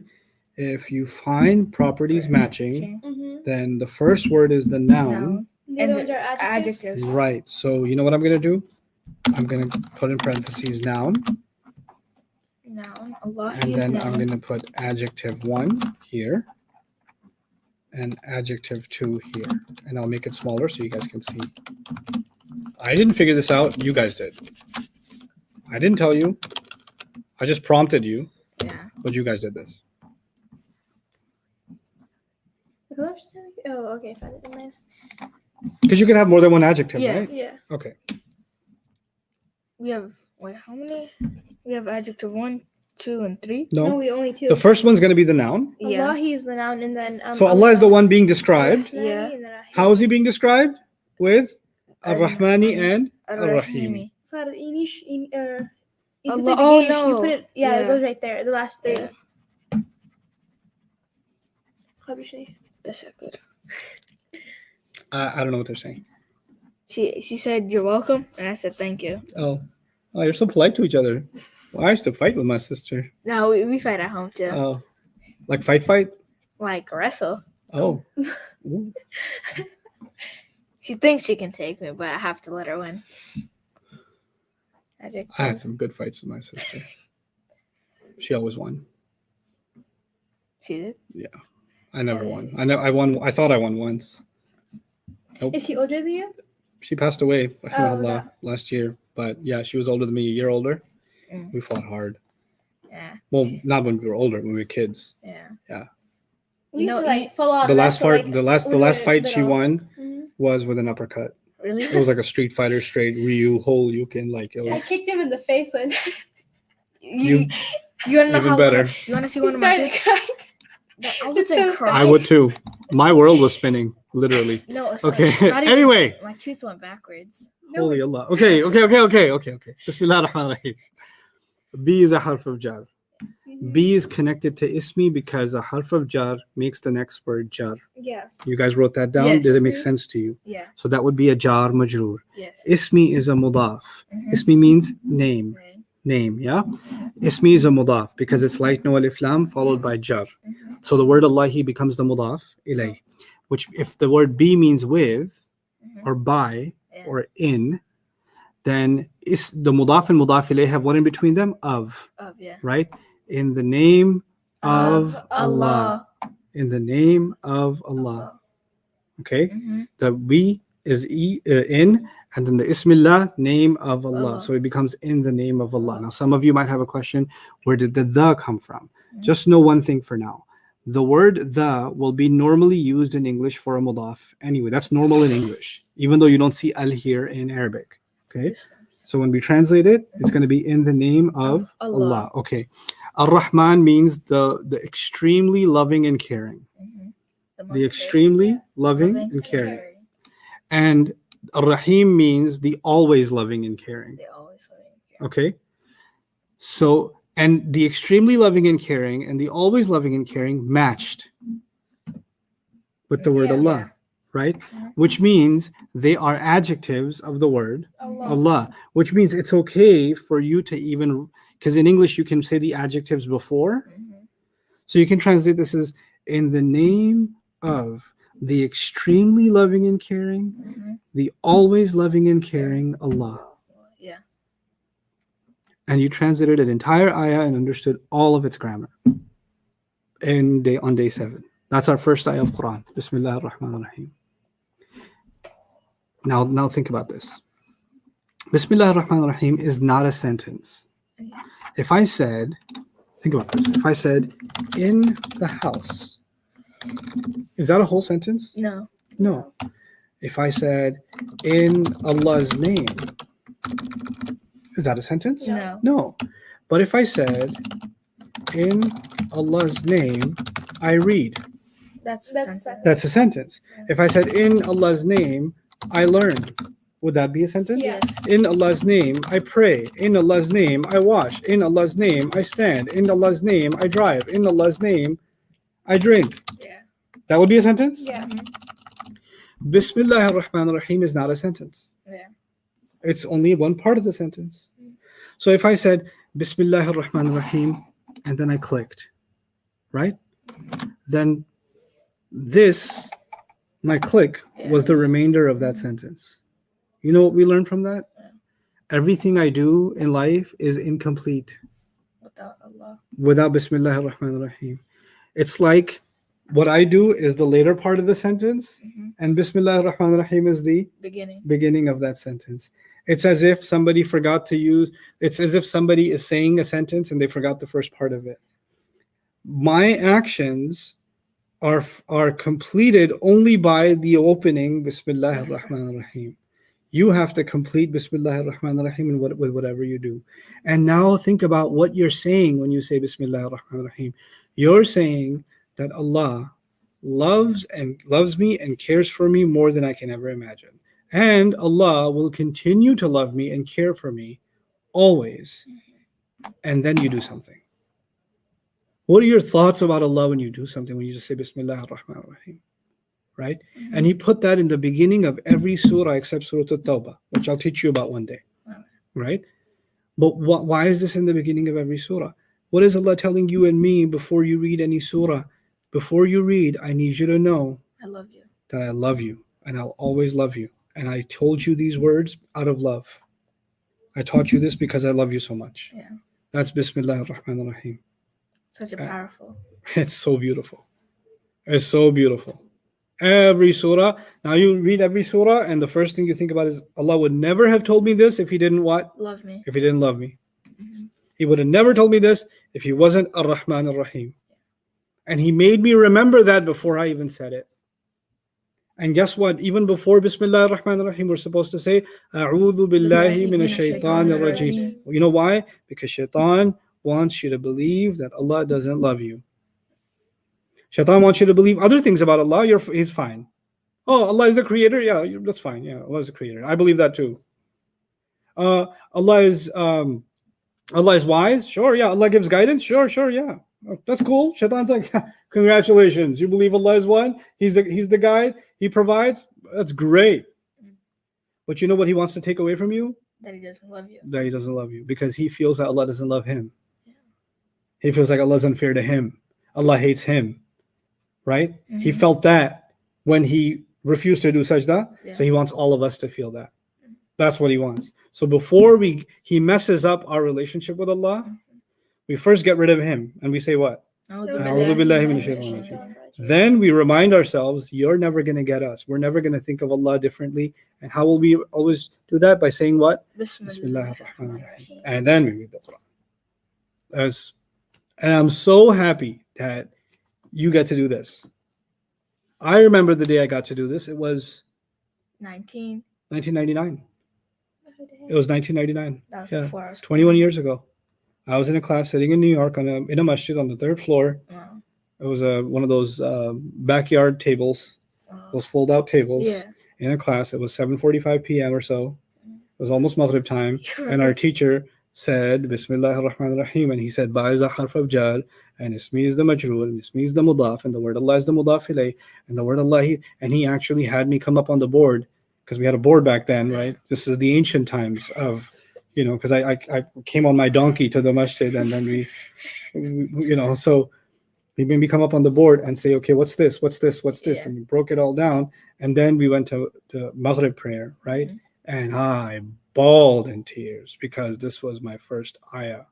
if you find properties matching, Mm-hmm. then the first word is the noun. Noun. The And other ones are adjectives. Adjectives. Right. So you know what I'm going to do? I'm going to put in parentheses noun, Noun. Allah and is then noun. I'm going to put adjective 1 here and adjective 2 here. And I'll make it smaller so you guys can see. I didn't figure this out. You guys did. I didn't tell you. I just prompted you, Yeah. but you guys did this. Oh, okay, fine. Because you can have more than one adjective, Yeah. right? Yeah. Okay. We have wait, how many? We have adjective 1, 2, and 3. No, No. we only two. The first one's going to be the noun. Yeah. Allah, he is the noun, and then So Allah is the one being described. Yeah. How is he being described? With Ar-Rahmani and Ar-Rahimi. Ar-Rahimi. Allah, Allah- oh, You no. put it, yeah, Yeah. it goes right there. The last three. Yeah. Yeah. That's not good. I don't know what they're saying. She said you're welcome, and I said thank you. Oh, you're so polite to each other. Well, I used to fight with my sister. No, we fight at home too. Oh, like fight? Like wrestle. Oh. Ooh. She thinks she can take me, but I have to let her win. Adjective. I had some good fights with my sister. She always won. She did. I never won. I won. I thought I won once. Nope. Is he older than you? She passed away yeah. last year. But yeah, she was older than me, a year older. Mm. We fought hard. Yeah. Well, not when we were older, when we were kids. Yeah. We No, used to like full on. The last wrestle, fight, like, the last when we were fight she little. won Mhm. was with an uppercut. Really? It was like a Street Fighter straight Ryu Holyuken, like it I was. kicked him in the face when You You wanna know Even how better. You wanna see He one of my started tweets? crying. I would It's say so cry. I would too. My world was spinning, literally. No, it's Okay. not even- Anyway. my tweets went backwards. No, Holy Allah. Okay. Bismillah ar-Rahman ar-Rahim. B is a harf of jar. Mhm. B is connected to ismi because a harf of jar makes the next word jar. Yeah. You guys wrote that down? Yes. Did it make Mhm. sense to you? Yeah. So that would be a jar majroor. Yes. Ismi is a mudaf. Mhm. Ismi means name. Right. Name, yeah? Ismi is a mudaf because it's like no alif lam followed by jar. Mhm. So the word Allahi becomes the mudaf ilay, which if the word be means with Mhm. or by Yeah. or in, then is the mudaf and mudaf ilay have what in between them? Of, Yeah. right? In the name of Of Allah. In the name of Allah. Okay? Mhm. The we is in, and then the Ismillah, name of Allah. Allah. So it becomes in the name of Allah. Allah. Now, some of you might have a question, where did the come from? Mhm. Just know one thing for now. The word the will be normally used in English for a mudaf. Anyway, that's normal in English, even though you don't see al here in Arabic. Okay? So when we translate it, it's going to be in the name of Allah. Allah. Okay. Ar-Rahman means the extremely loving and caring. Mhm. The most extremely loving loving and caring. And Ar-Rahim means the always loving and caring. They always loving. Okay? So, and the extremely loving and caring and the always loving and caring matched with the word Yeah. Allah, right? Mhm. Which means they are adjectives of the word Allah. Allah, which means it's okay for you to even, because in English you can say the adjectives before. Mhm. So you can translate this as in the name of the extremely loving and caring, Mhm. the always loving and caring Allah. Yeah. And you translated an entire ayah and understood all of its grammar on day 7. That's our first ayah of Quran. Bismillah ar-Rahman ar-Rahim. Now think about this. Bismillah ar-Rahman ar-Rahim is not a sentence. If I said, think about this. If I said, in the house, is that a whole sentence? No. No. If I said, in Allah's name, is that a sentence? No. No. But if I said, in Allah's name, I read, That's That's that's a sentence. If I said, in Allah's name, I learn, would that be a sentence? Yeah. Yes. In Allah's name, I pray. In Allah's name, I wash. In Allah's name, I stand. In Allah's name, I drive. In Allah's name, I drink. Yeah. That would be a sentence? Yeah. Bismillah ar-Rahman ar-Rahim is not a sentence. Yeah. It's only one part of the sentence. So if I said Bismillah ar-Rahman ar-Rahim and then I clicked, right? Then this, my click, was the remainder of that sentence. You know what we learned from that? Everything I do in life is incomplete Without Allah. without Bismillah ar-Rahman ar-Rahim. It's like what I do is the later part of the sentence, Mhm. and Bismillah ar-Rahman ar-Rahim is the beginning of that sentence. It's as if somebody forgot to use, it's as if somebody is saying a sentence and they forgot the first part of it. My actions are completed only by the opening Bismillah ar-Rahman ar-Rahim. You have to complete Bismillah ar-Rahman ar-Rahim with whatever you do. And now think about what you're saying when you say Bismillah ar-Rahman ar-Rahim. You're saying that Allah loves me and cares for me more than I can ever imagine. And Allah will continue to love me and care for me always. And then you do something. What are your thoughts about Allah when you do something, when you just say Bismillah ar-Rahman ar-Rahim? Right? Mm-hmm. And He put that in the beginning of every surah except Surah At-Tawbah, which I'll teach you about one day. Right? But why is this in the beginning of every surah? What is Allah telling you and me before you read any surah? Before you read, I need you to know I love you. that I love you and I'll always love you. And I told you these words out of love. I taught you this because I love you so much. Yeah. That's Bismillah ar-Rahman ar-Rahim. Such a powerful. It's so beautiful. It's so beautiful. Every surah. Now you read every surah and the first thing you think about is Allah would never have told me this if He didn't what? Love me. If He didn't love me. Mhm. He would have never told me this if He wasn't ar-Rahman ar-Rahim. And He made me remember that before I even said it. And guess what? Even before Bismillah ar-Rahman ar-Rahim, we're supposed to say, A'udhu billahi minash shaitanir rajim. You know why? Because shaitan wants you to believe that Allah doesn't love you. Shaitan wants you to believe other things about Allah. He's fine. Oh, Allah is the creator. Yeah, that's fine. Yeah, Allah is the creator. I believe that too. Allah is wise. Sure, yeah. Allah gives guidance. Sure, yeah. That's cool. Shaitan's like, congratulations. You believe Allah is one. He's the guide. He provides. That's great. But you know what he wants to take away from you? That he doesn't love you. That he doesn't love you because he feels that Allah doesn't love him. Yeah. He feels like Allah is unfair to him. Allah hates him. Right? Mm-hmm. He felt that when he refused to do sajda. Yeah. So he wants all of us to feel that. That's what he wants. So before he messes up our relationship with Allah, we first get rid of him and we say what? Then we remind ourselves, you're never going to get us. We're never going to think of Allah differently. And how will we always do that? By saying what? Bismillah. And then we read the Quran. And I'm so happy that you get to do this. I remember the day I got to do this. It was 1999. It was 1999. That was before I was 21 years ago. I was in a class sitting in New York in a masjid on the 3rd floor. Wow. It was one of those backyard tables, those fold-out tables. Yeah. In a class. It was 7:45 p.m. or so. It was almost Maghrib time. And our teacher said, Bismillah ar-Rahman ar-Rahim. And he said, Ba is a harf of jar. And Ismi is the majroor. And Ismi is the mudaf. And the word Allah is the mudaf ilayh. And the word Allah. And he actually had me come up on the board. Because we had a board back then, right? This is the ancient times of, because I came on my donkey to the masjid and then we so he made me come up on the board and say, okay, what's this? Yeah. And we broke it all down. And then we went to Maghrib prayer, right? Mm-hmm. And I bawled in tears because this was my first ayah.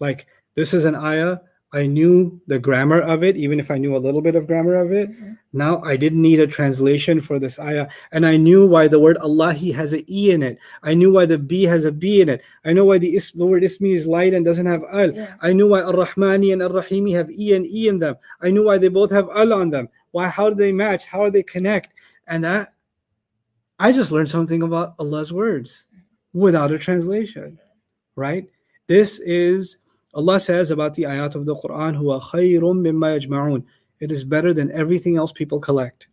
Like, this is an ayah. I knew the grammar of it, even if I knew a little bit of grammar of it. Mm-hmm. Now I didn't need a translation for this ayah. And I knew why the word Allahi has an E in it. I knew why the B has a B in it. I know why the word Ismi is light and doesn't have Al. Yeah. I knew why Ar-Rahmani and Ar-Rahimi have E and E in them. I knew why they both have Al on them. How do they match? How do they connect? And that, I just learned something about Allah's words without a translation, right? This is, Allah says about the ayat of the Quran, Huwa khayrun mimma yajma'un. It is better than everything else people collect.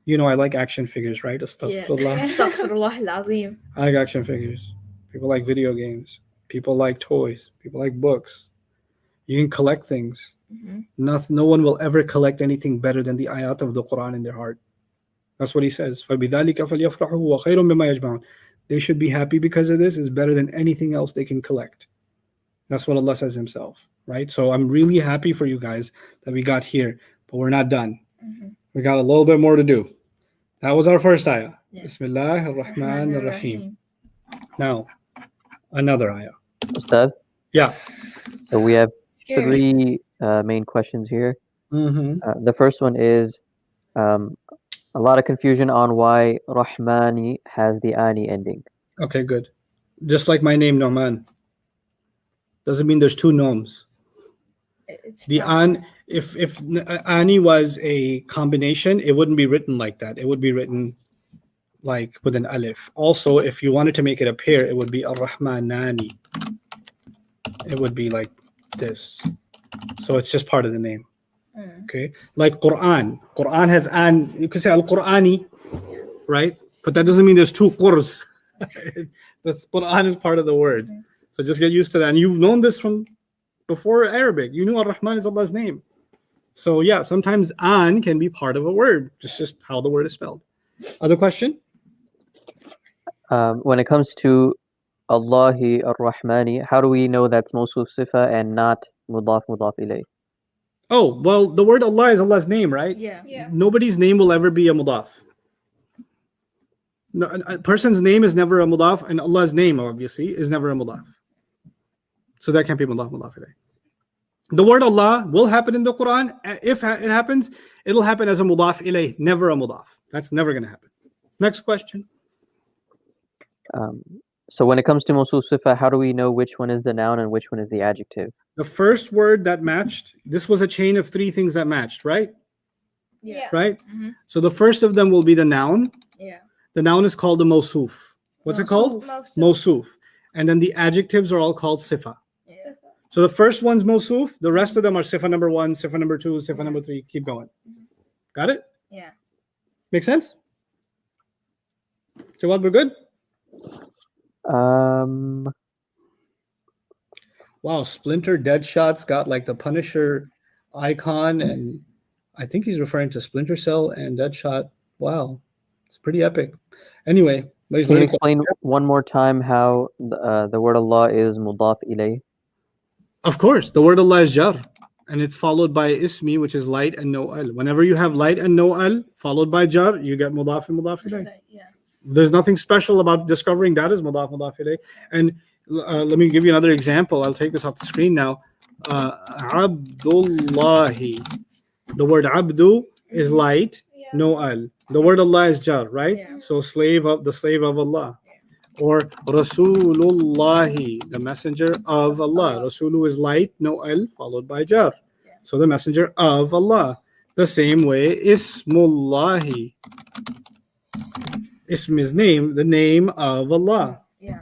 I like action figures, right? Astaghfirullah. Astaghfirullah al-azim. I like action figures. People like video games. People like toys. People like books. You can collect things. Mm-hmm. No one will ever collect anything better than the ayat of the Quran in their heart. That's what he says. فَبِذَلِكَ فَلْيَفْرَحُوا وَخَيْرٌ مِمَّا يَجْمَعُونَ. They should be happy because of this. It's better than anything else they can collect. That's what Allah says himself, right? So I'm really happy for you guys that we got here, but we're not done. Mm-hmm. We got a little bit more to do. That was our first ayah. Yeah. Bismillah ar-Rahman ar-Rahim. Now, another ayah. Ustad? Yeah. So we have three main questions here. Mm-hmm. The first one is a lot of confusion on why Rahmani has the Ani ending. Okay, good. Just like my name, Nu'man. Doesn't mean there's two noms. The an, if Ani was a combination, it wouldn't be written like that. It would be written like with an alif. Also, if you wanted to make it a pair, it would be Ar-Rahmanani. It would be like this. So it's just part of the name. Okay, like Quran. Quran has an. You could say Al-Qur'ani, right? But that doesn't mean there's two Qurs. That's Quran is part of the word. So just get used to that. And you've known this from before Arabic. You knew Ar-Rahman is Allah's name. So yeah, sometimes an can be part of a word. Just how the word is spelled. Other question? When it comes to Allahi Ar-Rahmani, how do we know that's Mawsuf Sifa and not Mudaf ilayh? Oh, well, the word Allah is Allah's name, right? Yeah. Nobody's name will ever be a mudaf. No, a person's name is never a mudaf, and Allah's name, obviously, is never a mudaf. So that can't be mudaf ilayh. The word Allah will happen in the Quran. If it happens, it'll happen as a mudaf ilayh, never a mudaf. That's never going to happen. Next question. So when it comes to Mawsuf Sifa, how do we know which one is the noun and which one is the adjective? The first word that matched, this was a chain of three things that matched, right? Yeah. Right? Mm-hmm. So the first of them will be the noun. Yeah. The noun is called the Mawsuf. What's it called? Mawsuf. Mawsuf. And then the adjectives are all called Sifa. Yeah. So the first one's mawsuf. The rest of them are sifa number 1, sifa number 2, sifa number 3. Keep going. Got it? Yeah. Make sense? Jawad, we're good? Wow, Splinter Deadshot's got like the Punisher icon, and I think he's referring to Splinter Cell and Deadshot. Wow, it's pretty epic. Anyway, can you explain one more time how the word Allah is mudaf ilayh? Of course, the word Allah is jar, and it's followed by ismi, which is light and no al. Whenever you have light and no al followed by jar, you get mudaf and mudaf ilayh. Yeah. There's nothing special about discovering that is mudaf ilayh. And let me give you another example. I'll take this off the screen now. Abdullahi. The word abdu is light, no al. The word Allah is jar, right? Yeah. So the slave of Allah. Or Rasulullahi, the messenger of Allah. Rasulu is light, no al, followed by jar. So the messenger of Allah. The same way, Ismullahi. Ism is name, the name of Allah. Yeah.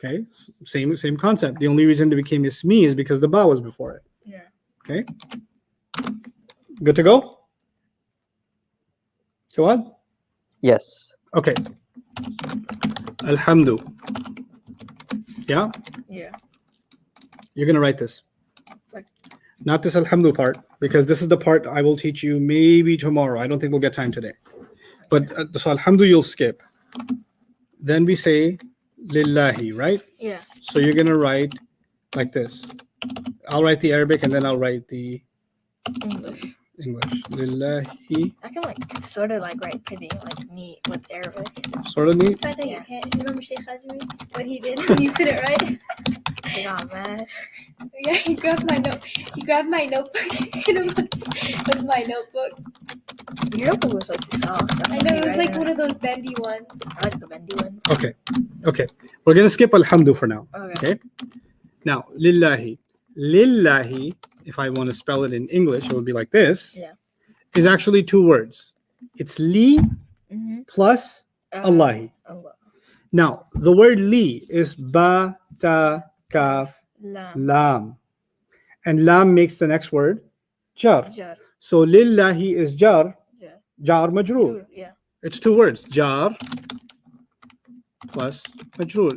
Okay, same concept. The only reason it became Ismi is because the ba was before it. Yeah. Okay. Good to go? Jawad? Yes. Okay. Alhamdu. Yeah? Yeah. You're going to write this. Like- Not this Alhamdu part, because this is the part I will teach you maybe tomorrow. I don't think we'll get time today. But so Alhamdu you'll skip. Then we say Lillahi, right? Yeah. So you're going to write like this. I'll write the Arabic and then I'll write the English. Lillahi. I can like sort of like write pretty like neat with Arabic. Sort of neat. But Yeah. you can't. You remember Sheikh Hajmi? What he did when you couldn't write? I got mad. Yeah, he grabbed my note. He grabbed my notebook. With my notebook. Your notebook was like soft. I know it was like one of those bendy ones. I like the bendy ones. Okay. We're going to skip Alhamdu for now. Okay. Now, Lillahi. Lillahi, if I want to spell it in English, it would be like this. Yeah. Is actually two words. It's li plus Allahi. Allah. Now, the word li is ba, ta, kaf, Lam. lam. And lam makes the next word jar. Jar. So lillahi is jar, Jar. jar majroor. Yeah. It's two words, jar plus majroor.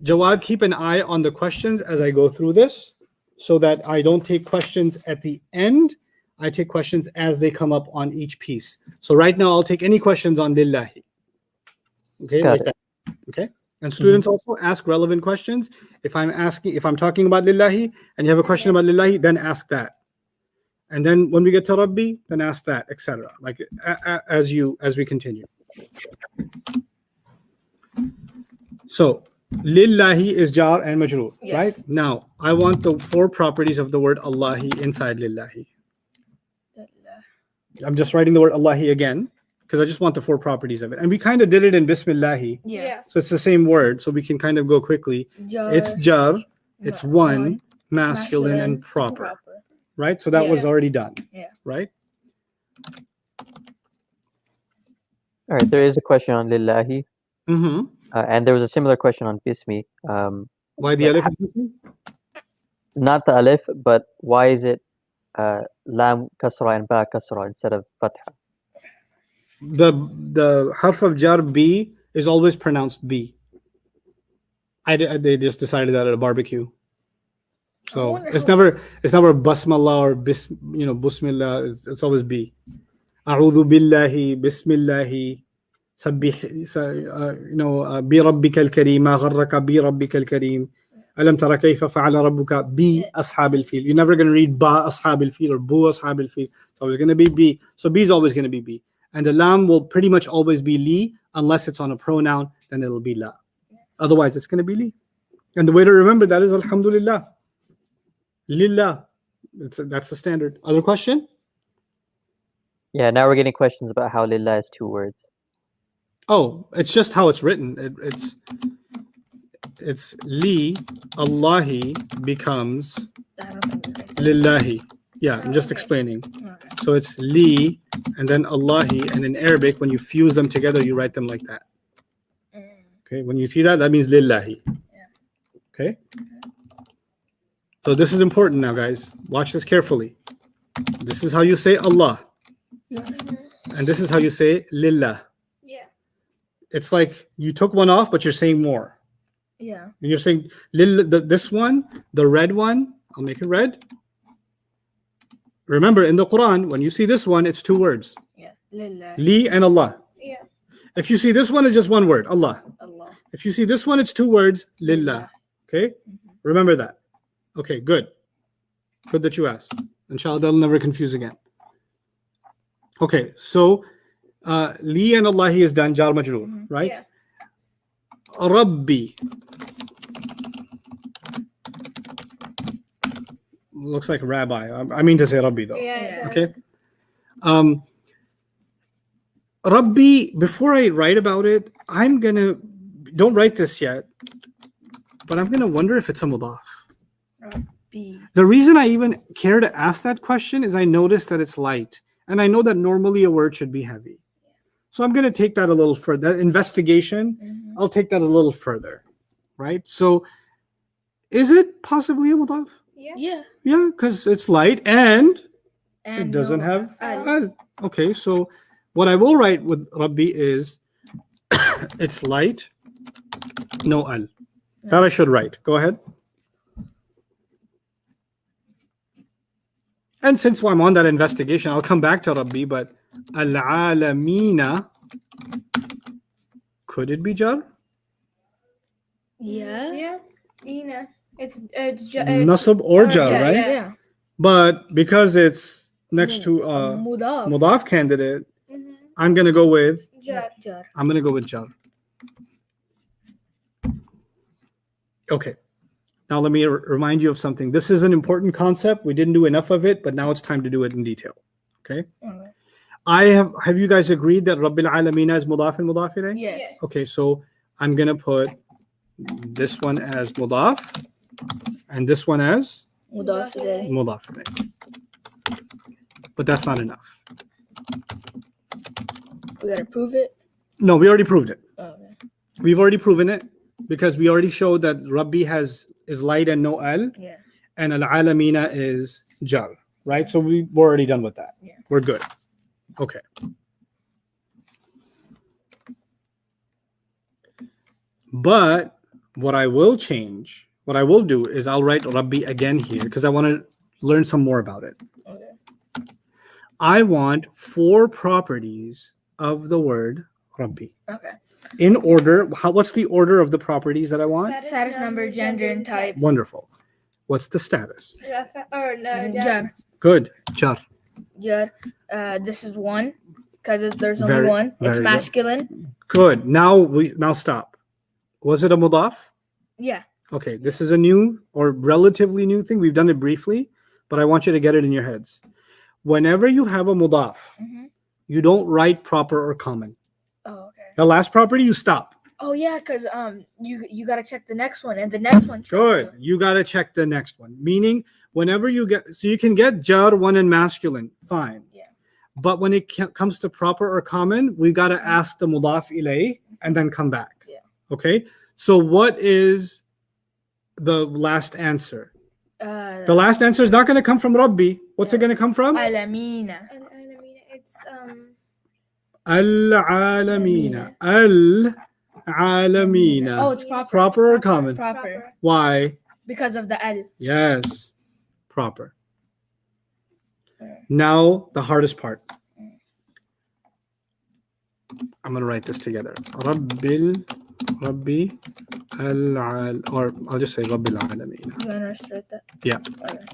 Jawad, keep an eye on the questions as I go through this so that I don't take questions at the end. I take questions as they come up on each piece. So right now I'll take any questions on lillahi. Okay, Got like it. that. Okay. And students also ask relevant questions. If I'm talking about lillahi and you have a question about lillahi, then ask that. And then when we get to Rabbi, then ask that, etc. Like as we continue. So lillahi is jar and majroor, Yes. right? Now I want the four properties of the word Allahi inside lillahi. I'm just writing the word Allahi again because I just want the four properties of it. And we kind of did it in Bismillahi. Yeah. So it's the same word, so we can kind of go quickly. Jar. It's jar, it's No, one, masculine and proper, right? So that was Yeah. already done. Yeah. Right? All right. There is a question on lillahi, Mm-hmm. and there was a similar question on bismi. Why the alif is missing? Not the alif, but why is it lam kasra and ba kasra instead of fatha? The harf of jar B is always pronounced B. They just decided that at a barbecue. So wonder it's how- never basmallah or bismillah. It's always B. A'udhu billahi, bismillahi, sabbih, bi rabbika al-kareem, ma gharraka bi rabbika al-kareem, alam tara kayfa fa'ala rabbuka bi ashab al-fil. You're never going to read ba ashab al-fil or bu ashab al-fil. It's always going to be B. So B is always going to be B. And the lam will pretty much always be li, unless it's on a pronoun, then it'll be la. Otherwise, it's going to be li. And the way to remember that is alhamdulillah. Lillah. That's the standard. Other question? Yeah. Now we're getting questions about how lillah is two words. Oh, it's just how it's written. It's li, Allahi becomes I don't think it's right. lillahi. Yeah, I'm just Okay. explaining. Okay. So it's li and then Allahi, and in Arabic, when you fuse them together, you write them like that. Okay, when you see that, that means lillahi. Okay, So this is important now, guys. Watch this carefully. This is how you say Allah. And this is how you say Lillah. Yeah. It's like you took one off, but you're saying more. Yeah. And you're saying this one, the red one, I'll make it red. Remember, in the Quran, when you see this one, it's two words. Yeah. Lillah. Li and Allah. Yeah. If you see this one, it's just one word, Allah. Allah. If you see this one, it's two words, Lillah. Okay? Remember that. Okay, good. Good that you asked. Inshallah, they'll never confuse again. Okay, so Li and Allah is done, Jar Majroor, right? Yeah. Rabbi. Looks like rabbi. I mean to say Rabbi though. Yeah. Okay. Rabbi, before I write about it, don't write this yet, but I'm gonna wonder if it's a mudaf. B. The reason I even care to ask that question is I noticed that it's light, and I know that normally a word should be heavy. So I'm gonna take that a little further. That investigation, I'll take that a little further, right? So, is it possibly a mudaf? Yeah. Yeah. Yeah, because it's light and And it doesn't no have al. al. Okay, so what I will write with Rabbi is it's light, no al. That I should write. Go ahead. And since I'm on that investigation, I'll come back to Rabbi, but al-alamina, could it be jar? Yeah. Yeah. Ina. It's Nasab or jar, jar, right? yeah. Yeah. But because it's next to Mudaf. mudaf candidate, Mhm. I'm going to go with Jar. Jar. I'm going to go with jar. Okay. Now let me remind you of something. This is an important concept. We didn't do enough of it, but now it's time to do it in detail. Okay. Okay. Have you guys agreed that Rabbil Alamina is mudaf and mudaf ilayh? Yes. Okay, so I'm going to put this one as mudaf and this one as Mudaf ilayh. mudaf ilayh. But that's not enough. We gotta prove it. No, we already proved it. Okay. We've already proven it because we already showed that Rabbi is light and no al, Yeah. and al-alamina is jar, right? So we're already done with that. Yeah. We're good. Okay. But what I will do is I'll write Rabbi again here because I want to learn some more about it. Okay. I want 4 properties of the word Rabbi. Okay. In order, what's the order of the properties that I want? Status number, gender, and type. Wonderful. What's the status? Or no, jar. Jar. Good. Jar. Jar. This is 1 because there's only Very- 1. very It's good. masculine. Good. Now stop. Was it a mudaf? Yeah. Okay, this is a new or relatively new thing. We've done it briefly, but I want you to get it in your heads. Whenever you have a mudaf, Mhm. you don't write proper or common. Oh, okay. The last property, you stop. Oh yeah, because you gotta check the next one and the next one. Good. You got to check the next one. Meaning, whenever you you can get jar, 1 and masculine, fine. Yeah. But when it comes to proper or common, we got to ask the mudaf ilayh and then come back. Yeah. Okay. So what is the last answer? The last answer is not going to come from Rabbi. What's it going to come from? Alamina. It's Al-alamina. Al-alamina. Oh, it's proper. Proper or common? Proper. Why? Because of the al. Yes. Proper. Alright. Now the hardest part. I'm going to write this together. Rabbi al or I'll just say Rabbil Alameen. You wanna start that? Yeah. Okay.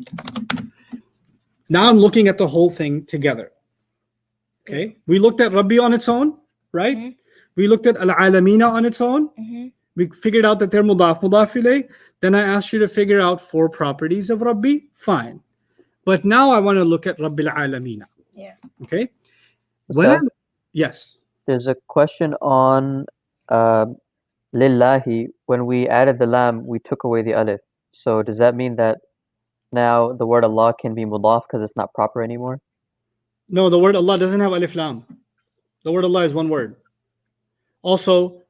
Now I'm looking at the whole thing together. Okay. We looked at Rabbi on its own, right? Mhm. We looked at Al-Alamina on its own. Mm-hmm. We figured out that they're mudaf ilayh. Then I asked you to figure out 4 properties of Rabbi. Fine. But now I want to look at Rabbil Alamina. Yeah. Okay. Ustad, Yes. there's a question on lillahi. When we added the lam, we took away the alif. So does that mean that now the word Allah can be mudaf because it's not proper anymore? No, the word Allah doesn't have alif lam. The word Allah is one word. Also,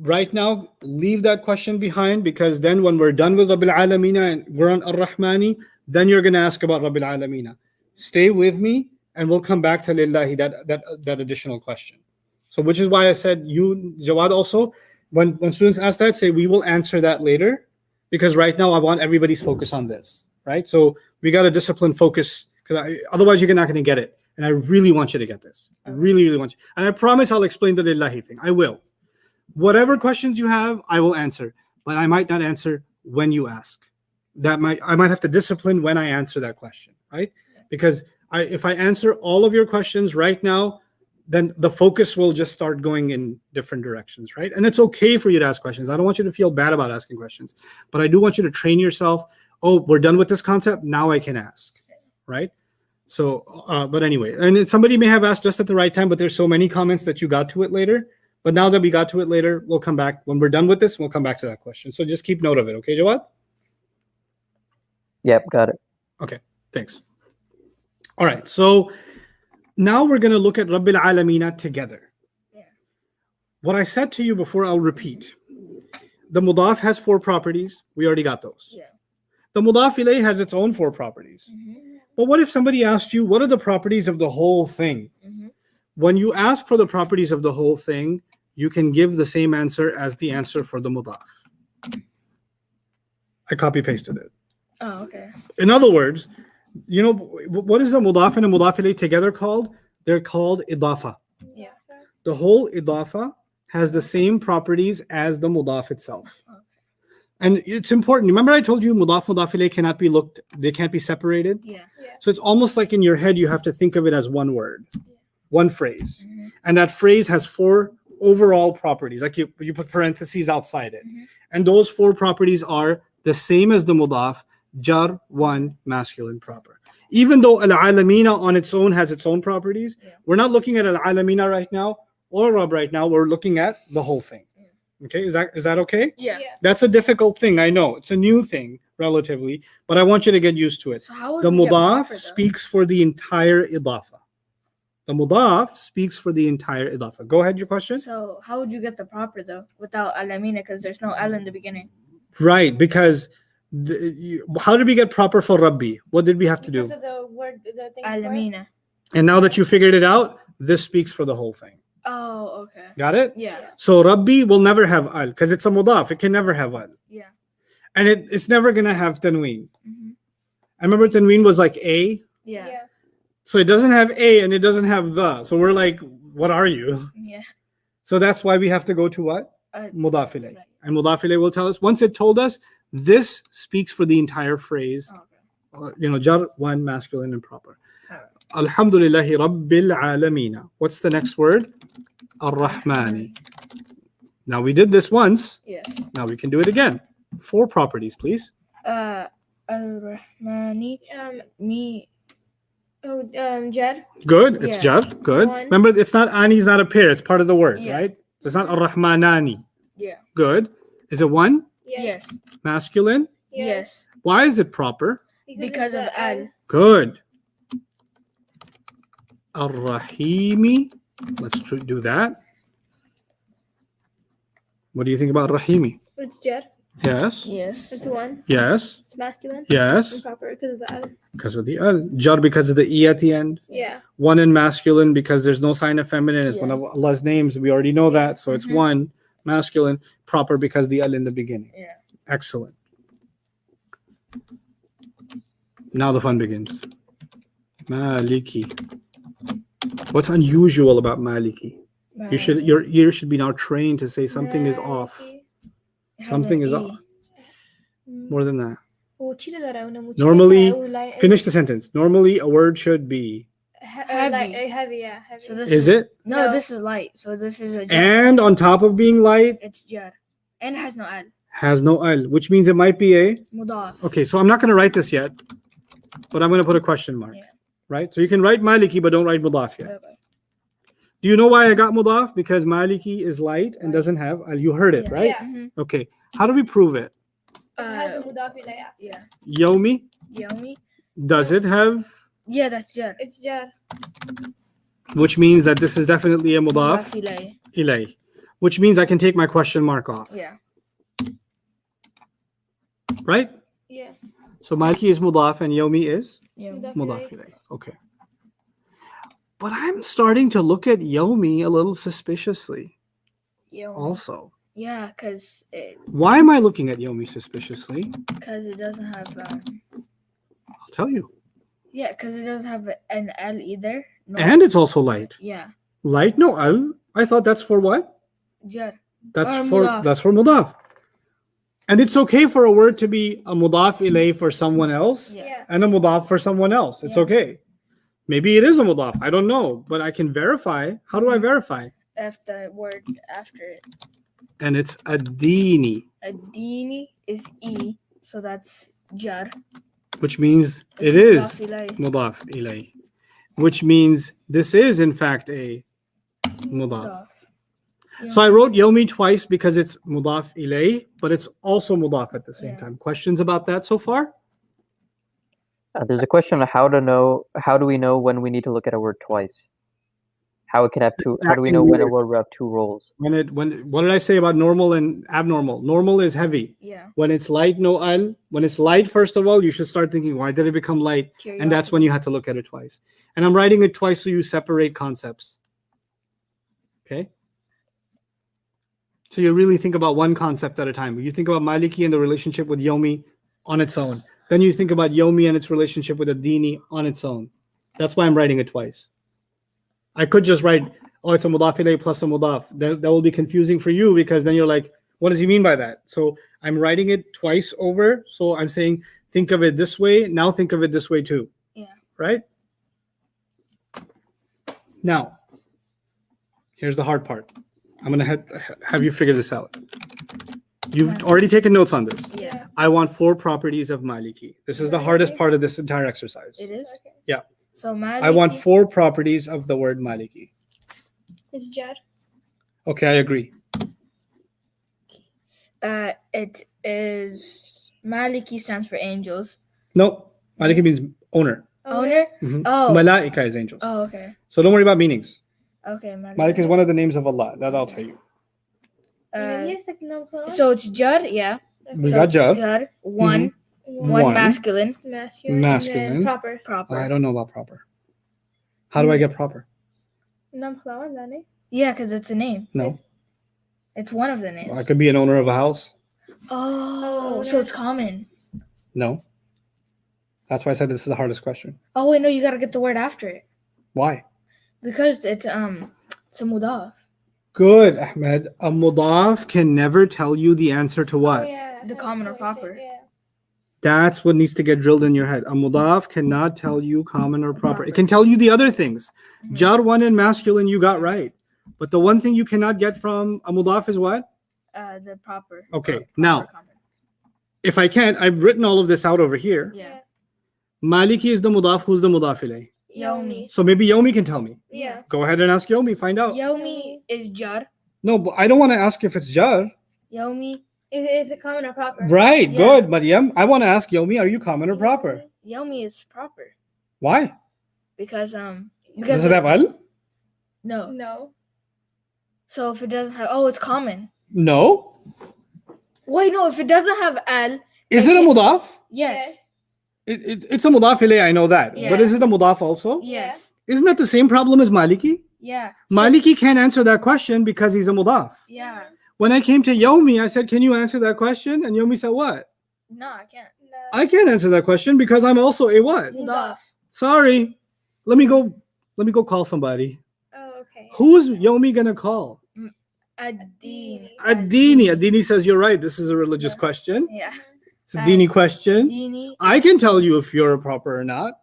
right now, leave that question behind, because then when we're done with Rabbil Alamina and we're on Ar-Rahmani, then you're going to ask about Rabbil Alamina. Stay with me and we'll come back to Lillahi, that additional question. So which is why I said you, Jawad, also, when students ask that, say we will answer that later, because right now I want everybody's focus on this, right? So we got to discipline focus, because otherwise you're not going to get it. And I really want you to get this. I really, really want you. And I promise I'll explain the Lillahi thing. I will. Whatever questions you have, I will answer, but I might not answer when you ask. I might have to discipline when I answer that question, right? Because if I answer all of your questions right now, then the focus will just start going in different directions, right? And it's okay for you to ask questions. I don't want you to feel bad about asking questions, but I do want you to train yourself. Oh, we're done with this concept. Now I can ask, right? So, but anyway, and somebody may have asked just at the right time, but there's so many comments that you got to it later. But now that we got to it later, we'll come back. When we're done with this, we'll come back to that question. So just keep note of it. Okay, Jawad? Yep, got it. Okay, thanks. All right, so now we're going to look at Rabbil Alamina together. Yeah. What I said to you before, I'll repeat. The Mudaf has 4 properties. We already got those. Yeah. The Mudaf ilayh has its own 4 properties. Mm-hmm. But what if somebody asked you, what are the properties of the whole thing? Mm-hmm. When you ask for the properties of the whole thing, you can give the same answer as the answer for the Mudaf. I copy-pasted it. Oh, okay. In other words, you know, what is a Mudaf and a Mudaf ilayh together called? They're called Idafa. Yeah. The whole Idafa has the same properties as the Mudaf itself. Okay. And it's important. Remember I told you Mudaf ilayh cannot be looked, they can't be separated? Yeah. So it's almost like in your head, you have to think of it as one word, one phrase. Mm-hmm. And that phrase has 4 overall properties, like you put parentheses outside it. Mm-hmm. And those 4 properties are the same as the Mudaf, jar, one, masculine, proper. Even though Al-Alamina on its own has its own properties, we're not looking at Al-Alamina right now or Rabb right now. We're looking at the whole thing. Okay, is that okay? Yeah. That's a difficult thing. I know it's a new thing relatively, but I want you to get used to it. So how would The we get Mudaf proper, though? speaks for the entire Idafa. The Mudaf speaks for the entire Idafa. Go ahead, your question. So how would you get the proper though without Alamina, because there's no Al in the beginning? Right, because how did we get proper for Rabbi? What did we have to do? Because of the word, the thing. Alamina. And now that you figured it out, this speaks for the whole thing. Oh, okay. Got it? Yeah. So Rabbi will never have al because it's a mudaf. It can never have al. Yeah. And it's never going to have tanween. Mm-hmm. I remember tanween was like a. Yeah. So it doesn't have a and it doesn't have the. So we're like, what are you? Yeah. So that's why we have to go to what? Mudaf ilayh. Right. And mudaf ilayh will tell us. Once it told us, this speaks for the entire phrase. Okay. Jar, one, masculine and proper. All right. Alhamdulillahi Rabbil Alamina. What's the next word? Ar-Rahmani. Now we did this once. Yes. Now we can do it again. 4 properties, please. Ar-Rahmani. Me. Jar. Good. It's Yeah. jar. Good. One. Remember, it's not ani is not a pair. It's part of the word, Yeah. right? It's not Ar-Rahmanani. Yeah. Good. Is it one? Yes. Masculine? Yes. Why is it proper? Because of Al. Good. Ar-Rahimi. Let's do that. What do you think about Rahimi? It's jar. Yes. Yes. It's one. Yes. It's masculine. Yes. Improper because of the al. Because of the al. Jar because of the e at the end. Yeah. One in masculine because there's no sign of feminine. It's Yeah. one of Allah's names. We already know that. So it's Mhm. one. Masculine. Proper because the al in the beginning. Yeah. Excellent. Now the fun begins. Maliki. What's unusual about Maliki? Your ear should be now trained to say something is off. It has Something an is E. off. More than that. Normally, Normally, finish the sentence. Normally, a word should be. Heavy. Heavy, yeah. Heavy. So this Is it? No, No. this is light. So this is a jar. And on top of being light, It's jar. And it has no Al. has no al, which means it might be a. Mudaf. Okay, so I'm not going to write this yet, but I'm going to put a question mark. Yeah. Right? So you can write Maliki, but don't write Mudaf yet. Okay. Do you know why I got Mudaf? Because Maliki is light and doesn't have al. You heard it, Yeah. right? Yeah. Mm-hmm. Okay. How do we prove it? It has a mudaf ilayh. Yeah. Yomi, Yomi. does it have? Yeah, that's jar. It's jar. Which means that this is definitely a Mudaf Mudaf ilayh. ilay. which means I can take my question mark off, Yeah. right? Yeah. So Maliki is mudaf and Yomi is Yeah. mudaf ilayh. Okay. But I'm starting to look at Yomi a little suspiciously also. Yeah, because it Why am I looking at Yomi suspiciously? doesn't have I'll tell you. yeah, because it doesn't have an L either. No. And it's also light. Yeah. Light, no al. I thought that's for what? Jar. That's Or for mudaf. that's for mudaf. And it's okay for a word to be a mudaf ilay for someone else Yeah. Yeah. and a mudaf for someone else. It's Yeah. okay. Maybe it is a mudaf. I don't know, but I can verify. How do I verify? If the word after it. And it's adini, Adini is E, so that's jar. which means it It's is mudaf ilayh. mudaf ilay, which means this is in fact a mudaf. Mudaf. So I wrote Yomi twice because it's mudaf ilay, but it's also mudaf at the same Yeah. time. Questions about that so far? There's a question on how do we know when we need to look at a word twice? How it can have two? How do we know when a word will have two roles? When what did I say about normal and abnormal? Normal is heavy. Yeah. When it's light, no al. When it's light, first of all, you should start thinking, why did it become light? And that's when you have to look at it twice. And I'm writing it twice so you separate concepts. Okay? So you really think about one concept at a time. You think about Maliki and the relationship with Yomi on its own. Then you think about Yomi and its relationship with Adini on its own. That's why I'm writing it twice. I could just write, oh, it's a mudaf ilayh plus a mudaf. That will be confusing for you because then you're like, what does he mean by that? So I'm writing it twice over. So I'm saying, think of it this way. Now think of it this way too. Yeah. Right? Now, here's the hard part. I'm going to have you figure this out. You've already taken notes on this. Yeah. I want 4 properties of Maliki. This is the hardest part of this entire exercise. It is? Okay. Yeah. So Maliki. I want 4 properties of the word Maliki. It's jar. Okay, I agree. It is Maliki stands for angels. No, Maliki means owner. Owner? Mhm. Oh. Malaika is angels. Oh, okay. So don't worry about meanings. Okay, Maliki. Malik is one of the names of Allah. That I'll tell you. Yes, like no plural. So it's jar, yeah. We So got it's jar. Jar. One. One. One masculine. Masculine. Masculine. And then proper. Proper. I don't know about proper. How do I get proper? Non plural, then. Yeah, because it's a name. No. It's one of the names. I could be an owner of a house. Oh, Oh, so yeah. it's common. No. That's why I said this is the hardest question. Oh wait, no, you gotta get the word after it Why? because it's a mudaf. Good, Ahmed. A mudaf can never tell you the answer to what? Oh, yeah. The common or proper. Yeah. That's what needs to get drilled in your head. A mudaf cannot tell you common or proper. It Proper. can tell you the other things. Mhm. Jar one and masculine, you got right. But the one thing you cannot get from a mudaf is what? The proper. Okay, or proper now- common. If I can't, I've written all of this out over here. Yeah. Maliki is the mudaf. Who's the mudaf ilayh? Yomi. So maybe Yomi can tell me. Yeah. Go ahead and ask Yomi. Find out. Yomi is jar. No, but I don't want to ask if it's jar. Yomi. Is it common or proper? Right. Yeah. Good, Maryam. I want to ask Yomi, are you common or proper? Yomi is proper Why? because Does it have al? no. No. So if it doesn't have it's common. No. Wait, no. If it doesn't have al, Is it a mudaf? yes, It's a mudaf ilayh, I know that. Yeah. But is it a mudaf also? yes, Isn't that the same problem as Maliki? yeah. So- Maliki can't answer that question because he's a mudaf. Yeah. When I came to Yomi, I said, can you answer that question? And Yomi said, what? No, I can't. No. I can't answer that question because I'm also a what? Mudaf. Sorry. Let me go call somebody. Oh, okay. Who's Yomi gonna call? Adini. Adini. Adini says you're right. This is a religious question. Yeah. It's a Dini question. Adini. I can tell you if you're proper or not.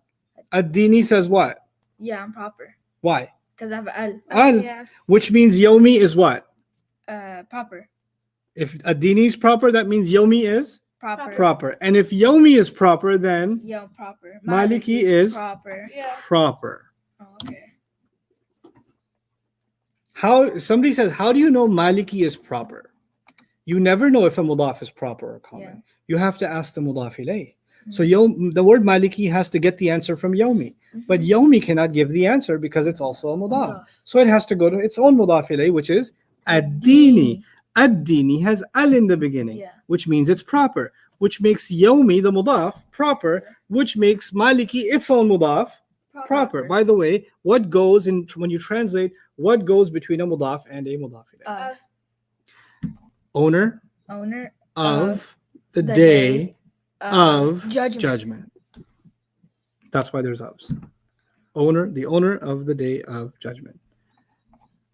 Adini says what? Yeah, I'm proper Why? because I have al. Al, Yeah. which means Yomi is what? Proper. If Adini is proper, that means Yomi is Proper. proper. And if Yomi is proper, then Yeah, proper. Maliki is proper. Yeah. proper. Oh, okay. How somebody says, how do you know Maliki is proper? You never know if a mudaf is proper or common. Yeah. You have to ask the mudaf ilayh. So the word Maliki has to get the answer from Yomi. But Yomi cannot give the answer because it's also a mudaf. Mudaf. So it has to go to its own mudaf ilayh, which is Ad-dini. Ad-dini has al in the beginning, Yeah. which means it's proper, which makes yawmi, the mudaf, proper, which makes maliki, its own mudaf, proper. By the way, what goes in when you translate, what goes between a mudaf and a mudaf ilayh? Owner of the day of judgment. That's why there's ofs. The owner of the day of judgment.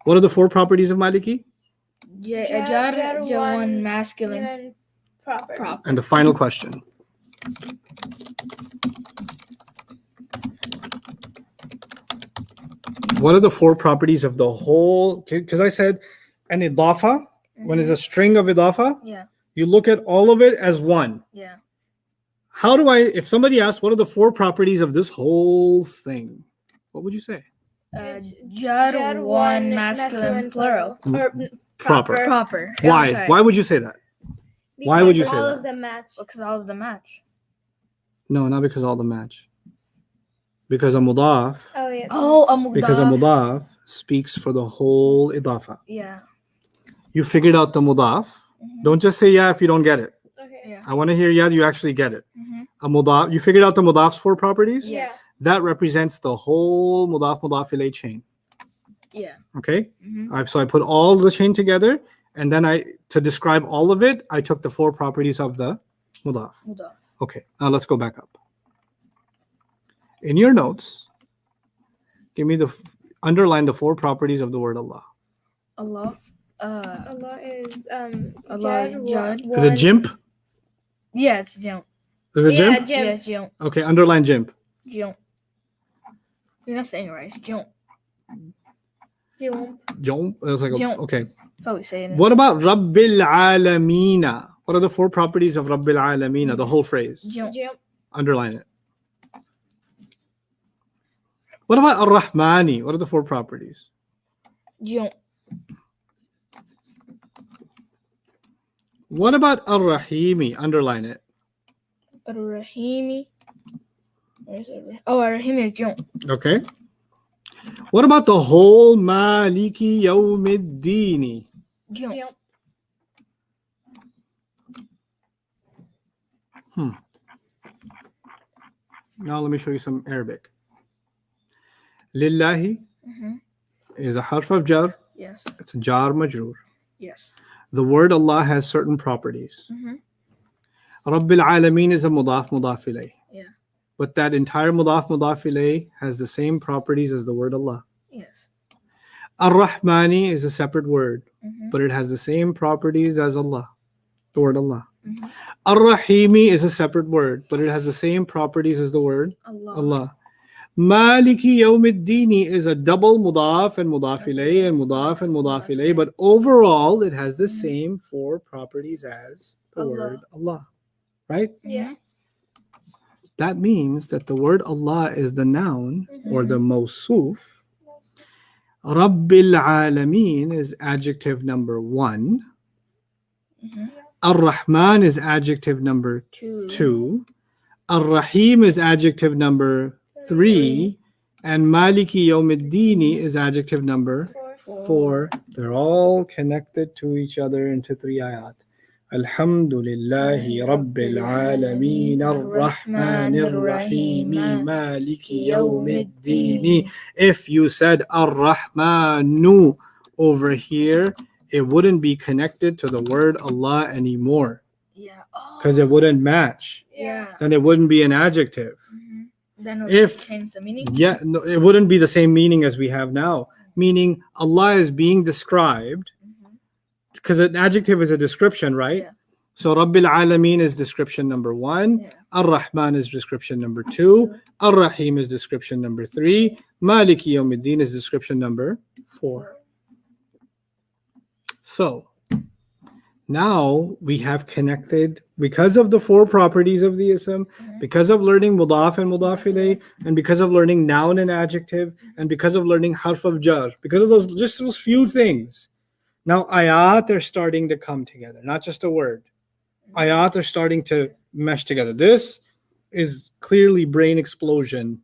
What are the four properties of maliki? Jar, one masculine, proper. And the final question. What are the four properties of the whole? Because I said an idafa, when it's a string of idafa, Yeah. you look at all of it as one. Yeah. How do I, if somebody asks, what are the four properties of this whole thing? What would you say? Jar, one masculine, plural. Or Proper. Proper. Why? Sorry. Why would you say that? Why would you say all that? of them match? Because all of the match. No, not because all the match. Because a mudaf, Oh yeah. Oh, a mudaf. because a mudaf speaks for the whole idafa. Yeah. You figured out the mudaf. Mhm. Don't just say yeah if you don't get it. Okay. Yeah. I want to hear yeah, you actually get it. Mhm. A mudaf, you figured out the mudaf's four properties? Yeah. Yes. That represents the whole mudaf ilayh chain. Yeah. Okay? Mhm. So I put all the chain together, and then to describe all of it, I took the four properties of the mudaf. Mudaf. Okay, now let's go back up. In your notes, give me underline the four properties of the word Allah. Allah. Allah is Allah is Jad. Is it jimp? Yeah, it's jump. Is it Yeah, jimp? jimp. Yeah, jump. Okay, underline jimp. Jump. You're not saying it right. It's jump. Jump. Jump. That's like Jump. okay. That's how we say it. What about Rabbil Alamina? What are the four properties of Rabbil Alamina? The whole phrase. Jump. Jump. Underline it. What about Ar-Rahmani? What are the four properties? Jump. What about Ar-Rahimi? Underline it. Ar-Rahimi. Where is it? Oh, Ar-Rahimi is jump. Okay. What about the whole Maliki Yawmiddini? Jump. Jump. Now let me show you some Arabic. Lillahi Mhm. is a harf of jar. Yes. It's a jar majroor. Yes. The word Allah has certain properties. Mhm. Rabbil Alameen is a mudaf ilayh. Yeah. But that entire mudaf ilayh has the same properties as the word Allah. Yes. Ar-Rahmani is a separate word, Mhm. but it has the same properties as Allah, the word Allah. Mhm. Ar-Rahimi is a separate word, but it has the same properties as the word Allah. Allah. Maliki Yawmiddini is a double mudaf and mudaf ilayh and mudaf and mudaf ilayh, but overall it has the same four properties as the Allah. word Allah, right? Yeah. That means that the word Allah is the noun or the mawsuf. Rabbil Alameen is adjective number 1. Mhm. Ar-Rahman is adjective number 2. Ar-Rahim is adjective number 3. And Maliki Yawmiddini is adjective number 4. They're all connected to each other into 3 ayat. Alhamdulillahi Rabbil Alameen Ar-Rahmanir Rahim Maliki Yawmiddini. If you said Ar-Rahmanu over here, it wouldn't be connected to the word Allah anymore Yeah. because it wouldn't match. Yeah. Then it wouldn't be an adjective. Mhm. Then it If- would change the meaning. Yeah, no, it wouldn't be the same meaning as we have now. Meaning Allah is being described Mhm. because an adjective is a description, right? Yeah. So Rabbil Alameen is description number 1. Yeah. Ar-Rahman is description number 2. Ar-Rahim is description number 3. Maliki Yawmiddin is description number 4. So now we have connected because of the 4 properties of the ism, Mhm. because of learning mudaf and mudaf ilayh, and because of learning noun and adjective, and because of learning harf of jar, because of those few things. Now ayat are starting to come together, not just a word. Ayat are starting to mesh together. This is clearly brain explosion.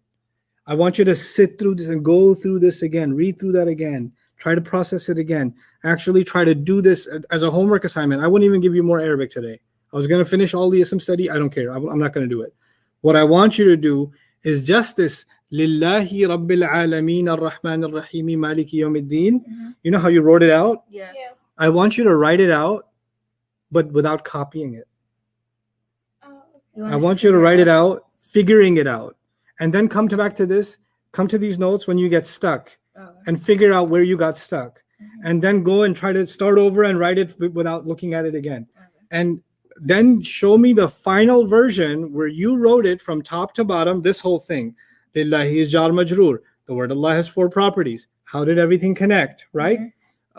I want you to sit through this and go through this again, read through that again. Try to process it again. Actually try to do this as a homework assignment. I wouldn't even give you more Arabic today. I was going to finish all the ism study. I don't care. I'm not going to do it. What I want you to do is just this Lillahi Rabbil Alameen Ar-Rahman Ar-Rahim Maliki Yawmiddin. You know how you wrote it out? Yeah. I want you to write it out, but without copying it. I want you to write it out, figuring it out, and then come back to this. Come to these notes when you get stuck, and figure out where you got stuck, and then go and try to start over and write it without looking at it again, and then show me the final version where you wrote it from top to bottom. This whole thing, Lillahi is jar majroor. The word Allah has 4 properties. How did everything connect? Right?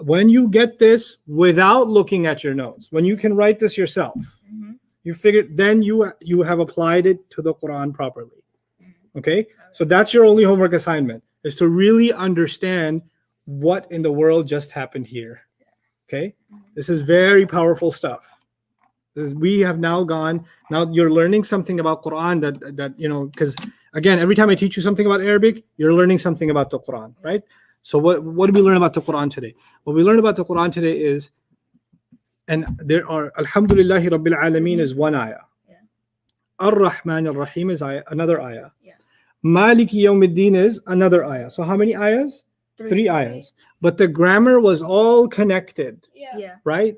When you get this without looking at your notes, when you can write this yourself. You figure, then you have applied it to the Quran properly. Okay? So that's your only homework assignment, is to really understand what in the world just happened here. Okay? This is very powerful stuff. We have now you're learning something about Quran that because again, every time I teach you something about Arabic, you're learning something about the Quran, right? So what did we learn about the Quran today? What we learned about the Quran today is, and there are Alhamdulillahi Rabbil Alameen is one ayah. Ar-Rahman Ar-Rahim is another ayah. Maliki Yawmiddin is another ayah. So how many ayahs? 3 ayahs. But the grammar was all connected. Right?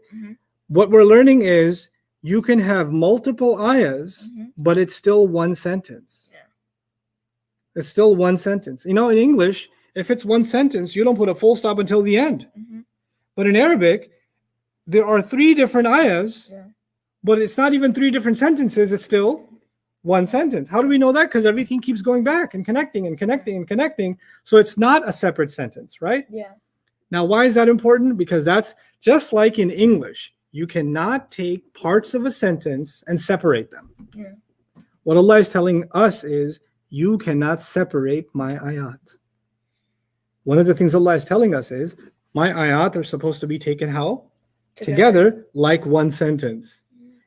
What we're learning is you can have multiple ayahs, but it's still one sentence. It's still one sentence. In English, if it's one sentence, you don't put a full stop until the end. But in Arabic, there are 3 different ayahs, but it's not even 3 different sentences. It's still one sentence. How do we know that? Because everything keeps going back and connecting and connecting and connecting. So it's not a separate sentence, right? Now, why is that important? Because that's just like in English. You cannot take parts of a sentence and separate them. What Allah is telling us is, you cannot separate my ayat. One of the things Allah is telling us is, my ayat are supposed to be taken how? Together, like one sentence.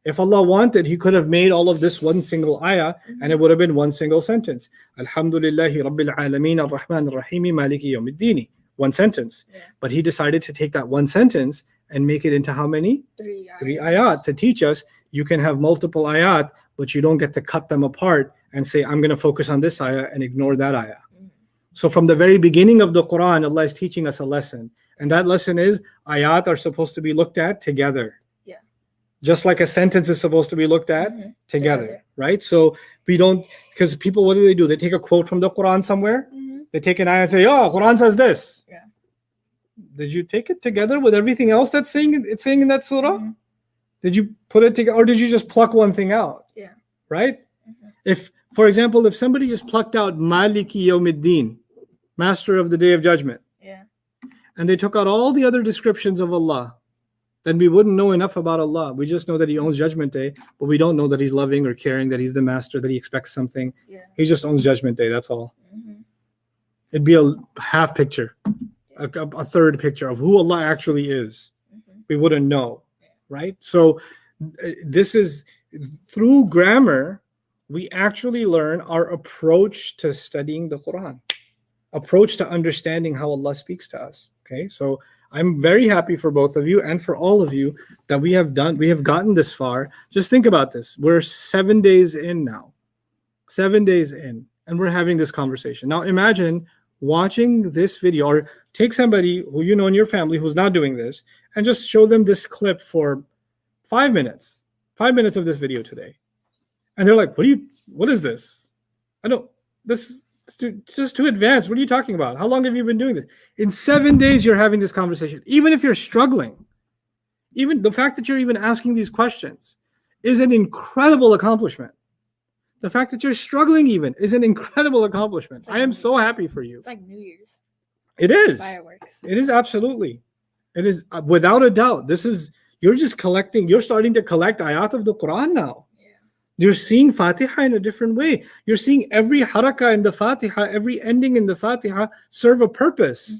If Allah wanted, He could have made all of this one single ayah, and it would have been one single sentence. Alhamdulillahi Rabbil Alameen Ar-Rahman Ar-Rahim Maliki Yawmiddin. One sentence. But He decided to take that one sentence and make it into how many? 3 ayat, to teach us you can have multiple ayat, but you don't get to cut them apart and say, I'm going to focus on this ayah and ignore that ayah. So from the very beginning of the Quran, Allah is teaching us a lesson. And that lesson is, ayat are supposed to be looked at together. Just like a sentence is supposed to be looked at together, right? So we don't, because people, what do? They take a quote from the Quran somewhere. They take an ayah and say, oh, Quran says this. Did you take it together with everything else it's saying in that surah? Did you put it together, or did you just pluck one thing out? Right? If, for example, if somebody just plucked out Maliki Yawmiddin, Master of the Day of Judgment, and they took out all the other descriptions of Allah, then we wouldn't know enough about Allah. We just know that He owns Judgment Day, but we don't know that He's loving or caring, that He's the Master, that He expects something. He just owns Judgment Day, that's all. It'd be a half picture, a third picture of who Allah actually is. We wouldn't know, right? So this is, through grammar, we actually learn our approach to studying the Quran, approach to understanding how Allah speaks to us. Okay, so I'm very happy for both of you and for all of you that we have gotten this far. Just think about this. We're 7 days in now, 7 days in, and we're having this conversation. Now imagine watching this video, or take somebody who you know in your family who's not doing this, and just show them this clip for 5 minutes of this video today. And they're like, what is this? This is just too advanced. What are you talking about? How long have you been doing this? In 7 days, you're having this conversation. Even if you're struggling, even the fact that you're even asking these questions is an incredible accomplishment. The fact that you're struggling even is an incredible accomplishment. I am so happy for you. It's like New Year's. It is. Fireworks. It is absolutely. It is without a doubt. You're starting to collect ayat of the Quran now. You're seeing Fatiha in a different way. You're seeing every harakah in the Fatiha, every ending in the Fatiha serve a purpose.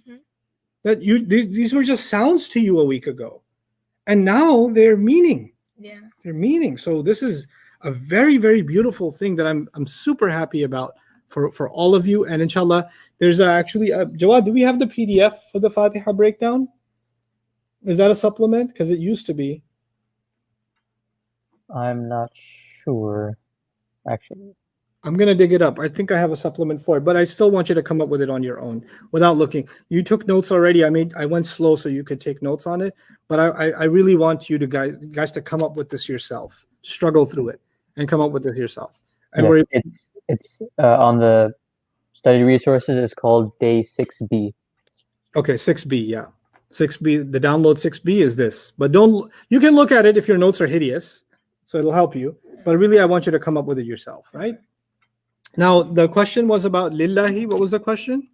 That these were just sounds to you a week ago. And now they're meaning. They're meaning. So this is a very, very beautiful thing that I'm super happy about for all of you. And inshallah, there's actually Jawad, do we have the PDF for the Fatiha breakdown? Is that a supplement? Because it used to be. I'm not sure, actually. I'm gonna dig it up. I think I have a supplement for it, but I still want you to come up with it on your own without looking. You took notes already. I went slow so you could take notes on it, but I really want you to guys to come up with this yourself. Struggle through it and come up with it yourself. And Yes, it's on the study resources. It's called Day 6B. Okay, 6B, yeah. 6B, the download 6B is this. But you can look at it if your notes are hideous, so it'll help you. But really, I want you to come up with it yourself, right? Now, the question was about lillahi. What was the question?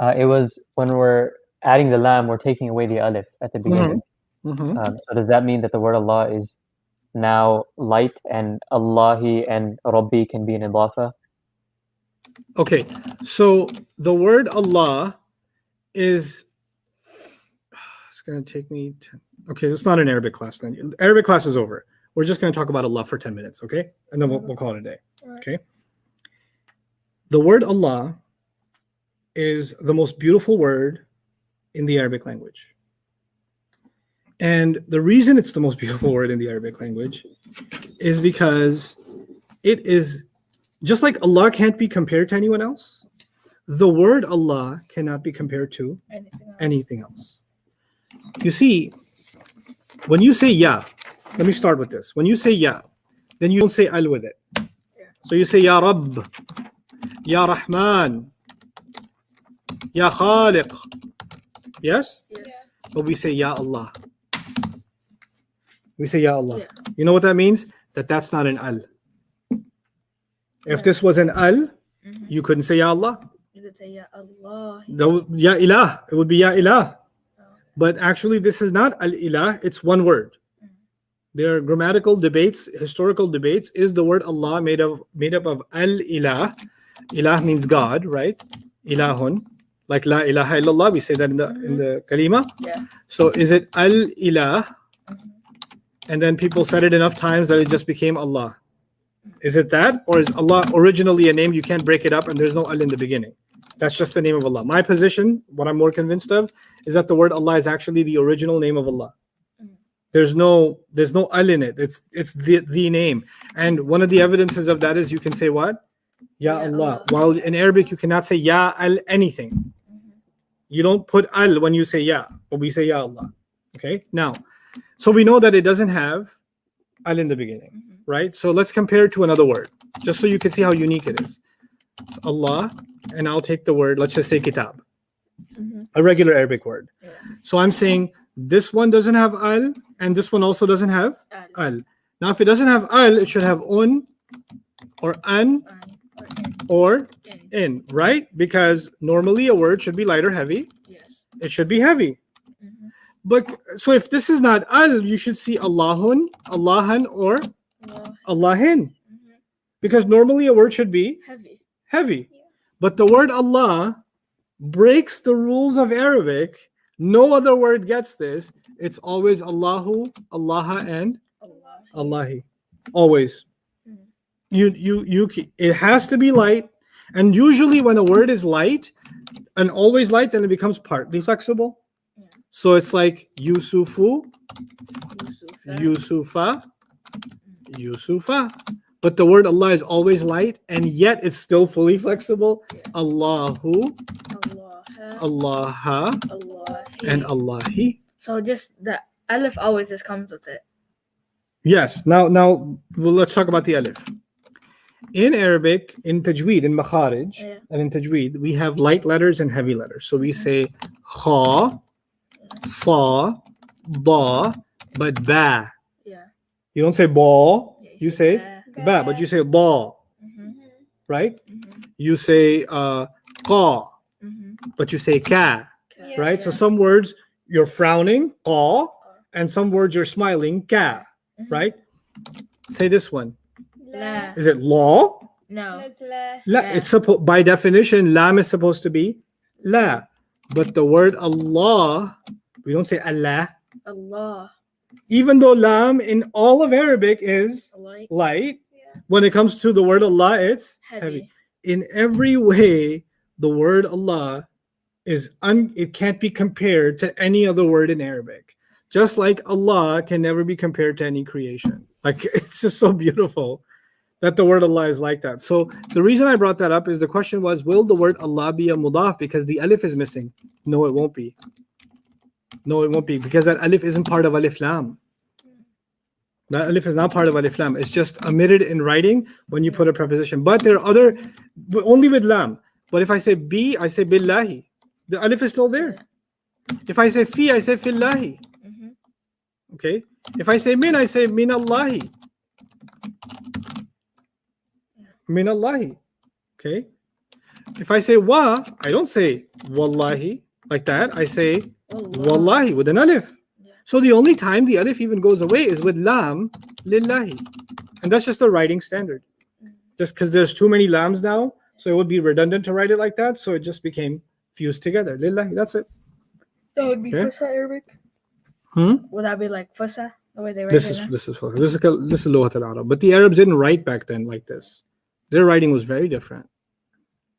It was when we're adding the lam, we're taking away the alif at the beginning. So does that mean that the word Allah is now light, and Allahi and Rabbi can be an idafa? Okay, so the word Allah is, it's going to take me 10. Okay, it's not an Arabic class then. Arabic class is over. We're just going to talk about Allah for 10 minutes, okay? And then we'll call it a day, okay? The word Allah is the most beautiful word in the Arabic language. And the reason it's the most beautiful word in the Arabic language is because it is, just like Allah can't be compared to anyone else, the word Allah cannot be compared to anything else. You see, when you say Ya, let me start with this. When you say Ya, then you don't say Al with it. So you say Ya Rabb, Ya Rahman, Ya Khaliq. Yes? Yes. But we say Ya Allah. We say Ya Allah. Yeah. You know what that means? That's not an Al. If this was an Al, you couldn't say Ya Allah. You could say Ya Allah. Ya Ilah. It would be Ya Ilah. But actually, this is not Al Ilah. It's one word. There are grammatical debates, historical debates. Is the word Allah made up of Al Ilah? Ilah means God, right? Ilahun. Like La ilaha illallah, we say that in the kalima. Yeah. So is it Al Ilah? And then people said it enough times that it just became Allah. Is it that? Or is Allah originally a name? You can't break it up and there's no Al in the beginning. That's just the name of Allah. My position, what I'm more convinced of, is that the word Allah is actually the original name of Allah. There's no Al in it. It's the name. And one of the evidences of that is you can say what? Ya Allah. While in Arabic you cannot say Ya Al anything. You don't put Al when you say Ya, but we say Ya Allah. Okay? Now, so we know that it doesn't have Al in the beginning, right? So let's compare it to another word, just so you can see how unique it is. It's Allah, and I'll take the word, let's just say kitab, a regular Arabic word. Yeah. So I'm saying this one doesn't have Al, and this one also doesn't have Al. Now, if it doesn't have Al, it should have Un, or An, or In, right? Because normally a word should be light or heavy. Yes. It should be heavy. But so if this is not Al, you should see Allahun, Allahan, or Allahin. Because normally a word should be heavy. But the word Allah breaks the rules of Arabic. No other word gets this. It's always Allahu, Allaha, and Allahi. Always. It has to be light. And usually when a word is light and always light, then it becomes partly flexible. So it's like Yusufu, Yusufa, Yusufa. But the word Allah is always light, and yet it's still fully flexible. Allahu, Allaha, and Allahi. So just the alif always just comes with it. Yes. Now, well, let's talk about the alif. In Arabic, in tajweed, in makharij, and in tajweed, we have light letters and heavy letters. So we say kha, sa, ba, but ba. Yeah. You don't say ba, you say ba. ba, but you say ba, right? You say qa, but you say ka, right? So some words you're frowning, qa, and some words you're smiling, ka, right? Say this one. La. Is it law? No. La. It's by definition, lam is supposed to be la. But the word Allah, we don't say Allah. Allah. Even though lam in all of Arabic is light, When it comes to the word Allah, it's Heavy. In every way. The word Allah is it can't be compared to any other word in Arabic. Just like Allah can never be compared to any creation. Like, it's just so beautiful that the word Allah is like that. So the reason I brought that up is the question was, will the word Allah be a mudaf because the alif is missing? No, it won't be. No, it won't be, because that alif isn't part of alif lam. That alif is not part of alif lam. It's just omitted in writing when you put a preposition. But there are other, but only with lam. But if I say bi, I say billahi. The alif is still there. If I say fi, I say fillahi. Okay. If I say min, I say min Allahi. Min Allahi. Okay. If I say wa, I don't say wallahi like that. I say wallahi with an alif. So the only time the alif even goes away is with lam lillahi. And that's just a writing standard. Just because there's too many lams now, so it would be redundant to write it like that. So it just became fused together. Lillahi, that's it. That would be Fusa Arabic. Would that be like Fusa? The way they write this is Lughat al-Arab. But the Arabs didn't write back then like this. Their writing was very different.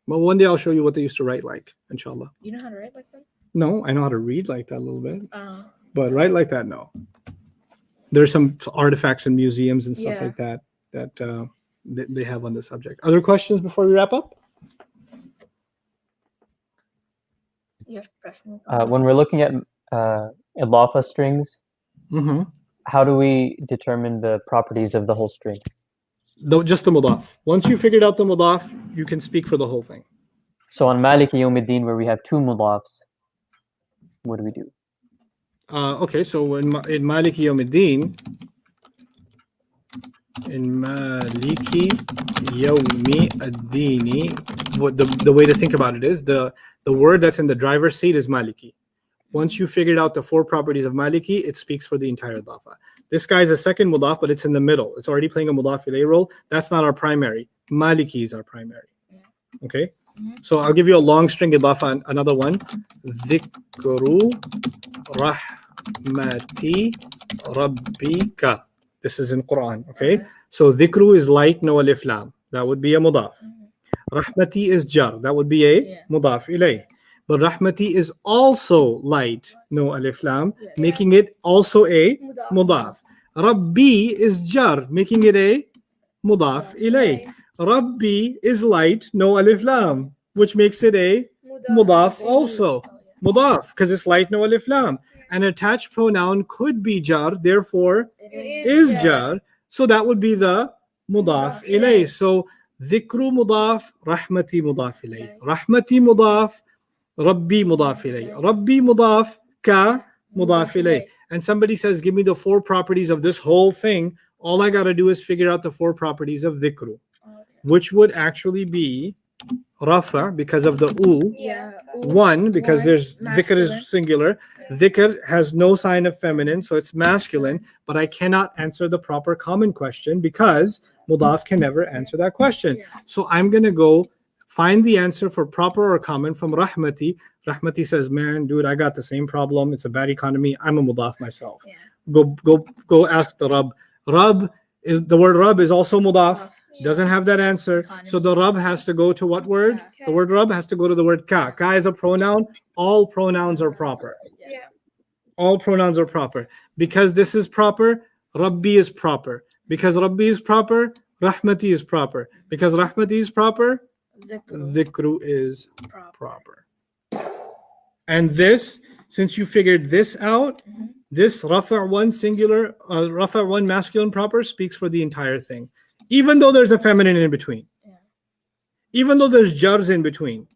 But one day I'll show you what they used to write like, inshallah. You know how to write like that? No, I know how to read like that a little bit. But write like that, no. There's some artifacts in museums and stuff like that that they have on the subject. Other questions before we wrap up? You have to press when we're looking at idafa strings, how do we determine the properties of the whole string? Just the mudaf. Once you figured out the mudaf, you can speak for the whole thing. So on Maliki Yawmiddin, where we have two mudafs, what do we do? Okay, so in Maliki Yawmiddin, what the way to think about it is the word that's in the driver's seat is Maliki. Once you figured out the four properties of Maliki, it speaks for the entire idafa. This guy is a second mudaf, but it's in the middle. It's already playing a mudaf ilayh role. That's not our primary. Maliki is our primary. Okay? So I'll give you a long string idafa, another one. Dhikru rahmati rabbika. This is in Quran, okay? So dhikru is light, no alif lam. That would be a mudaf. Rahmati is jar. That would be a mudaf ilayh. But rahmati is also light, no alif lam, making it also a mudaf. Rabbi is jar, making it a mudaf ilayh. Rabbi is light, no alif lam, which makes it a mudaf also. Mudaf, because it's light, no alif lam. An attached pronoun could be jar, therefore is jar. So that would be the mudaf ilayh. So dhikru mudaf, rahmati mudaf ilayh. Rahmati mudaf, Rabbi mudaf ilayh. Rabbi mudaf, ka mudaf ilayh. And somebody says, give me the four properties of this whole thing. All I got to do is figure out the four properties of dhikru, which would actually be rafa, because of the one, because there's dhikr is singular. Dhikr has no sign of feminine, so it's masculine. But I cannot answer the proper common question because mudaf can never answer that question. So I'm going to go find the answer for proper or common from Rahmati. Rahmati says, man, dude, I got the same problem. It's a bad economy. I'm a mudaf myself. Go ask the Rabb. The word Rabb is also mudaf. Doesn't have that answer. So the Rabb has to go to what word? The word Rabb has to go to the word ka. Ka is a pronoun. All pronouns are proper. All pronouns are proper. Because this is proper, Rabbi is proper. Because Rabbi is proper, Rahmati is proper. Because Rahmati is proper, Dhikru is proper. And this, since you figured this out, this Rafa' one singular, Rafa' one masculine proper speaks for the entire thing. Even though there's a feminine in between. Even though there's jars in between.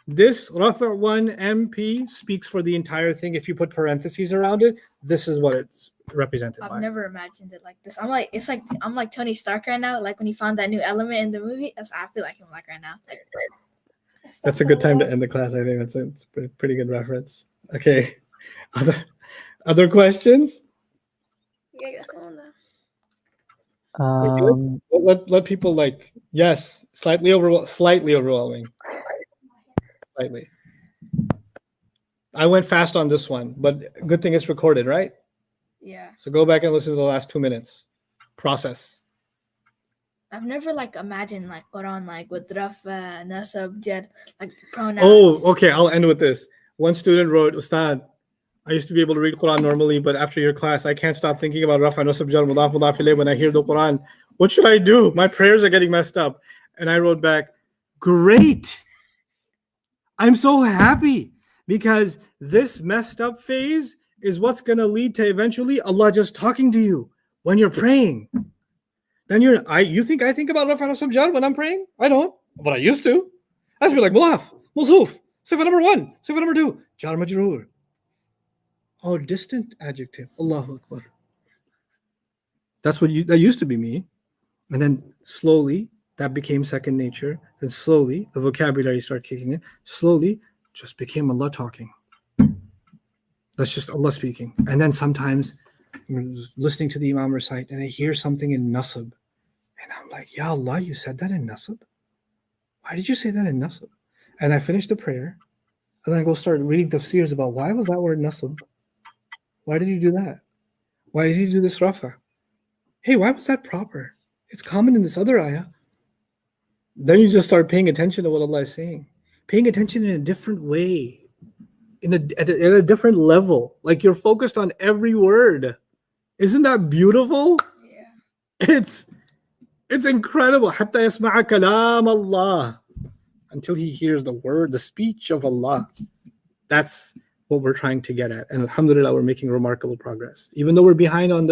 This Rafa' one MP speaks for the entire thing. If you put parentheses around it, this is what it's represented by. I've never imagined it like this. I'm like Tony Stark right now. Like when he found that new element in the movie. I feel like him like right now. That's a good time to end the class. I think that's a pretty good reference. Okay. Other questions? Let people like, yes, slightly overwhelming. Slightly. I went fast on this one, but good thing it's recorded, right? Yeah. So go back and listen to the last 2 minutes. Process. I've never like imagined like Quran like with rafa, nasab, jar, like pronouns. Oh, okay. I'll end with this. One student wrote, Ustad, I used to be able to read Quran normally, but after your class, I can't stop thinking about rafa, nasab, jar, mudaf, mudaf ilayh when I hear the Quran. What should I do? My prayers are getting messed up. And I wrote back, great. I'm so happy because this messed up phase is what's going to lead to eventually Allah just talking to you when you're praying. Then you think I think about rafa, nasab, jar when I'm praying? I don't, but I used to. I used to be like, mulaf, mawsuf, sifa number 1, sifa number 2, jar majroor. Oh, distant adjective. Allahu Akbar. That used to be me. And then slowly that became second nature. Then slowly the vocabulary started kicking in. Slowly just became Allah talking. That's just Allah speaking. And then sometimes I'm listening to the Imam recite and I hear something in Nasab. And I'm like, Ya Allah, you said that in Nasab? Why did you say that in Nasab? And I finish the prayer. And then I go start reading tafsirs about why was that word Nasab? Why did you do that? Why did you do this rafa? Hey, why was that proper? It's common in this other ayah. Then you just start paying attention to what Allah is saying. Paying attention in a different way. At a different level. Like you're focused on every word. Isn't that beautiful? Yeah. It's incredible. Hatta yasma'a kalam Allah. Until he hears the word, the speech of Allah. That's what we're trying to get at. And alhamdulillah, we're making remarkable progress. Even though we're behind on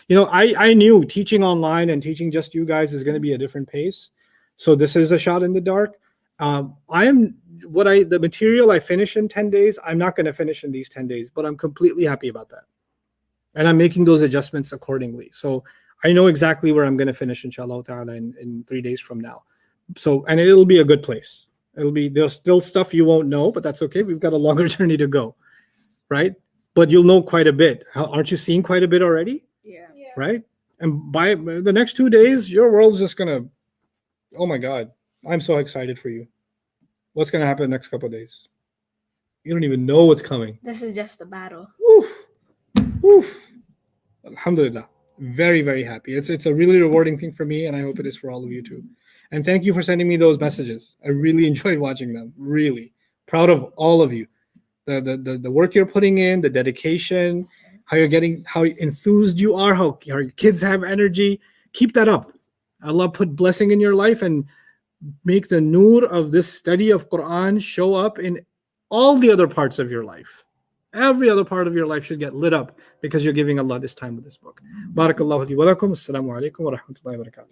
I knew teaching online and teaching just you guys is going to be a different pace. So this is a shot in the dark. The material I finish in 10 days, I'm not going to finish in these 10 days, but I'm completely happy about that. And I'm making those adjustments accordingly. So I know exactly where I'm going to finish, inshallah ta'ala, in 3 days from now. So, and it'll be a good place. There's still stuff you won't know, but that's okay. We've got a longer journey to go, right? But you'll know quite a bit. Aren't you seeing quite a bit already? Yeah. Right? And by the next 2 days, your world's just going to, oh my God, I'm so excited for you. What's going to happen the next couple of days? You don't even know what's coming. This is just the battle. Oof. Oof. Alhamdulillah. Very, very happy. It's a really rewarding thing for me, and I hope it is for all of you too. And thank you for sending me those messages. I really enjoyed watching them. Really proud of all of you. The work you're putting in, the dedication, how enthused you are, how your kids have energy. Keep that up. Allah put blessing in your life and make the nur of this study of Quran show up in all the other parts of your life. Every other part of your life should get lit up because you're giving Allah this time with this book. Barakallahu li wa lakum. Assalamu alaikum wa rahmatullahi wa barakatuh.